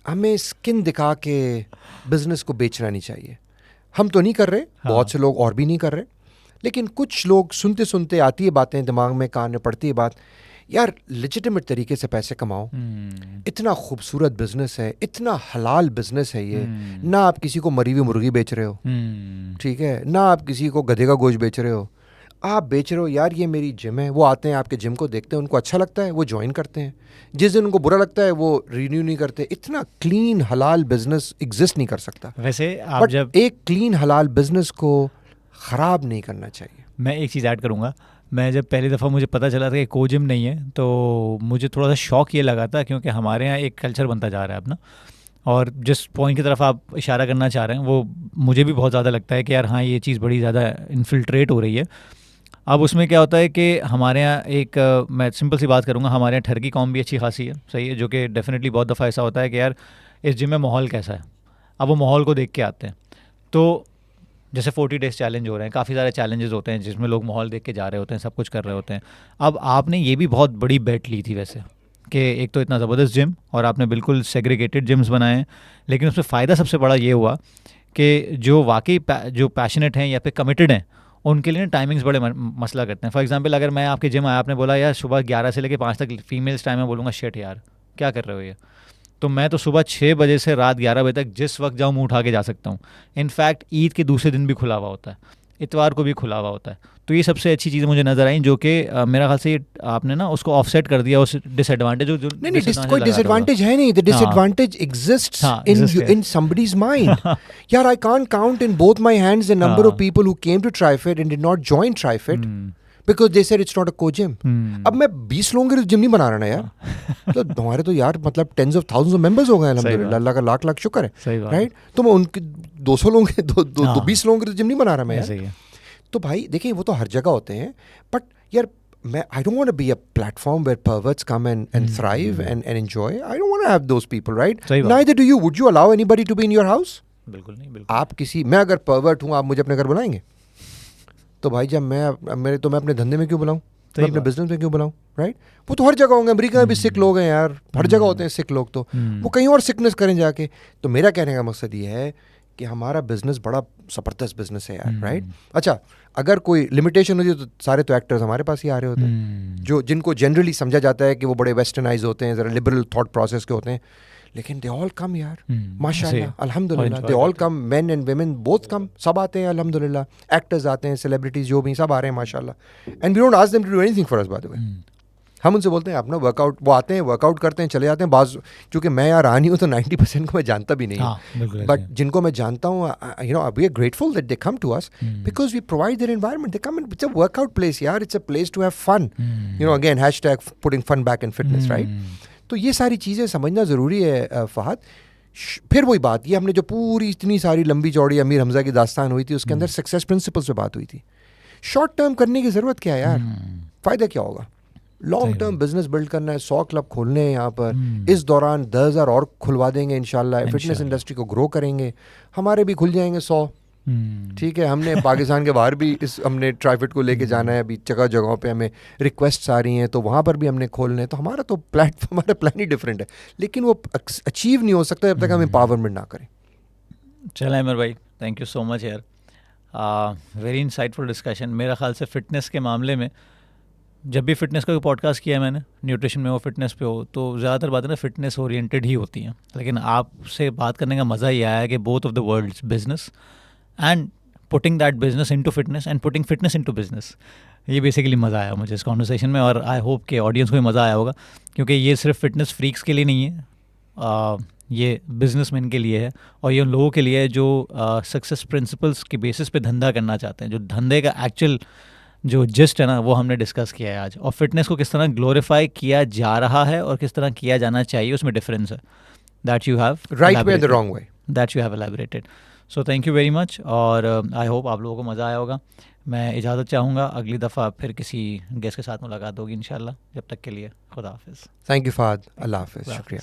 हमें स्किन दिखा के बिजनेस को बेचना नहीं चाहिए। हम तो नहीं कर रहे, हाँ। बहुत से लोग और भी नहीं कर रहे, लेकिन कुछ लोग सुनते सुनते आती है बातें दिमाग में, कान में पड़ती है बात, यार लेजिटिमेट तरीके से पैसे कमाओ, इतना खूबसूरत बिजनेस है, इतना हलाल बिजनेस है ये, ना आप किसी को मरी हुई मुर्गी बेच रहे हो, ठीक है, ना आप किसी को गधे का गोश्त बेच रहे हो, आप बेच रहे हो यार ये मेरी जिम है। वो आते हैं आपके जिम को देखते हैं, उनको अच्छा लगता है, वो ज्वाइन करते हैं, जिस दिन उनको बुरा लगता है वो रिन्यू नहीं करते। इतना क्लीन हलाल बिजनेस एग्जिस्ट नहीं कर सकता। वैसे आप बट जब एक क्लीन हलाल बिजनेस को ख़राब नहीं करना चाहिए। मैं एक चीज़ ऐड करूँगा, मैं जब पहली दफ़ा मुझे पता चला था कि को जिम नहीं है तो मुझे थोड़ा सा शौक ये लगा था, क्योंकि हमारे यहाँ एक कल्चर बनता जा रहा है अपना, और जिस पॉइंट की तरफ आप इशारा करना चाह रहे हैं वो मुझे भी बहुत ज़्यादा लगता है कि यार हाँ ये चीज़ बड़ी ज़्यादा इन्फिल्ट्रेट हो रही है। अब उसमें क्या होता है कि हमारे यहाँ एक मैं सिंपल सी बात करूँगा, हमारे यहाँ ठरकी कौम भी अच्छी खासी है, सही है, जो कि डेफिनेटली बहुत दफ़ा ऐसा होता है कि यार इस जिम में माहौल कैसा है, अब वो माहौल को देख के आते हैं। तो जैसे 40 डेज़ चैलेंज हो रहे हैं, काफ़ी सारे चैलेंजेस होते हैं जिसमें लोग माहौल देख के जा रहे होते हैं, सब कुछ कर रहे होते हैं। अब आपने ये भी बहुत बड़ी बेट ली थी वैसे, कि एक तो इतना ज़बरदस्त जिम और आपने बिल्कुल सेग्रीगेटेड जिम्स बनाए हैं, लेकिन उसमें फ़ायदा सबसे बड़ा ये हुआ कि जो वाकई जो पैशनेट हैं या फिर कमिटेड हैं उनके लिए टाइमिंग्स बड़े मसला करते हैं। फॉर एग्जांपल अगर मैं आपके जिम आया, आपने बोला यार सुबह 11 से लेकर 5 तक फीमेल्स टाइम है, बोलूँगा शिट यार क्या कर रहे हो ये, तो मैं तो सुबह 6 बजे से रात 11 बजे तक जिस वक्त जाऊँ मुँह उठा के जा सकता हूँ। इनफैक्ट ईद के दूसरे दिन भी खुला हुआ होता है, इतवार को भी खुला हुआ होता है। तो ये सबसे अच्छी चीज़ें मुझे नज़र आई, जो कि मेरा ख्याल से आपने ना उसको ऑफसेट कर दिया उस डिसएडवांटेज। जो नहीं, कोई डिसएडवांटेज है नहीं, the disadvantage exists in somebody's mind. यार I can't count in both my hands the number of people who came to Trifit and did not join Trifit because they said it's not a co gym. अब मैं 20 लोगों के gym नहीं बना रहा ना यार, तो हमारे तो यार मतलब tens of thousands of members हो गए अल्हम्दुलिल्लाह, अल्लाह का लाख लाख शुक्र है, राइट। तो मैं उनके 200 लोगों के 20 लोगों के जिम नहीं बना रहा मैं यार। तो भाई देखिए वो तो हर जगह होते हैं, बट यार मैं I don't want to be a platform where perverts come and thrive and enjoy. I don't want to have those people, right? Neither do you. Would you allow anybody to be in your house? बिल्कुल नहीं, बिल्कुल। आप किसी, मैं अगर pervert हूँ, आप मुझे अपने घर बुलाएंगे? तो भाई जब मैं अपने धंधे में क्यों बुलाऊं, मैं अपने बिजनेस में क्यों बुलाऊं, राइट? वो तो हर जगह होंगे, अमेरिका में भी सिक लोग हैं यार, हर जगह होते हैं सिक लोग, तो वो कहीं और सिकनेस करें जाके। तो मेरा कहने का मकसद ये है कि हमारा बिजनेस बड़ा ज़बरदस्त बिजनेस है यार, राइट। अच्छा, अगर कोई लिमिटेशन होती तो सारे तो एक्टर्स हमारे पास ही आ रहे होते हैं, जो जिनको जनरली समझा जाता है कि वो बड़े वेस्टर्नाइज होते हैं, ज़रा लिबरल थॉट प्रोसेस के होते हैं, लेकिन दे ऑल कम यार, माशाल्लाह अल्हम्दुलिल्लाह, they all come, main and women both come, सब आते हैं अल्हम्दुलिल्लाह, एक्टर्स आते हैं, सेलिब्रिटीज जो भी सब आ रहे हैं माशाल्लाह, and we don't ask them to do anything for us by the way. हम उनसे बोलते हैं अपना वर्कआउट, वो आते हैं वर्कआउट करते हैं चले जाते हैं। बाज चूँकि मैं यार आ नहीं हूँ तो 90% को मैं जानता भी नहीं हूँ, बट जिनको मैं जानता हूँ, you know, we are grateful that they come to us because we provide their environment, they come, it's a workout place यार, it's a place to have fun, you know, again hashtag putting fun back in fitness, right. तो ये सारी चीज़ें समझना ज़रूरी है फहद। फिर वही बात, ये हमने जो पूरी इतनी सारी लंबी चौड़ी अमीर हमजा की दास्तान हुई थी, उसके अंदर सक्सेस प्रिंसिपल्स पे बात हुई थी। शॉर्ट टर्म करने की ज़रूरत क्या है यार, फ़ायदा क्या होगा? लॉन्ग टर्म बिजनेस बिल्ड करना है, 100 क्लब खोलने हैं यहाँ पर, इस दौरान 10,000 और खुलवा देंगे इंशाल्लाह, फिटनेस इंडस्ट्री को ग्रो करेंगे, हमारे भी खुल जाएंगे 100, ठीक है। हमने पाकिस्तान के बाहर भी हमने ट्राइफिट को लेके जाना है, अभी जगह जगहों पे हमें रिक्वेस्ट्स आ रही हैं, तो वहाँ पर भी हमने खोलने हैं। तो हमारा तो हमारा प्लान ही डिफरेंट है, लेकिन वो अचीव नहीं हो सकता जब तक हम एम्पावरमेंट ना करें। चलो अमर भाई, थैंक यू सो मच यार, वेरी इंसाइटफुल डिस्कशन। मेरा ख्याल से फ़िटनेस के मामले में जब भी फ़िटनेस का कोई पॉडकास्ट किया है मैंने, न्यूट्रिशन में हो, फिटनेस पे हो, तो ज़्यादातर बातें ना फिटनेस ओरिएंटेड ही होती हैं, लेकिन आपसे बात करने का मज़ा ये आया कि both of the worlds business and putting that business into fitness and putting fitness into business, ये बेसिकली मज़ा आया मुझे इस कॉन्वर्सेशन में, और आई होप कि ऑडियंस को भी मज़ा आया होगा, क्योंकि ये सिर्फ फिटनेस फ्रीक्स के लिए नहीं है, ये बिजनेसमैन के लिए है, और ये उन लोगों के लिए है जो सक्सेस प्रिंसिपल्स के बेसिस पे धंधा करना चाहते हैं, जो धंधे का एक्चुअल जो जिस्ट है ना वो हमने डिस्कस किया है आज, और फिटनेस को किस तरह ग्लोरीफाई किया जा रहा है और किस तरह किया जाना चाहिए, उसमें डिफरेंस है, that you have right way and the wrong way, that you have elaborated. So thank you very much, और आई होप आप लोगों को मज़ा आया होगा। मैं इजाज़त चाहूँगा, अगली दफ़ा फिर किसी गेस्ट के साथ मुलाकात होगी इंशाल्लाह। जब तक के लिए खुदा हाफिज़। थैंक यू फहद, अल्लाह हाफिज़, शुक्रिया।